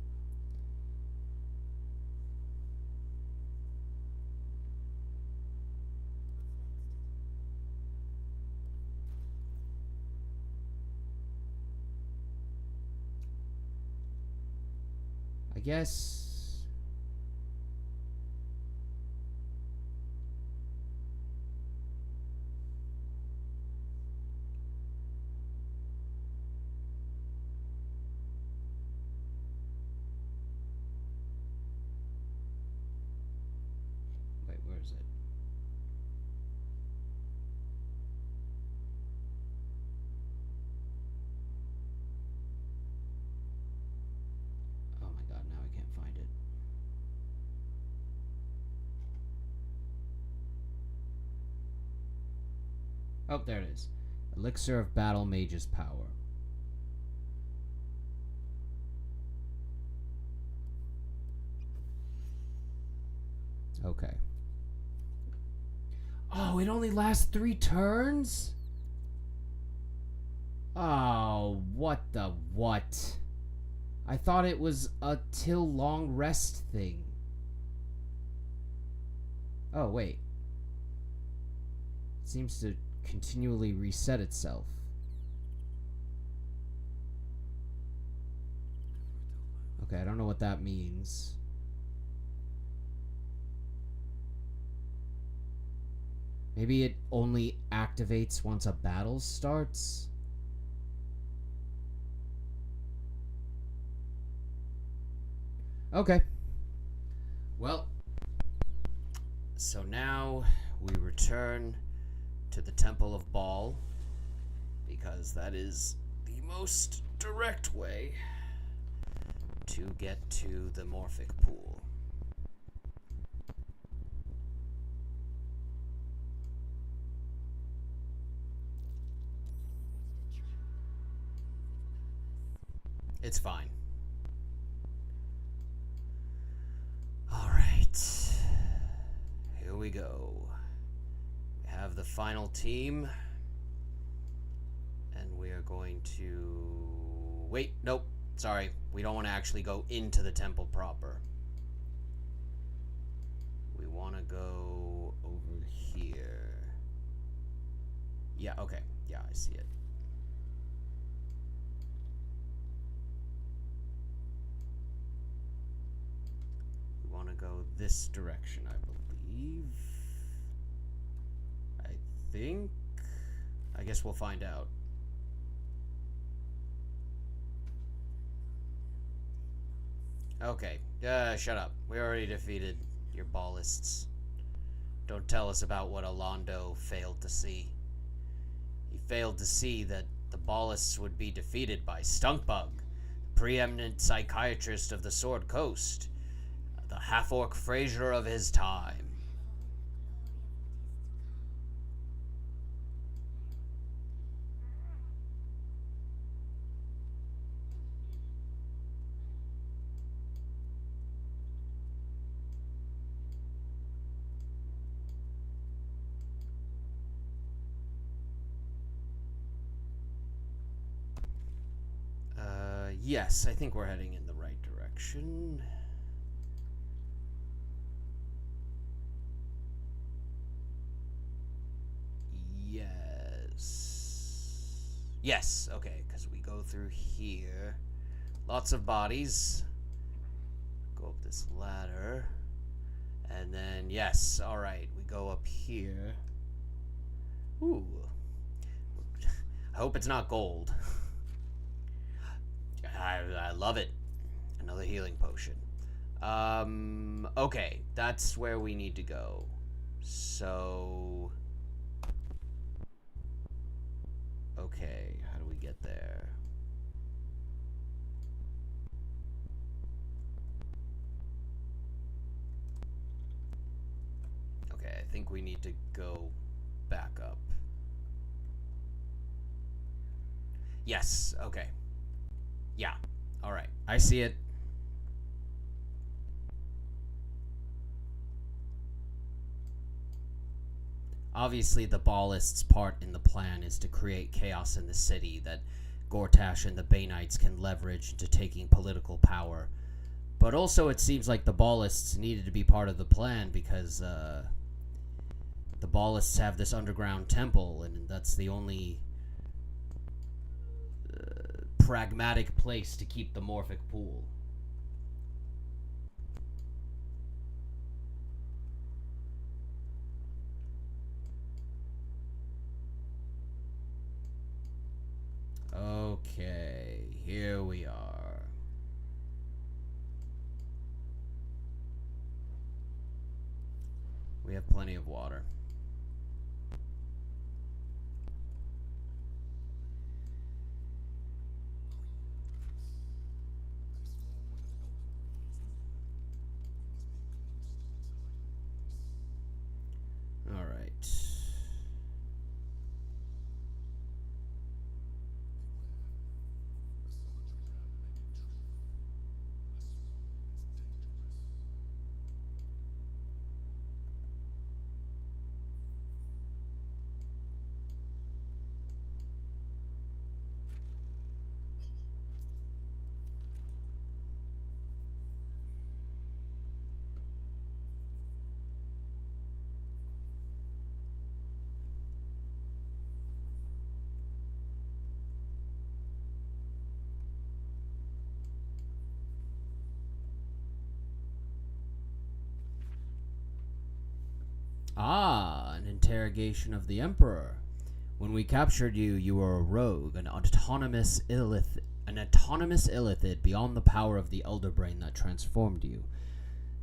I guess... Wait, where is it? Oh, there it is. Elixir of Battle Mage's Power. Okay. Oh, it only lasts 3 turns? Oh, what the what? I thought it was a till long rest thing. Oh, wait. It seems to continually reset itself. Okay, I don't know what that means. Maybe it only activates once a battle starts? Okay. Well, so now we return to the Temple of Baal, because that is the most direct way to get to the Morphic Pool. It's fine. Alright. Here we go. We have the final team. And we are going to... Wait, nope. Sorry. We don't want to actually go into the temple proper. We want to go over here. Yeah, okay. Yeah, I see it. We want to go this direction, I believe. I think. I guess we'll find out. Okay, shut up. We already defeated your ballists. Don't tell us about what Alondo failed to see. He failed to see that the ballists would be defeated by Stunkbug, the preeminent psychiatrist of the Sword Coast, the Half-Orc Fraiser of his time. Yes, I think we're heading in the right direction. Yes. Yes, okay, because we go through here. Lots of bodies. Go up this ladder. And then, yes, alright, we go up here. Ooh. I hope it's not gold. I love it. Another healing potion. Okay, that's where we need to go. So... Okay, how do we get there? Okay, I think we need to go back up. Yes, okay. Yeah, alright. I see it. Obviously, the ballists' part in the plan is to create chaos in the city that Gortash and the Banites can leverage into taking political power. But also, it seems like the ballists needed to be part of the plan because the ballists have this underground temple, and that's the only pragmatic place to keep the Morphic Pool. Okay, here we are. We have plenty of water. Alright. Ah, an interrogation of the Emperor. When we captured you, you were a rogue, an autonomous illithid beyond the power of the Elder Brain that transformed you.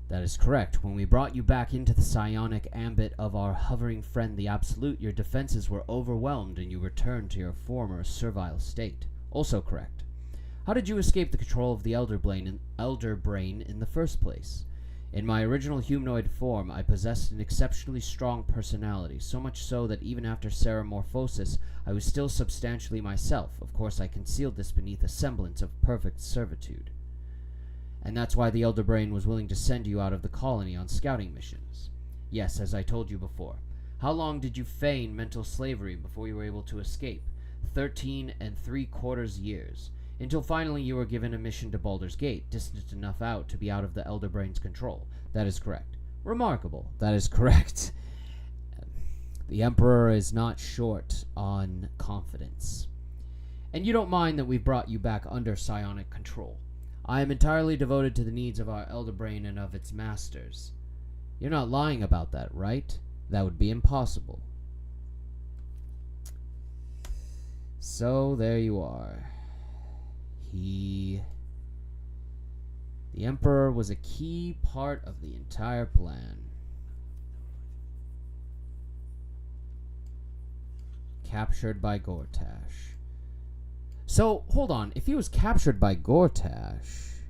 That is correct. When we brought you back into the psionic ambit of our hovering friend the Absolute, your defenses were overwhelmed and you returned to your former servile state. Also correct. How did you escape the control of the Elder Brain in the first place? In my original humanoid form, I possessed an exceptionally strong personality, so much so that even after ceramorphosis, I was still substantially myself. Of course, I concealed this beneath a semblance of perfect servitude. And that's why the Elder Brain was willing to send you out of the colony on scouting missions. Yes, as I told you before. How long did you feign mental slavery before you were able to escape? 13 3/4 years. Until finally you were given a mission to Baldur's Gate, distant enough out to be out of the Elder Brain's control. That is correct. Remarkable. That is correct. The Emperor is not short on confidence. And you don't mind that we've brought you back under psionic control. I am entirely devoted to the needs of our Elder Brain and of its masters. You're not lying about that, right? That would be impossible. So there you are. The Emperor was a key part of the entire plan. Captured by Gortash. So, hold on. If he was captured by Gortash,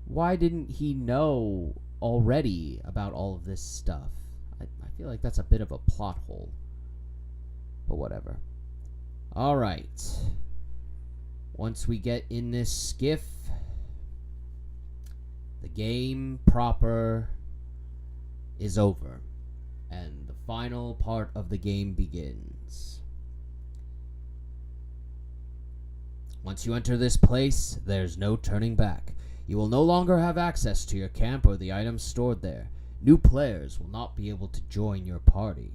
why didn't he know already about all of this stuff? I feel like that's a bit of a plot hole. But whatever. Alright. Once we get in this skiff, the game proper is over, and the final part of the game begins. Once you enter this place, there's no turning back. You will no longer have access to your camp or the items stored there. New players will not be able to join your party.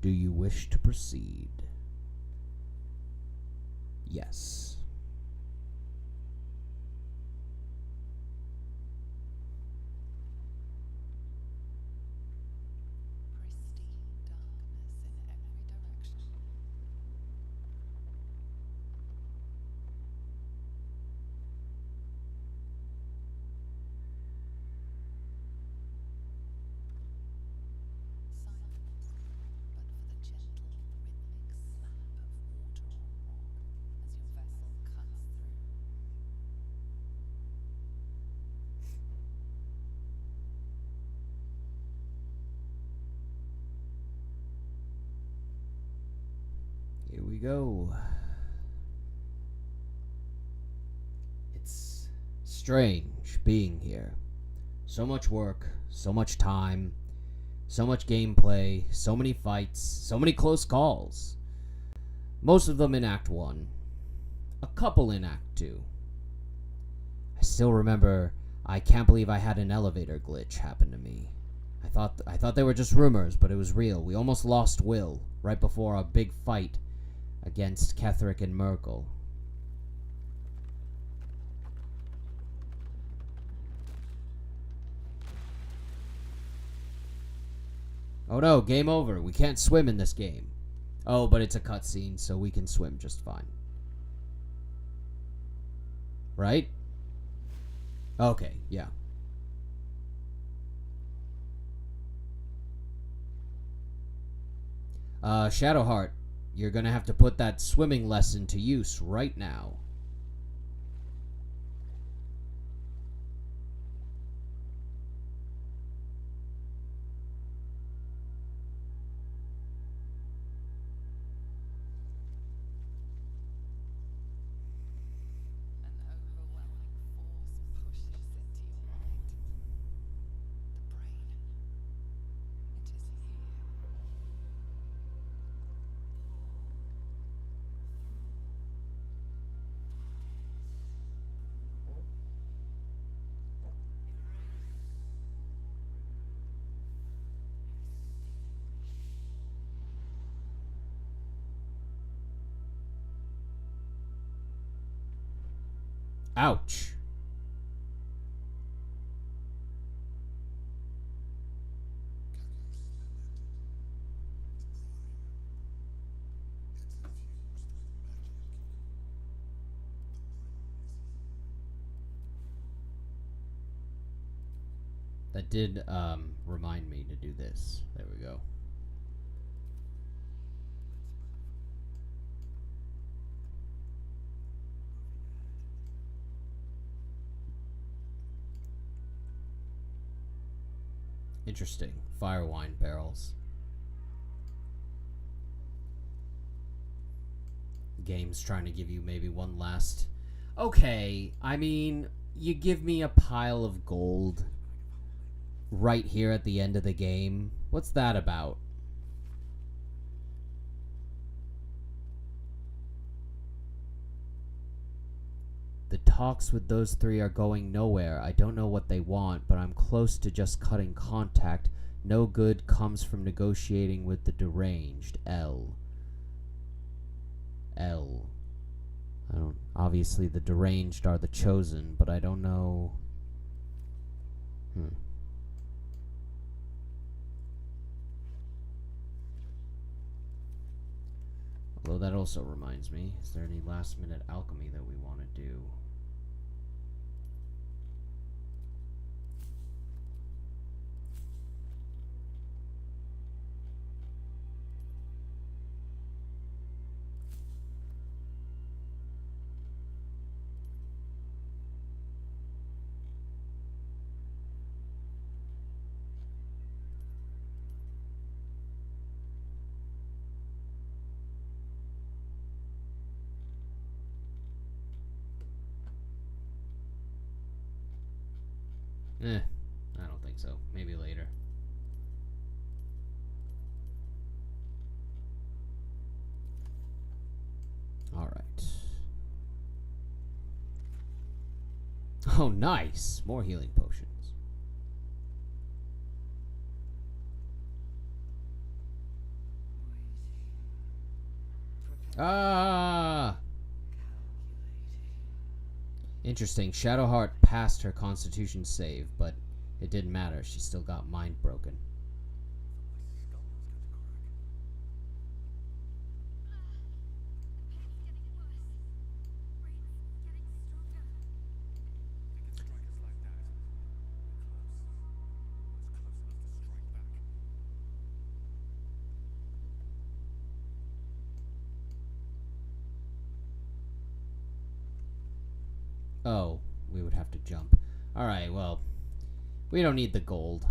Do you wish to proceed? Yes. Pristine darkness in every direction. Silent, but for the gentle, rhythmic slap of water on rock as your vessel cuts through. Here we go. It's strange being here. So much work, so much time, so much gameplay, so many fights, so many close calls. Most of them in Act 1. A couple in Act 2. I still remember, I can't believe I had an elevator glitch happen to me. I thought they were just rumors, but it was real. We almost lost Will right before a big fight against Ketherick and Merkel. Oh no, game over. We can't swim in this game. Oh, but it's a cutscene, so we can swim just fine. Right? Okay, yeah. Shadowheart, you're gonna have to put that swimming lesson to use right now. An overwhelming force pushes into your mind. The brain. It is here. Ouch. That did remind me to do this. There we go. Interesting. Fire wine barrels. Game's trying to give you maybe one last... Okay, I mean, you give me a pile of gold right here at the end of the game. What's that about? The talks with those three are going nowhere. I don't know what they want, but I'm close to just cutting contact. No good comes from negotiating with the deranged. L. I don't... Obviously, the deranged are the chosen, but I don't know... Although that also reminds me, is there any last-minute alchemy that we want to do? I don't think so. Maybe later. Alright. Oh, nice! More healing potions. Ah! Interesting. Shadowheart passed her constitution save, but it didn't matter. She still got mind broken. Oh, we would have to jump. Alright, well, we don't need the gold.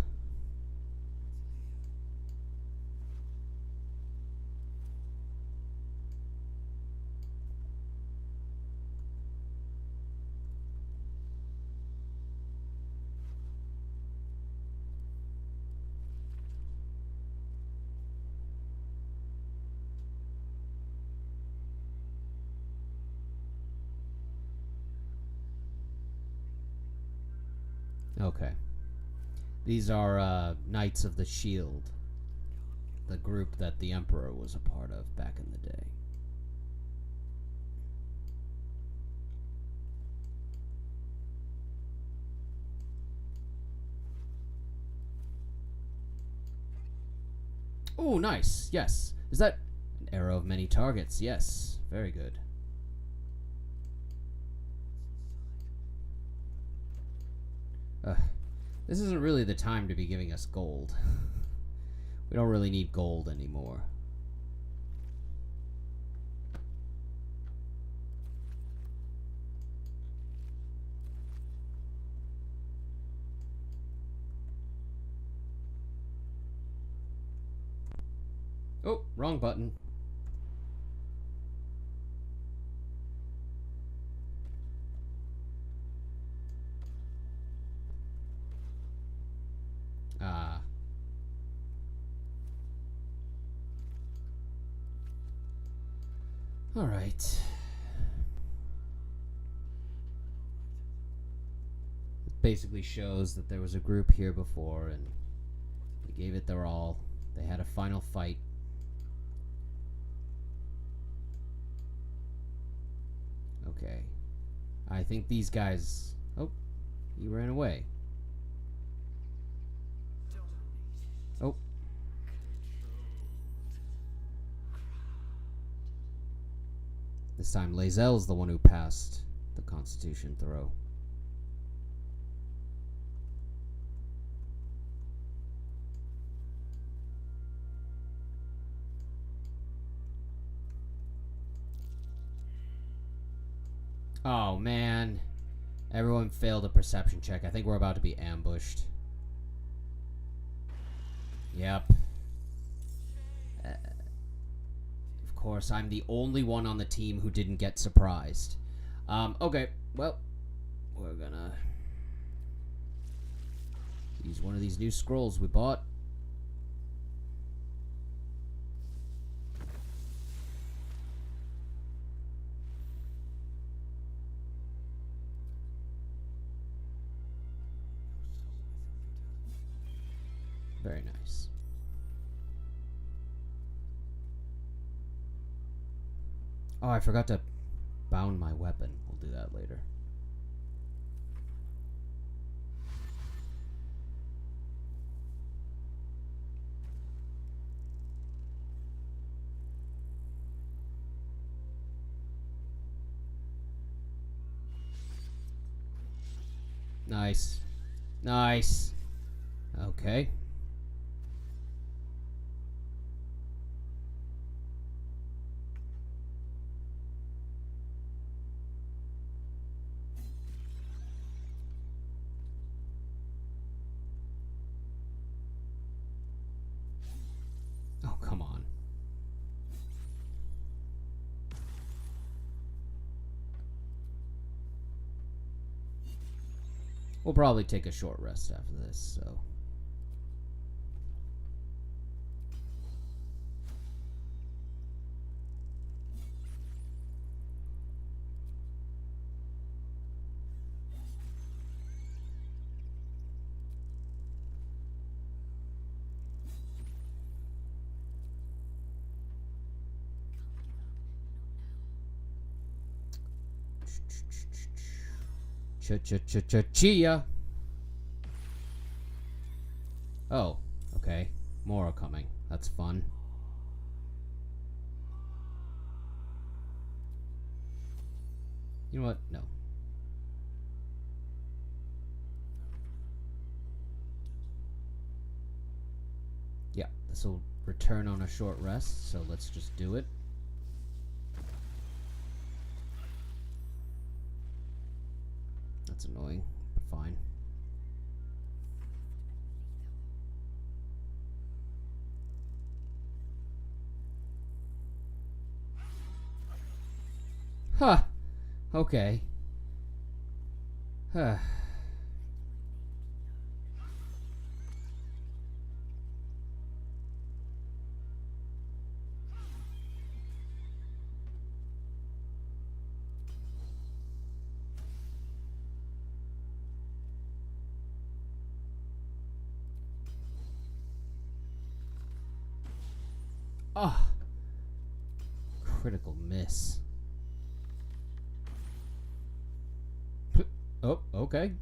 Okay. These are Knights of the Shield, the group that the Emperor was a part of back in the day. Oh, nice. Yes. Is that an arrow of many targets? Yes. Very good. This isn't really the time to be giving us gold. We don't really need gold anymore. Oh, wrong button. Ah. All right. It basically shows that there was a group here before and they gave it their all. They had a final fight. Okay. I think these guys... Oh, he ran away. Oh. This time Lae'zel's the one who passed the Constitution throw. Oh, man. Everyone failed a perception check. I think we're about to be ambushed. Yep. Of course, I'm the only one on the team who didn't get surprised. Okay. Well, we're gonna use one of these new scrolls we bought. Very nice. Oh, I forgot to bound my weapon. We'll do that later. Nice. Nice. Okay. Oh, come on. We'll probably take a short rest after this, so. Chia. Oh, okay. More are coming. That's fun. You know what? No. Yeah, this will return on a short rest, so let's just do it. That's annoying, but fine. Huh. Okay. Huh. Ah. Critical miss. Oh, okay.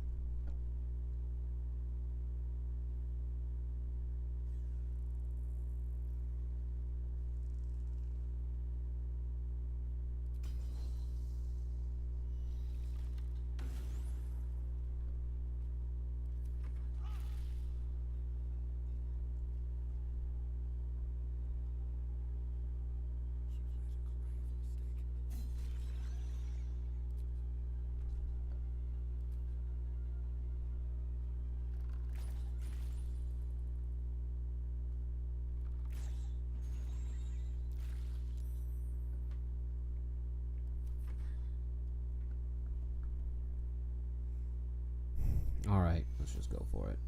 Alright, let's just go for it.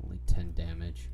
Only 10 damage.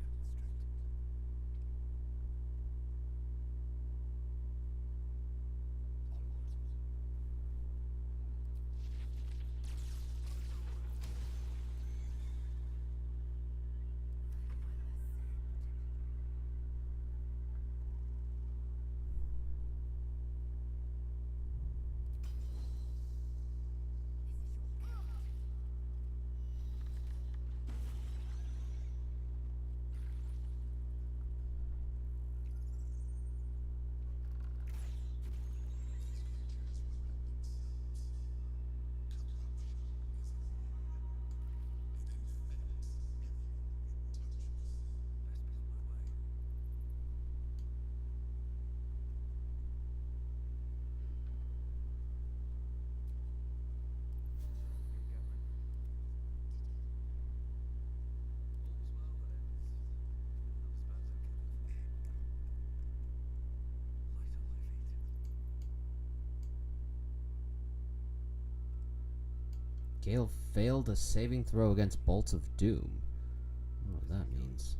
Gale failed a saving throw against Bolts of Doom. I don't know what that means.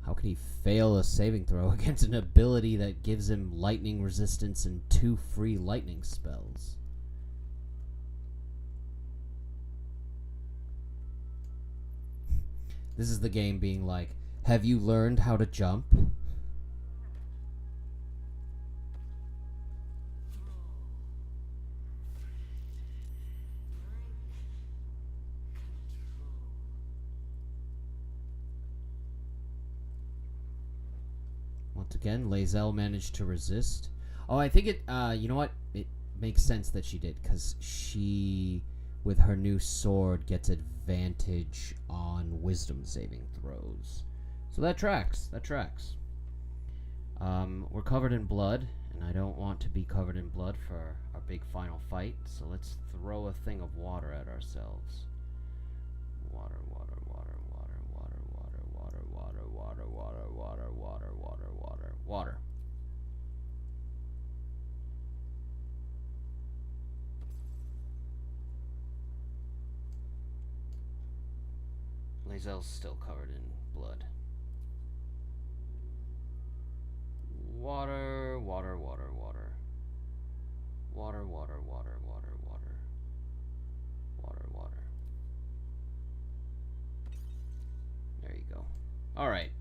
How can he fail a saving throw against an ability that gives him lightning resistance and 2 free lightning spells? This is the game being like, have you learned how to jump? Once again, Lae'zel managed to resist. Oh, I think it, you know what? It makes sense that she did, because she, with her new sword, gets advantage on wisdom saving throws. So that tracks. That tracks. We're covered in blood, and I don't want to be covered in blood for our big final fight, so let's throw a thing of water at ourselves. Water, water, water, water, water, water, water, water, water, water, water, water, water, water, water. Lae'zel's still covered in blood. Water, water, water, water. Water, water, water, water, water. Water, water. There you go. Alright.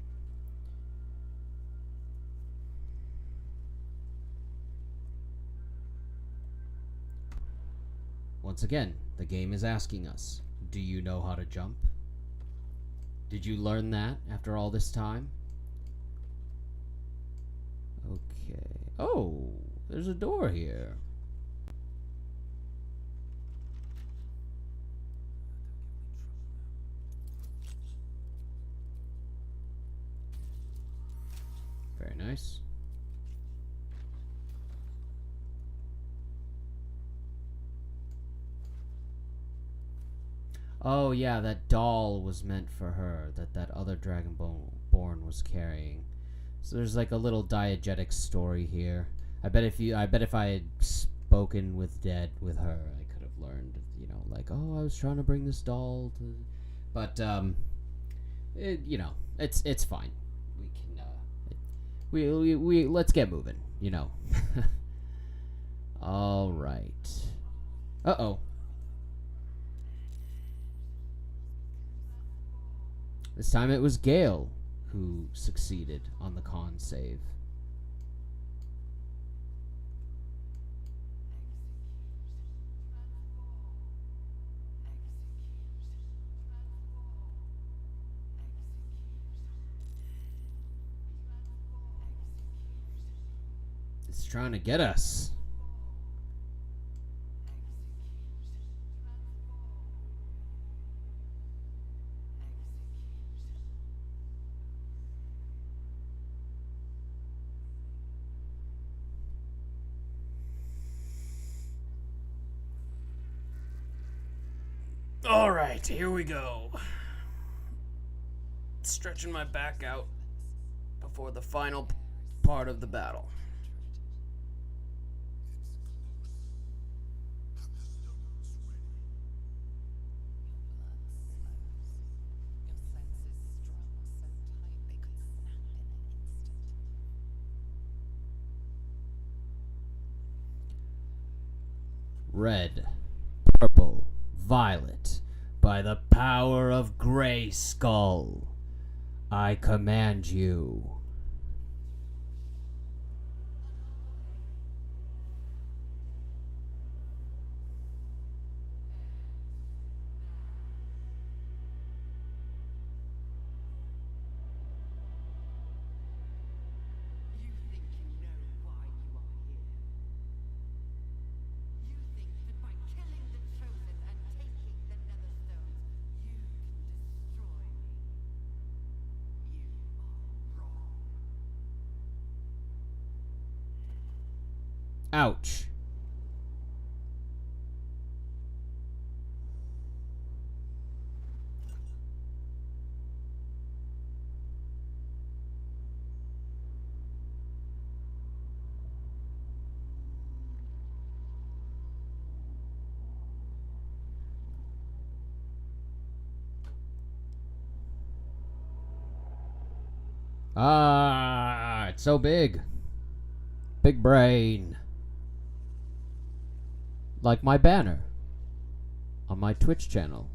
Once again, the game is asking us, do you know how to jump? Did you learn that after all this time? Okay. Oh, there's a door here. Very nice. Oh yeah, that doll was meant for her that other Dragonborn was carrying. So there's like a little diegetic story here. I bet if I had spoken with her, I could have learned, you know, like, oh, I was trying to bring this doll to, but you know, it's fine. We can we let's get moving, you know. All right. Uh-oh. This time it was Gale who succeeded on the con save. It's trying to get us. All right, here we go. Stretching my back out before the final part of the battle. Red, purple, violet, by the power of Grey Skull, I command you. You think you know why you are here? You think that by killing the Chosen and taking the Netherstones, you can destroy me? You are wrong. Ouch. Ah, it's so big. Big brain. Like my banner on my Twitch channel.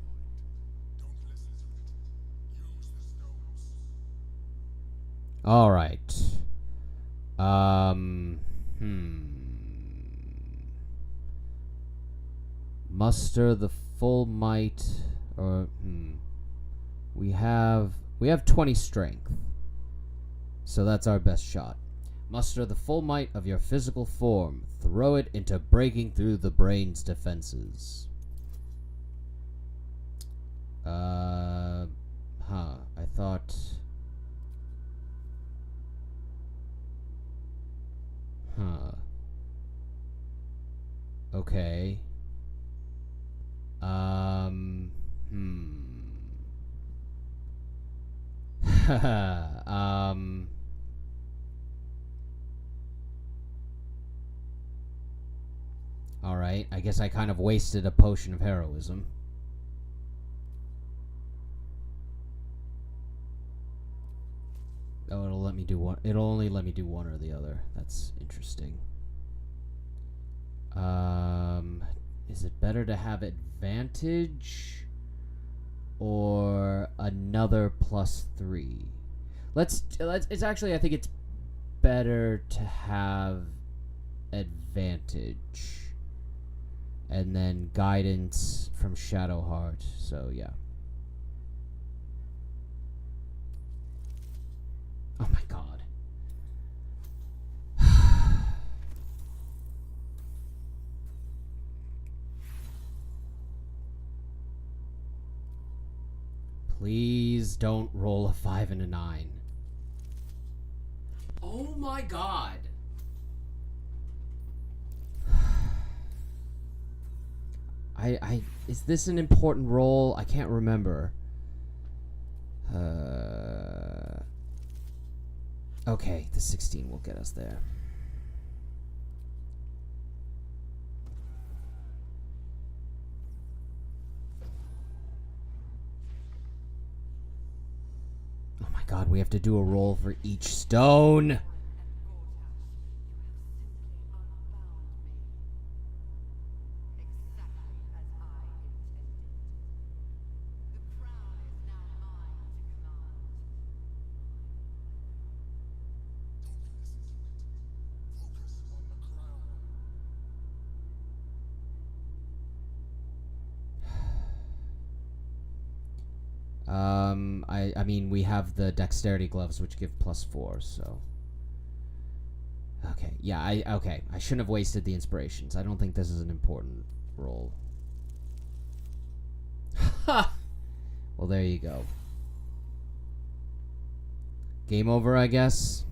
Don't listen to it. Use the stones. All right. Muster the full might, or we have 20 strength, so that's our best shot. Muster the full might of your physical form. Throw it into breaking through the brain's defenses. I thought. Okay. Alright, I guess I kind of wasted a potion of heroism. Oh, it'll let me do one. It'll only let me do one or the other. That's interesting. Is it better to have advantage or another +3? Let's. It's actually. I think it's better to have advantage, and then guidance from Shadowheart. So yeah. Oh my god. Please don't roll a 5 and a 9. Oh my god. Is this an important roll? I can't remember. Okay, the 16 will get us there. Oh my god, we have to do a roll for each stone. I mean, we have the dexterity gloves, which give +4, so. Okay, yeah, I shouldn't have wasted the inspirations. I don't think this is an important roll. Ha! Well, there you go. Game over, I guess.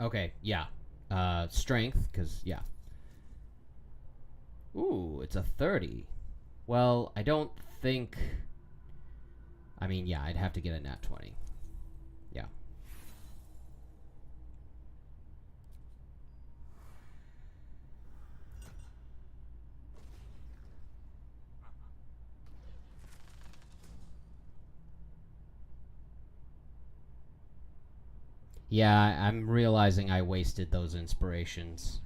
Okay, yeah. Strength, because, yeah. Ooh, it's a 30. Well, I don't think... I mean, yeah, I'd have to get a nat 20. Yeah. Yeah, I'm realizing I wasted those inspirations.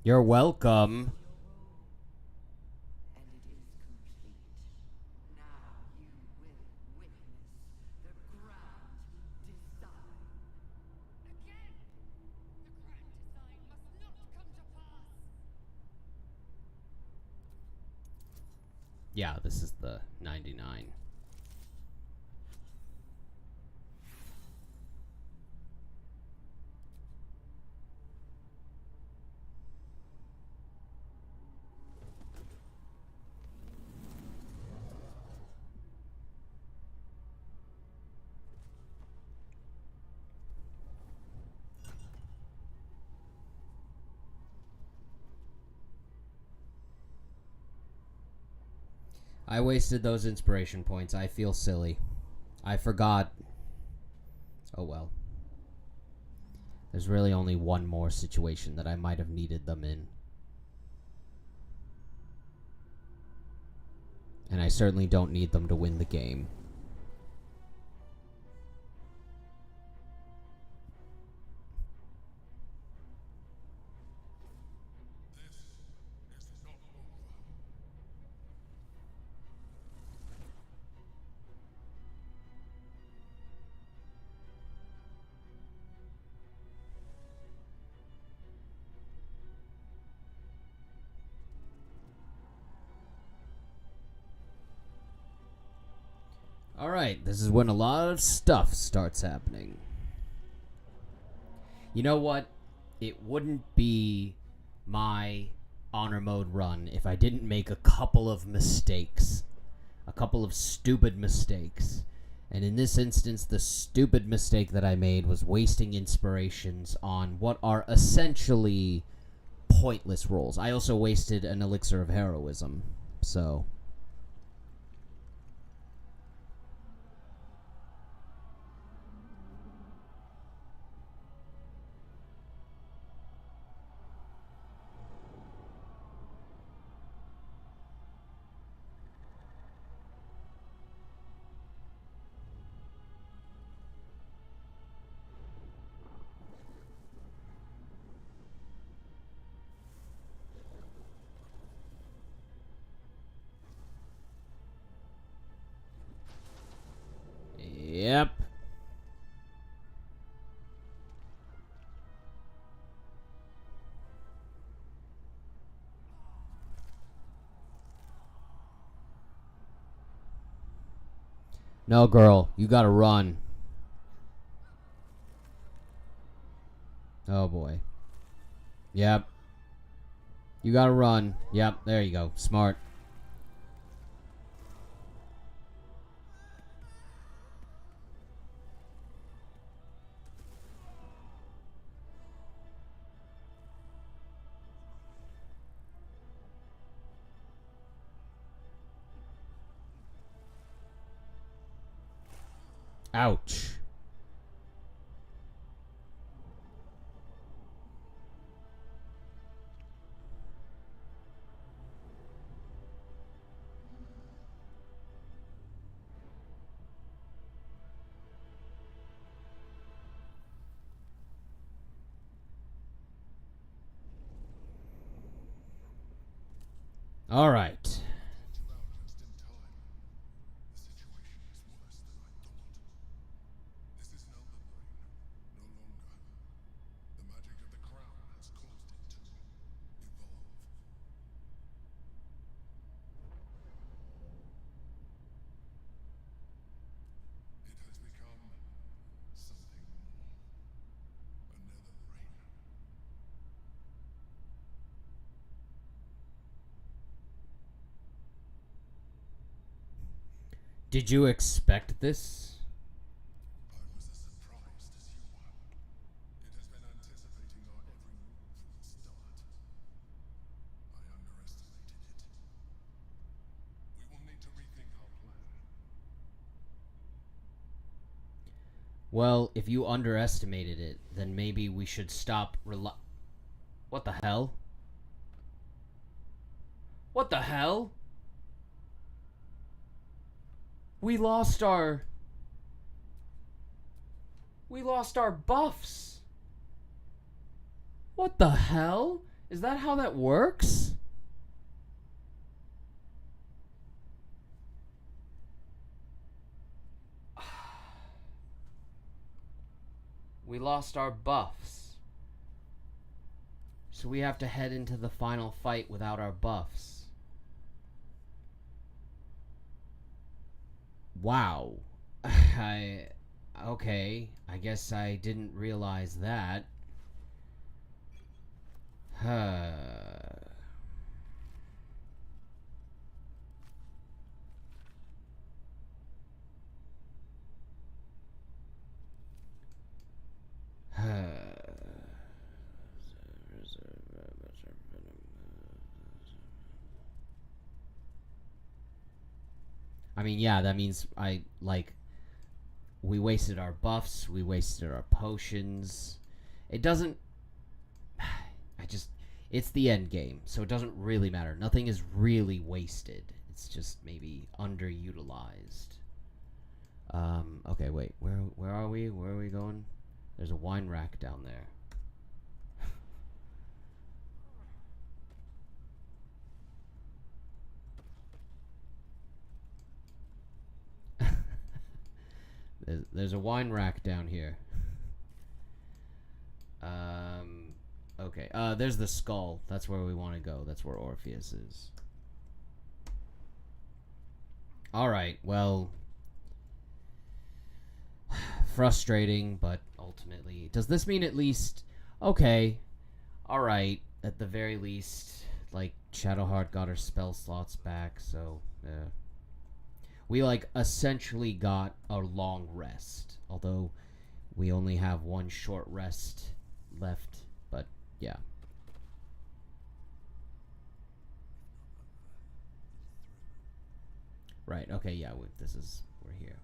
You're welcome. And it is complete. Now you will witness the grand design. Again! The grand design must not come to pass! Yeah, this is the 99. I wasted those inspiration points. I feel silly. I forgot. Oh well. There's really only one more situation that I might have needed them in. And I certainly don't need them to win the game. This is not over. Alright, this is when a lot of stuff starts happening. You know what? It wouldn't be my honor mode run if I didn't make a couple of mistakes. A couple of stupid mistakes. And in this instance, the stupid mistake that I made was wasting inspirations on what are essentially pointless rolls. I also wasted an elixir of heroism, so... Yep. No, girl, you gotta run. Oh boy. Yep. You gotta run. Yep, there you go. Smart. Ouch. All right. Got you out just in time. The situation is worse than I thought. This is an elder brain, no longer. The magic of the crown has caused it to evolve. It has become something more. Another brain. Did you expect this? I was as surprised as you were. It has been anticipating our every move from the start. I underestimated it. We will need to rethink our plan. Well, if you underestimated it, then maybe we should stop What the hell? What the hell? We lost our buffs. What the hell? Is that how that works? We lost our buffs. So we have to head into the final fight without our buffs. Wow. Okay, I guess I didn't realize that. I mean, yeah, that means we wasted our buffs, we wasted our potions. It doesn't... It's the end game, so it doesn't really matter. Nothing is really wasted. It's just maybe underutilized. Okay, wait. Where are we? Where are we going? There's a wine rack down there. There's a wine rack down here. Okay. There's the skull. That's where we want to go. That's where Orpheus is. Alright, well... frustrating, but ultimately... Does this mean at least... Okay. Alright. At the very least, like, Shadowheart got her spell slots back, so... We, like, essentially got a long rest. Although, we only have one short rest left. But, yeah. Right, okay, yeah, we're here.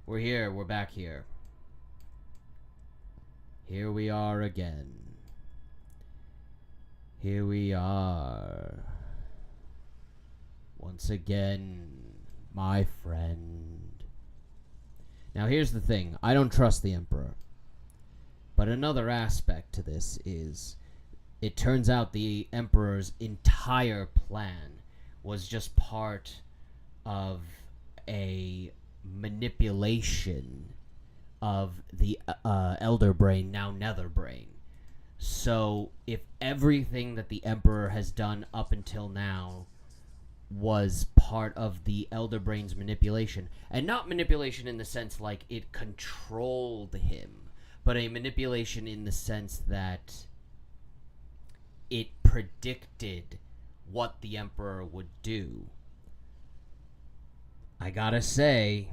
We're here, we're back here. Here we are again. Here we are. Once again, my friend. Now here's the thing, I don't trust the Emperor. But another aspect to this is, it turns out the Emperor's entire plan was just part of a manipulation of the Elder Brain, now Nether Brain. So if everything that the Emperor has done up until now was part of the Elder Brain's manipulation, and not manipulation in the sense like it controlled him, but a manipulation in the sense that it predicted what the Emperor would do, I gotta say,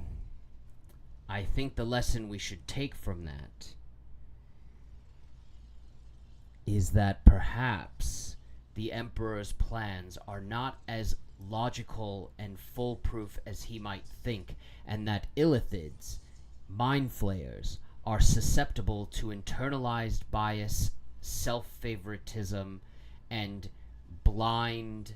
I think the lesson we should take from that is that perhaps the Emperor's plans are not as logical and foolproof as he might think, and that illithids, mind flayers, are susceptible to internalized bias, self-favoritism, and blind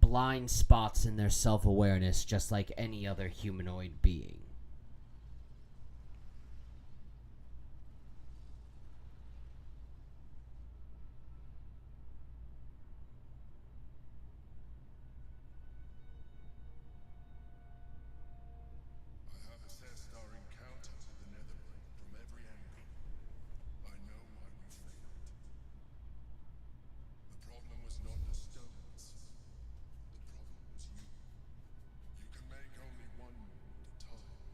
blind spots in their self-awareness, just like any other humanoid being. I have assessed our encounter with the Netherbrain from every angle. I know why we failed. The problem was not the stones. The problem was you. You can make only one wound at a time.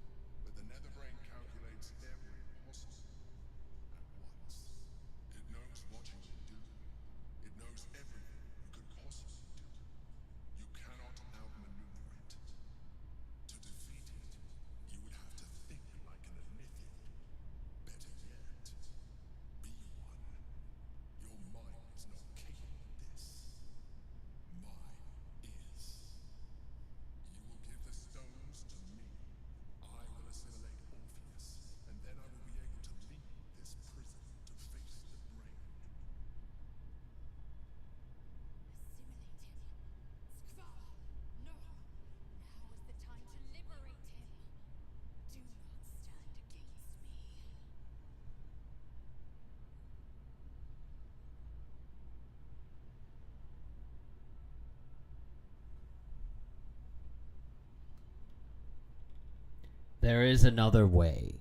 There is another way.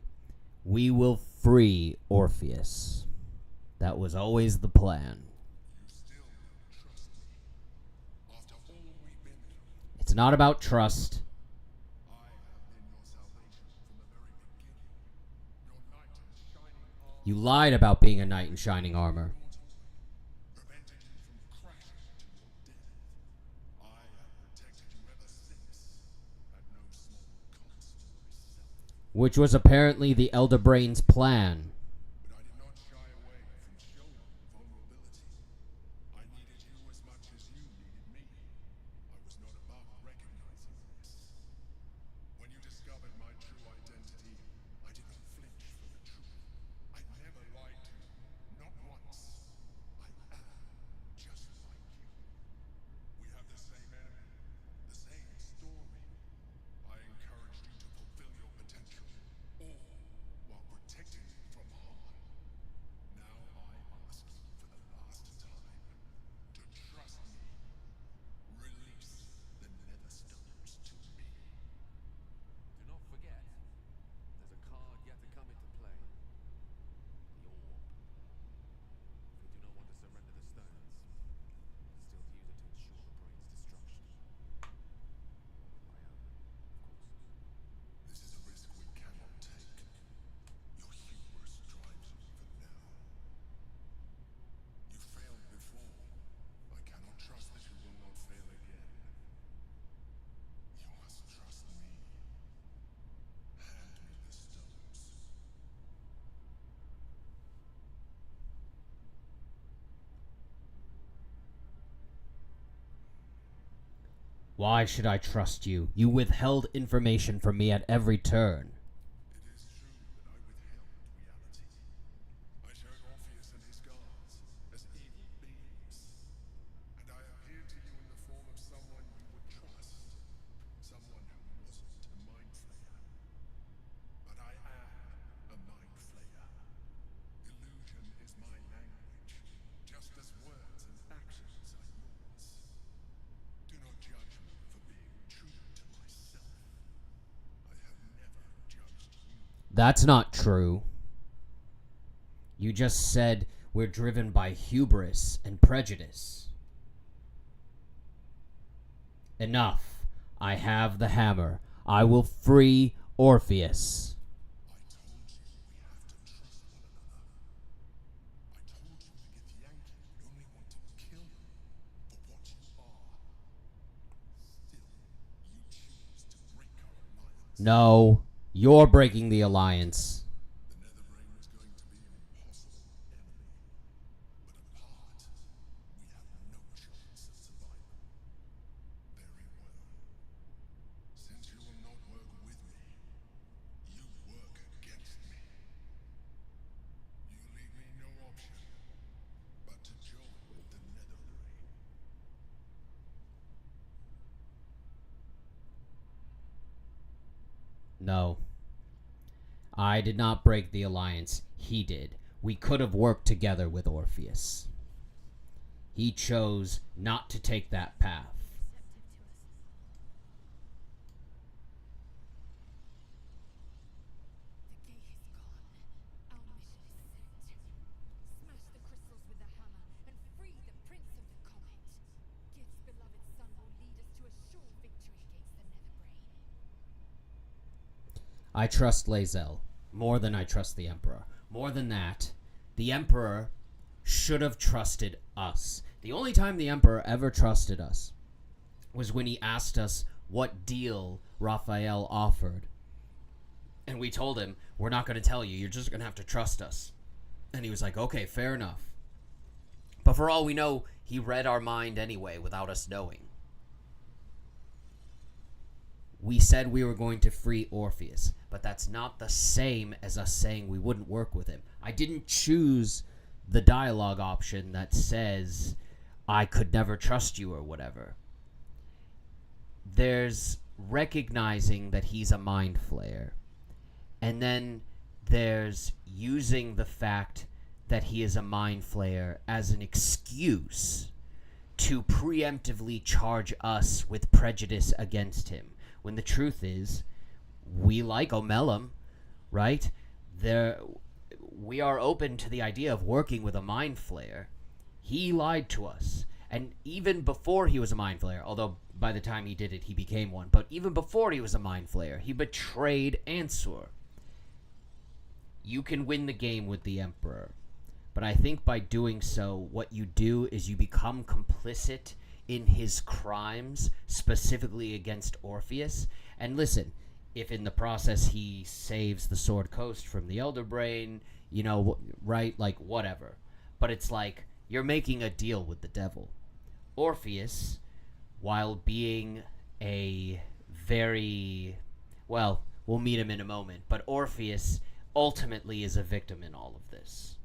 We will free Orpheus. That was always the plan. You still don't trust me. After all we've been through, It's not about trust. I have been your salvation from the very beginning. Your knight in shining armor, You lied about being a knight in shining armor. prevented you from crashing to your death. I have protected you ever since, at no small cost to myself. Which was apparently the Elder Brain's plan. But I did not shy away from showing vulnerability. I needed you as much as you needed me. I was not above recognizing this. When you discovered my true identity, I did not flinch from the truth. I never lied to you, not once. I am just like you. We have the same enemy, the same story. I encouraged you to fulfill your potential, all while protecting you from harm. Now I ask you for the last time to trust me. Release the nether stones to me. Do not forget, there's a card yet to come into play. The orb. If you do not want to surrender the stones, still use it to ensure the brain's destruction. I am, of course. This is a risk we cannot take. Your hubris drives you even now. You failed before. I cannot trust that you will not fail again. You must trust me. Hand me the stones. Why should I trust you? You withheld information from me at every turn. It is true that I withheld reality. I showed Orpheus and his guards as evil beings. And I appeared to you in the form of someone you would trust. Someone who wasn't a mind flayer. But I am a mind flayer. Illusion is my language, just as words and actions are yours. Do not judge me for being true to myself. I have never judged you. That's not true. You just said we're driven by hubris and prejudice. Enough. I have the hammer. I will free Orpheus. I told you we have to trust one another. I told you the Githyanki would only want to kill you for what you are. Still, you choose to break our alliance. No, you're breaking the alliance. The Netherbrain was going to be an impossible enemy. But apart, we have no chance of survival. Very well. Since you will not work with me, you work against me. You leave me no option but to join the Netherbrain. No. I did not break the alliance. He did. We could have worked together with Orpheus. He chose not to take that path. The gate is gone. Our mission is set. Smash the crystals with the hammer and free the Prince of the Comet. Gith's beloved son will lead us to a sure victory against the Netherbrain. I trust Lae'zel more than I trust the Emperor. More than that, the Emperor should have trusted us. The only time the Emperor ever trusted us was when he asked us what deal Raphael offered. And we told him, we're not going to tell you, you're just going to have to trust us. And he was like, okay, fair enough. But for all we know, he read our mind anyway without us knowing. We said we were going to free Orpheus, but that's not the same as us saying we wouldn't work with him. I didn't choose the dialogue option that says I could never trust you or whatever. There's recognizing that he's a mind flayer. And then there's using the fact that he is a mind flayer as an excuse to preemptively charge us with prejudice against him. When the truth is, we like Omelum, right? There, we are open to the idea of working with a mind flayer. He lied to us. And even before he was a mind flayer, although by the time he did it, he became one, but even before he was a mind flayer, he betrayed Ansur. You can win the game with the Emperor, but I think by doing so, what you do is you become complicit in his crimes, specifically against Orpheus. And listen, if in the process he saves the Sword Coast from the Elder Brain, you know, right? Like, whatever. But it's like, you're making a deal with the devil. Orpheus, while being a very... Well, we'll meet him in a moment, but Orpheus ultimately is a victim in all of this.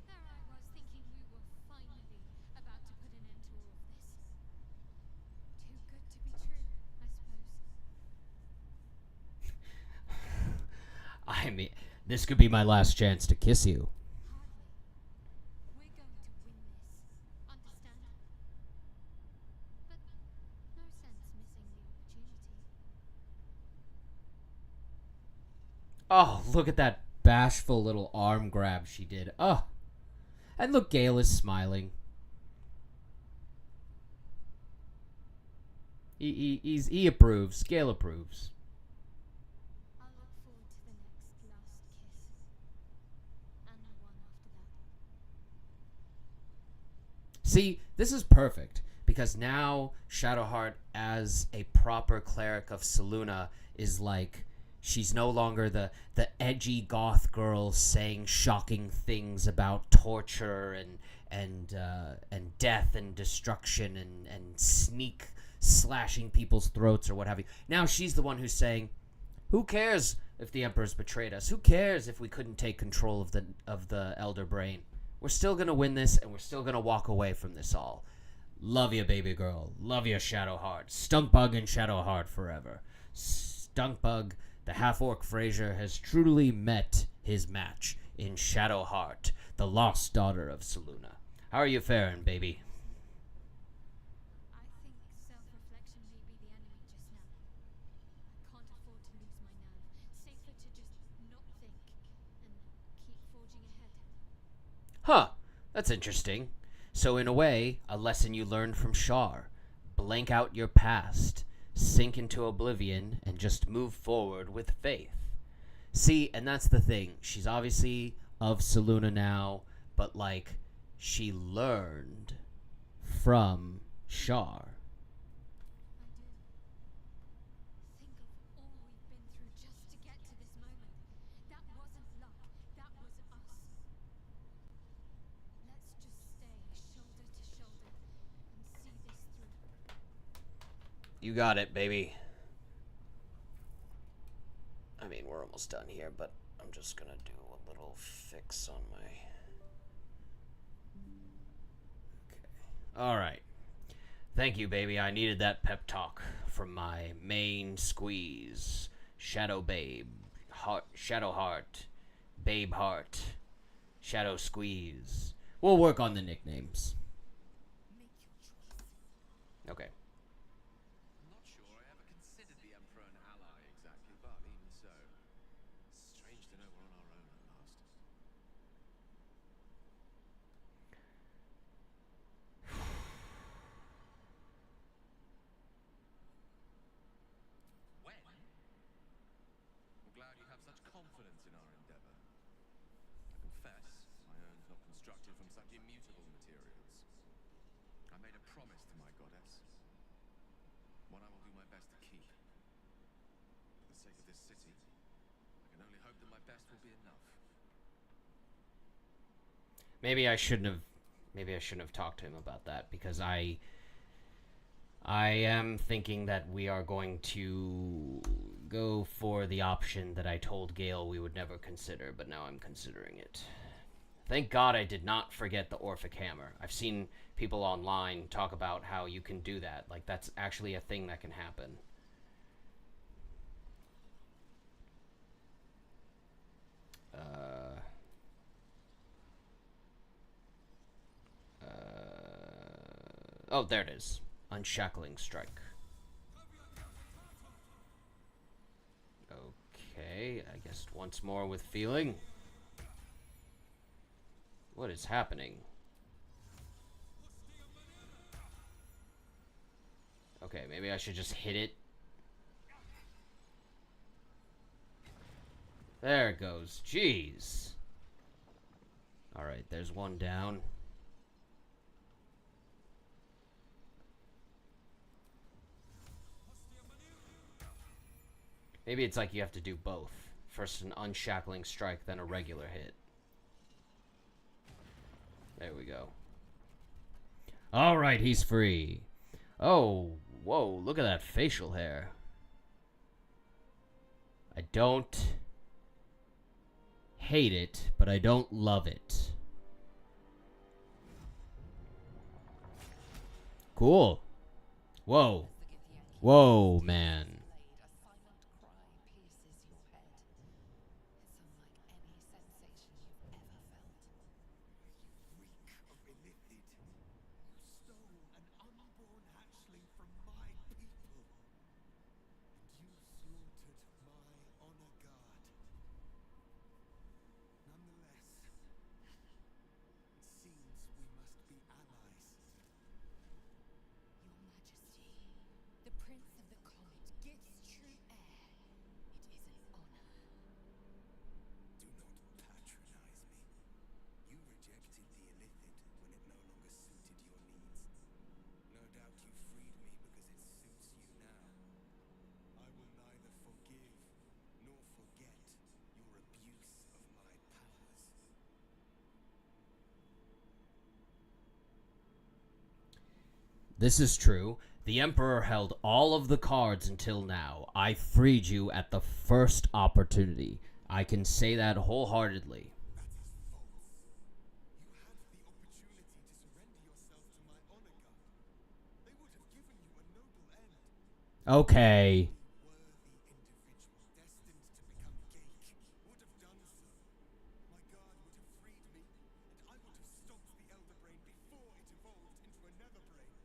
There I was thinking we were finally about to put an end to all of this. Too good to be true, I suppose. I mean, this could be my last chance to kiss you. Hardly. We're going to win this. Understand? But no sense missing the opportunity. Oh, look at that bashful little arm grab she did. Oh. And look, Gale is smiling. He approves. Gale approves. I'll look forward to the next last kiss. And the one after that. See, this is perfect, because now Shadowheart, as a proper cleric of Selûne, is like, she's no longer the edgy goth girl saying shocking things about torture and death and destruction and sneak slashing people's throats or what have you. Now she's the one who's saying, who cares if the Emperor's betrayed us? Who cares if we couldn't take control of the Elder Brain? We're still gonna win this, and we're still gonna walk away from this all. Love you, baby girl. Love you, Shadowheart. Stunkbug and Shadowheart forever. Stunkbug, the Half-Orc Fraiser, has truly met his match in Shadowheart, the lost daughter of Selûne. How are you faring, baby? I think self-reflection may be the enemy just now. I can't afford to lose my nerve. Safer to just not think and keep forging ahead. Huh, that's interesting. So in a way, a lesson you learned from Shar. Blank out your past, sink into oblivion, and just move forward with faith. See, and that's the thing. She's obviously of Selûne now, but like, she learned from Shar. I do. Think of all we've been through just to get to this moment. That wasn't luck. That was us. Let's just stay shoulder to shoulder and see this through. You got it, baby. I mean, we're almost done here, but I'm just gonna do a little fix on my... Okay. Alright. Thank you, baby. I needed that pep talk from my main squeeze. Shadow Babe. Shadow Heart. Babe Heart. Shadow Squeeze. We'll work on the nicknames. Make your choice. Okay. I'm not sure I ever considered the Emperor an ally exactly, but even so, strange to know we're on our own at last. When? I'm glad you have such confidence in our endeavor. I confess, my urn's not constructed from such immutable materials. I made a promise to my goddess. One I will do my best to keep. For the sake of this city, I can only hope that my best will be enough. Maybe I shouldn't have talked to him about that, because I am thinking that we are going to go for the option that I told Gale we would never consider, but now I'm considering it. Thank God I did not forget the Orphic Hammer. I've seen people online talk about how you can do that. Like, that's actually a thing that can happen. Oh, there it is. Unshackling Strike. Okay, I guess once more with feeling. What is happening? Okay, maybe I should just hit it. There it goes. Jeez. Alright, there's one down. Maybe it's like you have to do both. First an unshackling strike, then a regular hit. There we go. Alright, he's free. Oh, whoa, look at that facial hair. I don't hate it, but I don't love it. Cool. Whoa. Whoa, man. A silent cry pierces your head. It's unlike any sensation you've ever felt. Reek of illithid. You stole an unborn hatchling from my people. And you slaughtered my honor guard. Nonetheless, it seems we must be allies. Your Majesty, the Prince of the Comet gives true air. It is an honor. Do not patronize me. You rejected the illithid when it no longer suited your needs. No doubt you freed me because it suits you now. I will neither forgive nor forget your abuse of my powers. This is true. The Emperor held all of the cards until now. I freed you at the first opportunity. I can say that wholeheartedly. That is false. You had the opportunity to surrender yourself to my honor guard. They would have given you a noble end. Okay. Worthy individual destined to become Geik would have done so. My guard would have freed me, and I would have stopped the Elder Brain before it evolved into a Nether Brain.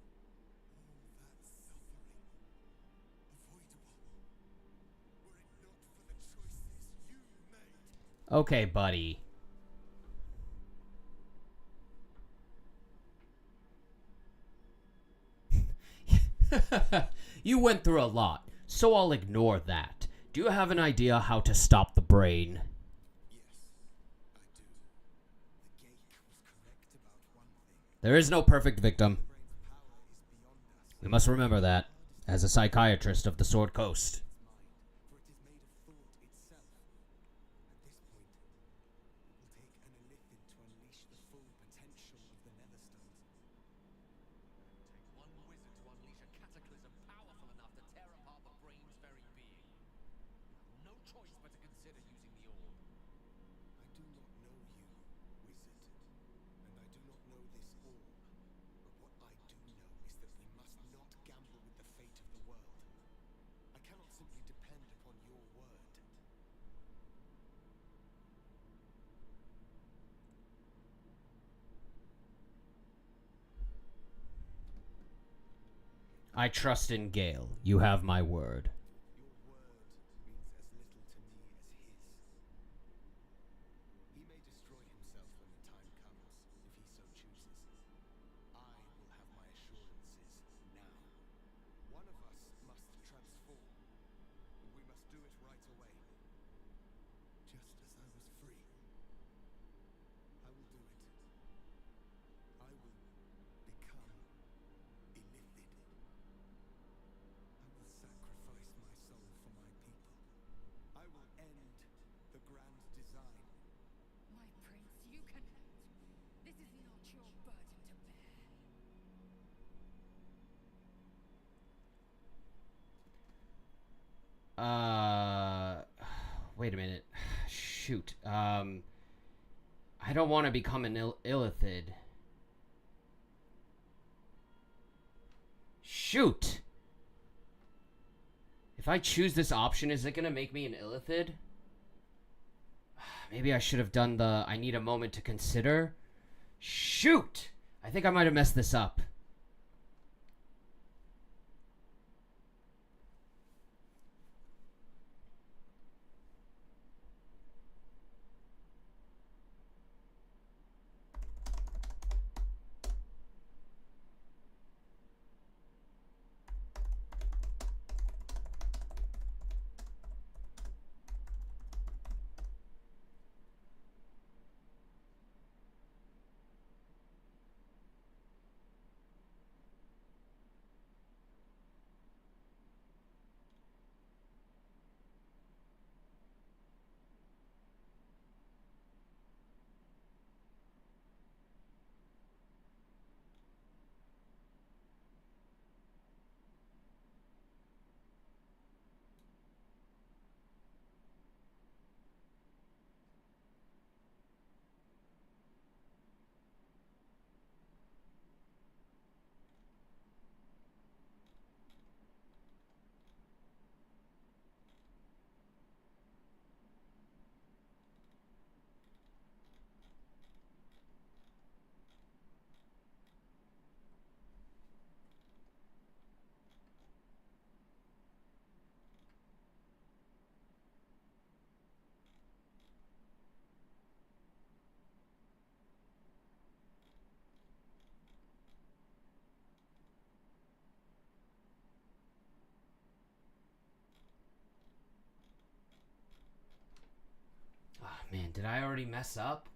All that suffering, avoidable, were it not for the choices you made. Okay, buddy. You went through a lot, so I'll ignore that. Do you have an idea how to stop the brain? Yes, I do. The Geik was correct about one thing. There is no perfect victim. Brain's power is beyond us. We must remember that, as a psychiatrist of the Sword Coast. For it is made of thought itself. At this point, it will take an illithid to unleash the full potential of the Netherstones. Take one wizard to unleash a cataclysm powerful enough to tear apart the brain's very being. You have no choice but to consider using the orb. I do not know you, wizard, and I do not know this orb. But what I do know is that we must not gamble with the fate of the world. I cannot simply depend upon your word. I trust in Gale. You have my word. Your word means as little to me as his. He may destroy himself when the time comes, if he so chooses. I will have my assurances now. One of us must transform, and we must do it right away. Just as I was free, I will do it. I will become illithid. I will sacrifice my soul for my people. I will end the grand design. My prince, you can act. This is not your burden to bear. Wait a minute. Shoot. I don't want to become an illithid. Shoot! If I choose this option, is it going to make me an illithid? Maybe I should have done the I need a moment to consider. Shoot! I think I might have messed this up. Man, did I already mess up?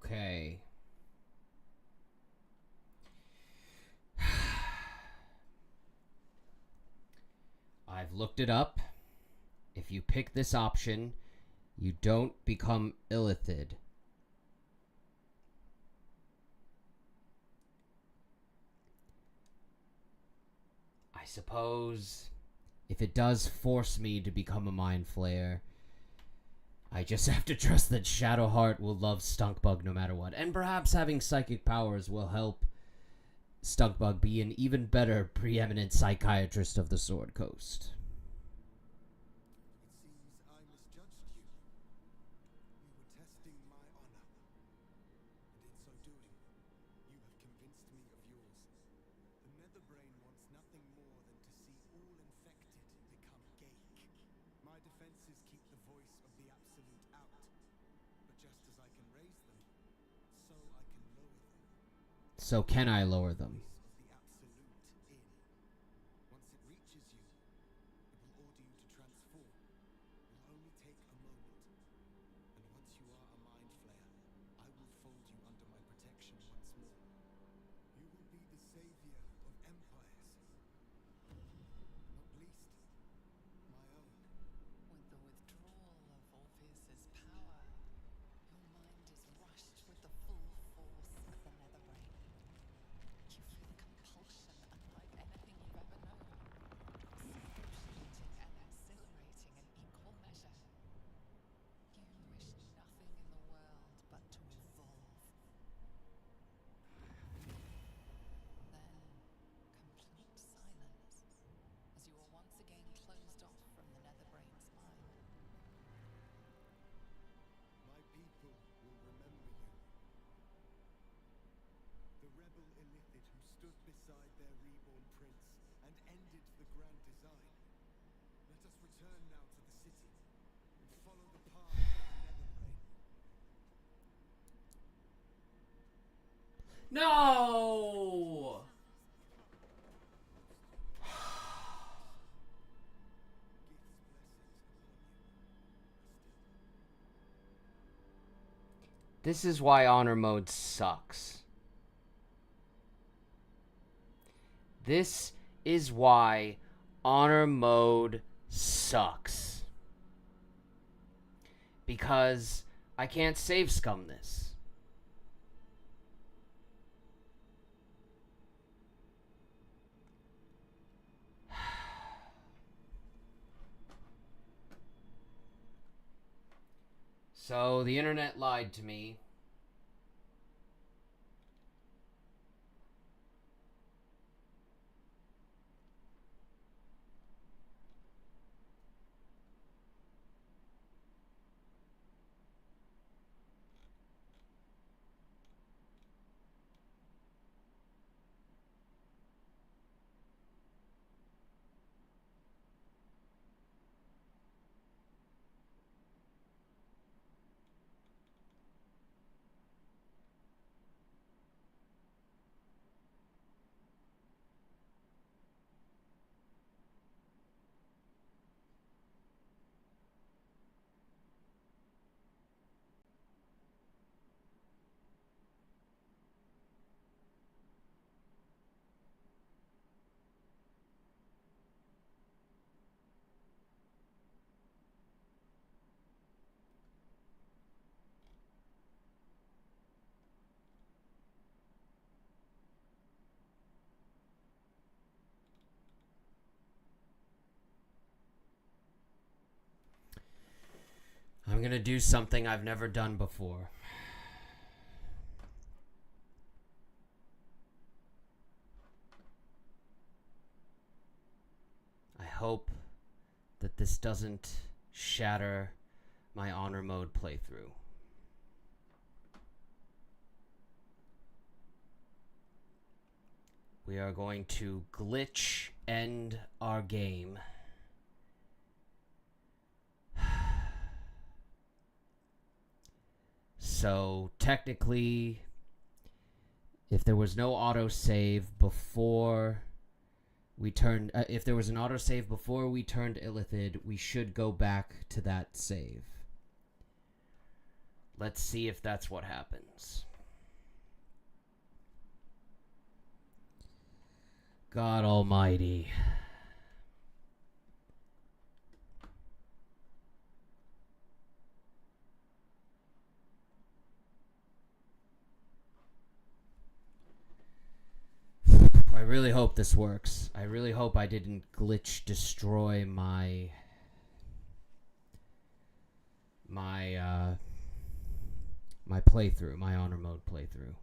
Okay. I've looked it up. If you pick this option, you don't become illithid. I suppose if it does force me to become a mind flayer, I just have to trust that Shadowheart will love Stunkbug no matter what. And perhaps having psychic powers will help Stunkbug be an even better preeminent psychiatrist of the Sword Coast. It seems I misjudged you. You were testing my honor. And in so doing, you have convinced me of yours. The Netherbrain wants nothing more than to see all infected become Gaik. My defenses keep the voice of the Absolute out. But just as I can raise them, so I can lower them. So can I lower them? Of the Absolute in. Once it reaches you, it will order you to transform. It will only take a moment. And once you are a mind flayer, I will fold you under my protection once more. You will be the savior of empires. Not least, my own. With the withdrawal of Orpheus's power, your mind is rushed with the full force of the Netherbrain. You feel ended the grand design. Let us return now to the city and follow the path of the Netherbrain. No! This is why honor mode sucks. This is why honor mode sucks. Because I can't save scum this. So the internet lied to me. I'm gonna do something I've never done before. I hope that this doesn't shatter my honor mode playthrough. We are going to glitch end our game. So technically, if there was no autosave before we turned, if there was an autosave before we turned Illithid, we should go back to that save. Let's see if that's what happens. God Almighty. I really hope this works. I really hope I didn't glitch destroy my playthrough, my honor mode playthrough.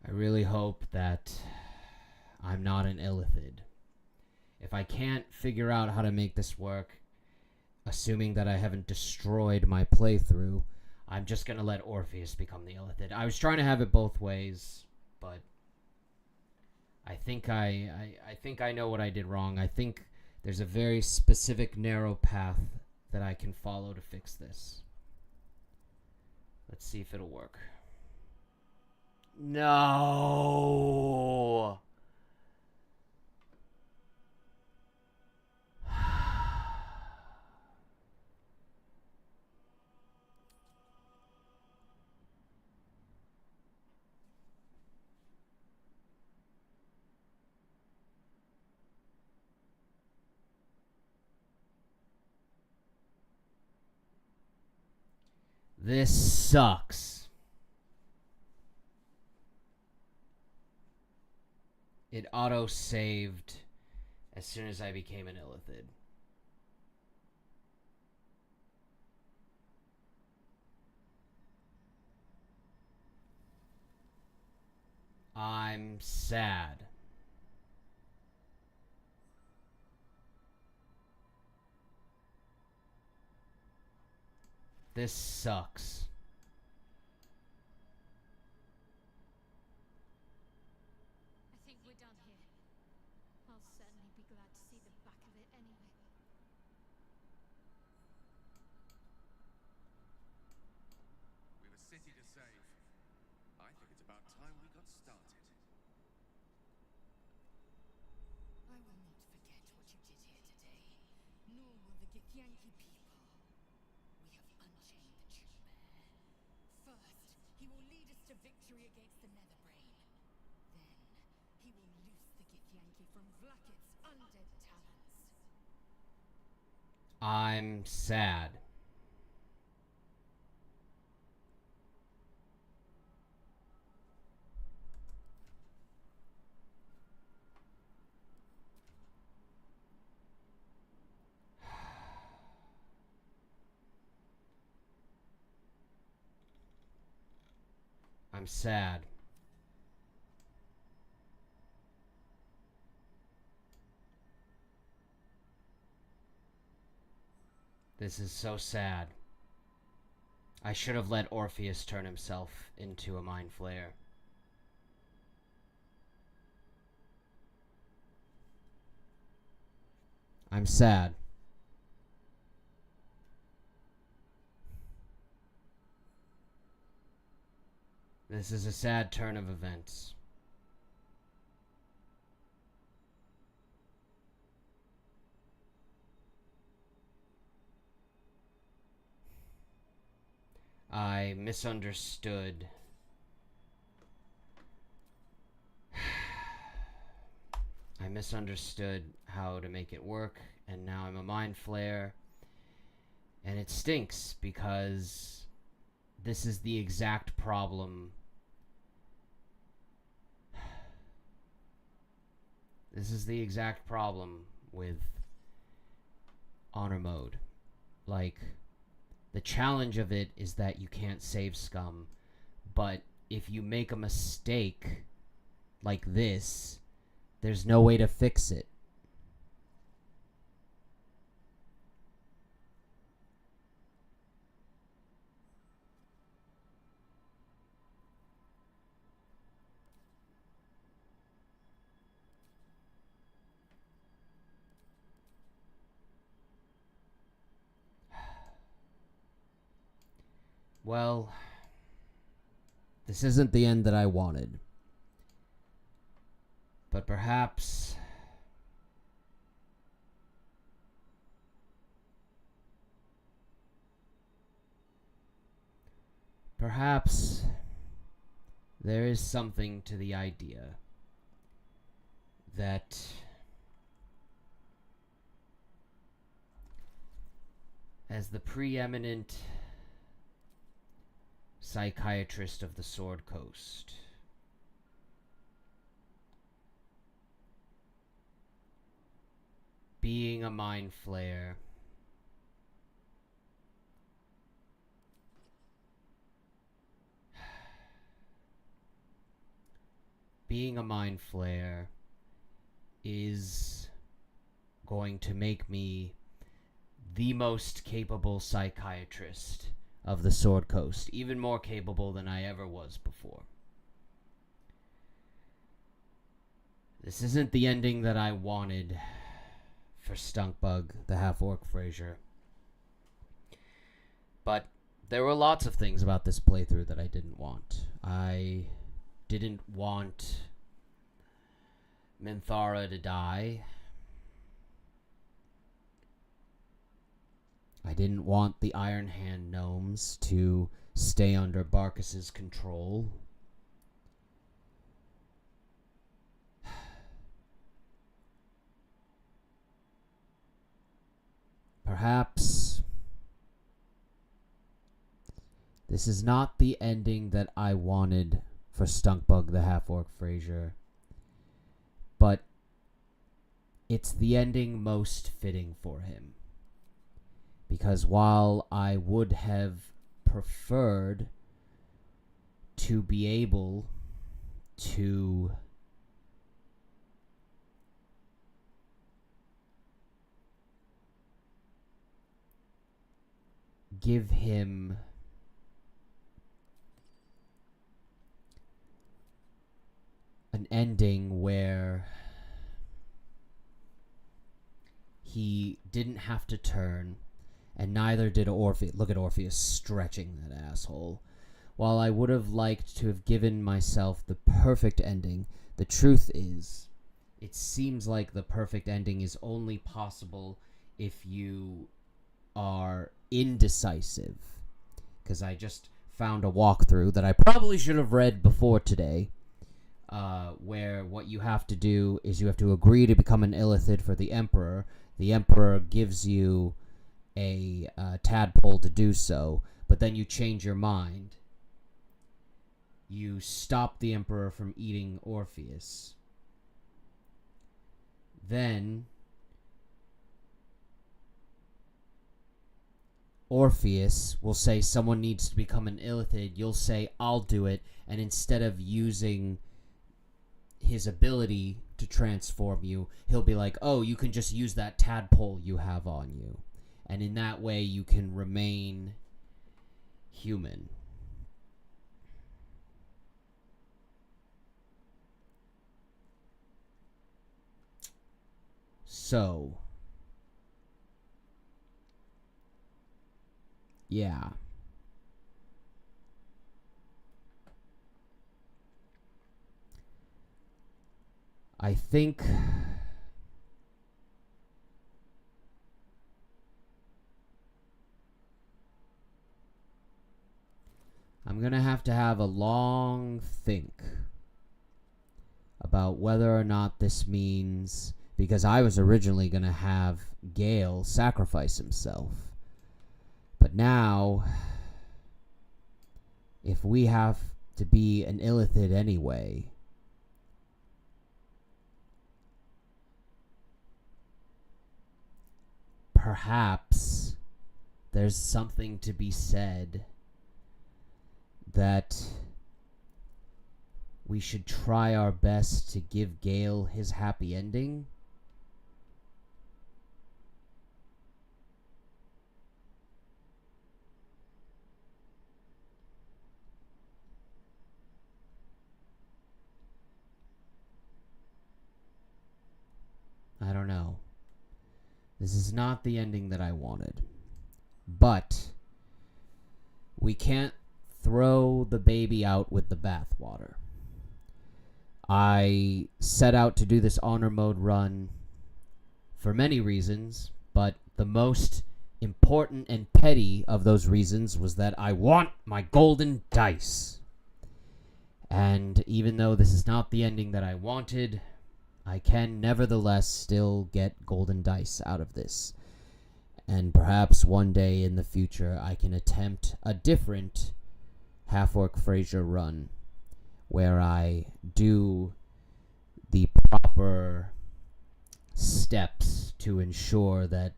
I really hope that I'm not an Illithid. If I can't figure out how to make this work, assuming that I haven't destroyed my playthrough, I'm just gonna let Orpheus become the Illithid. I was trying to have it both ways, but I think I know what I did wrong. I think there's a very specific narrow path that I can follow to fix this. Let's see if it'll work. No. This sucks. It auto-saved as soon as I became an Illithid. I'm sad. This sucks. I think we're done here. I'll certainly be glad to see the back of it anyway. We have a city to save. I think it's about time we got started. I will not forget what you did here today, nor will the Githyanki people. We have unchained the true bear. First, he will lead us to victory against the Netherbrain. Then, he will loose the Githyanki from Vlaakith's undead talons. I'm sad. I'm sad. This is so sad. I should have let Orpheus turn himself into a mind flayer. I'm sad. This is a sad turn of events. I misunderstood. I misunderstood how to make it work, and now I'm a mind flayer. And it stinks because this is the exact problem. This is the exact problem with honor mode. Like, the challenge of it is that you can't save scum, but if you make a mistake like this, there's no way to fix it. Well, this isn't the end that I wanted. But perhaps there is something to the idea that as the preeminent psychiatrist of the Sword Coast, being a mind flayer is going to make me the most capable psychiatrist of the Sword Coast, even more capable than I ever was before. This isn't the ending that I wanted for Stunkbug, the Half-Orc Fraiser. But there were lots of things about this playthrough that I didn't want. I didn't want Minthara to die. I didn't want the Iron Hand gnomes to stay under Barkus's control. Perhaps this is not the ending that I wanted for Stunkbug the Half-Orc Fraiser, but it's the ending most fitting for him. Because while I would have preferred to be able to give him an ending where he didn't have to turn, and neither did Orpheus. Look at Orpheus stretching that asshole. While I would have liked to have given myself the perfect ending, the truth is, it seems like the perfect ending is only possible if you are indecisive. Because I just found a walkthrough that I probably should have read before today, where what you have to do is you have to agree to become an illithid for the Emperor. The Emperor gives you a tadpole to do so, but then you change your mind. You stop the Emperor from eating Orpheus. Then Orpheus will say someone needs to become an illithid. You'll say, I'll do it. And instead of using his ability to transform you, he'll be like, oh, you can just use that tadpole you have on you. And in that way, you can remain human. So, yeah. I think I'm going to have a long think about whether or not this means, because I was originally going to have Gale sacrifice himself. But now, if we have to be an illithid anyway, perhaps there's something to be said that we should try our best to give Gale his happy ending. I don't know. This is not the ending that I wanted. But we can't throw the baby out with the bathwater. I set out to do this honor mode run for many reasons, but the most important and petty of those reasons was that I want my golden dice. And even though this is not the ending that I wanted, I can nevertheless still get golden dice out of this. And perhaps one day in the future I can attempt a different Half-Orc Fraiser run where I do the proper steps to ensure that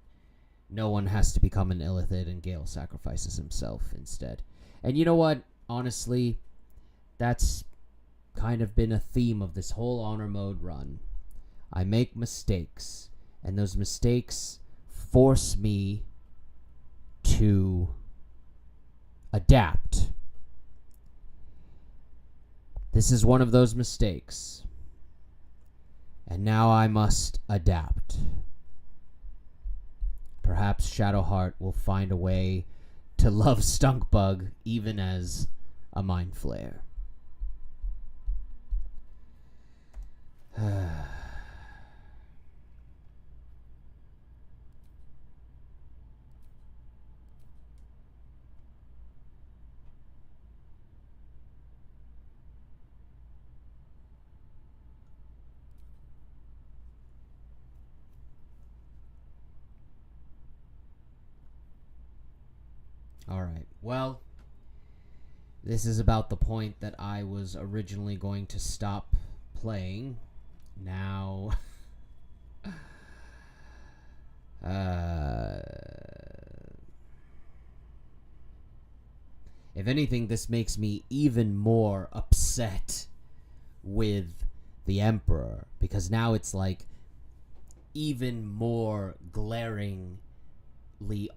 no one has to become an illithid and Gale sacrifices himself instead. And you know what? Honestly, that's kind of been a theme of this whole honor mode run. I make mistakes, and those mistakes force me to adapt. This is one of those mistakes, and now I must adapt. Perhaps Shadowheart will find a way to love Stunkbug even as a Mind Flayer. Alright, well, this is about the point that I was originally going to stop playing. Now, if anything, this makes me even more upset with the Emperor, because now it's like even more glaringly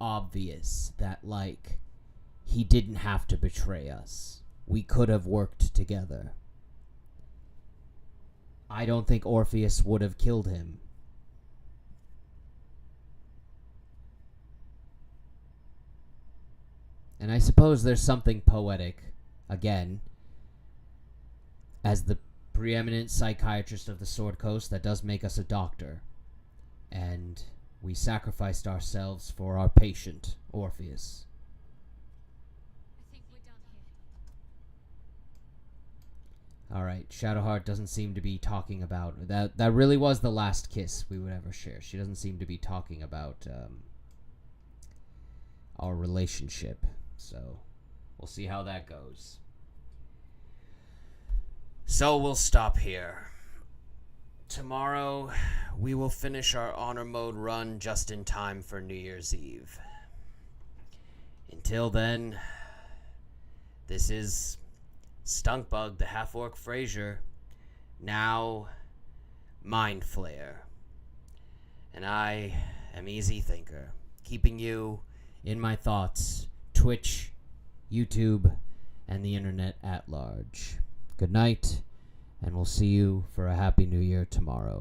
obvious that, like, he didn't have to betray us. We could have worked together. I don't think Orpheus would have killed him. And I suppose there's something poetic, again, as the preeminent psychiatrist of the Sword Coast, that does make us a doctor. And we sacrificed ourselves for our patient, Orpheus. I think we're done here. Alright, Shadowheart doesn't seem to be talking about... That really was the last kiss we would ever share. She doesn't seem to be talking about our relationship. So, we'll see how that goes. So, we'll stop here. Tomorrow, we will finish our honor mode run just in time for New Year's Eve. Until then, this is Stunkbug, the Half-Orc Fraiser, now Mind Flayer. And I am Easy Thinker, keeping you in my thoughts, Twitch, YouTube, and the internet at large. Good night, and we'll see you for a Happy New Year tomorrow.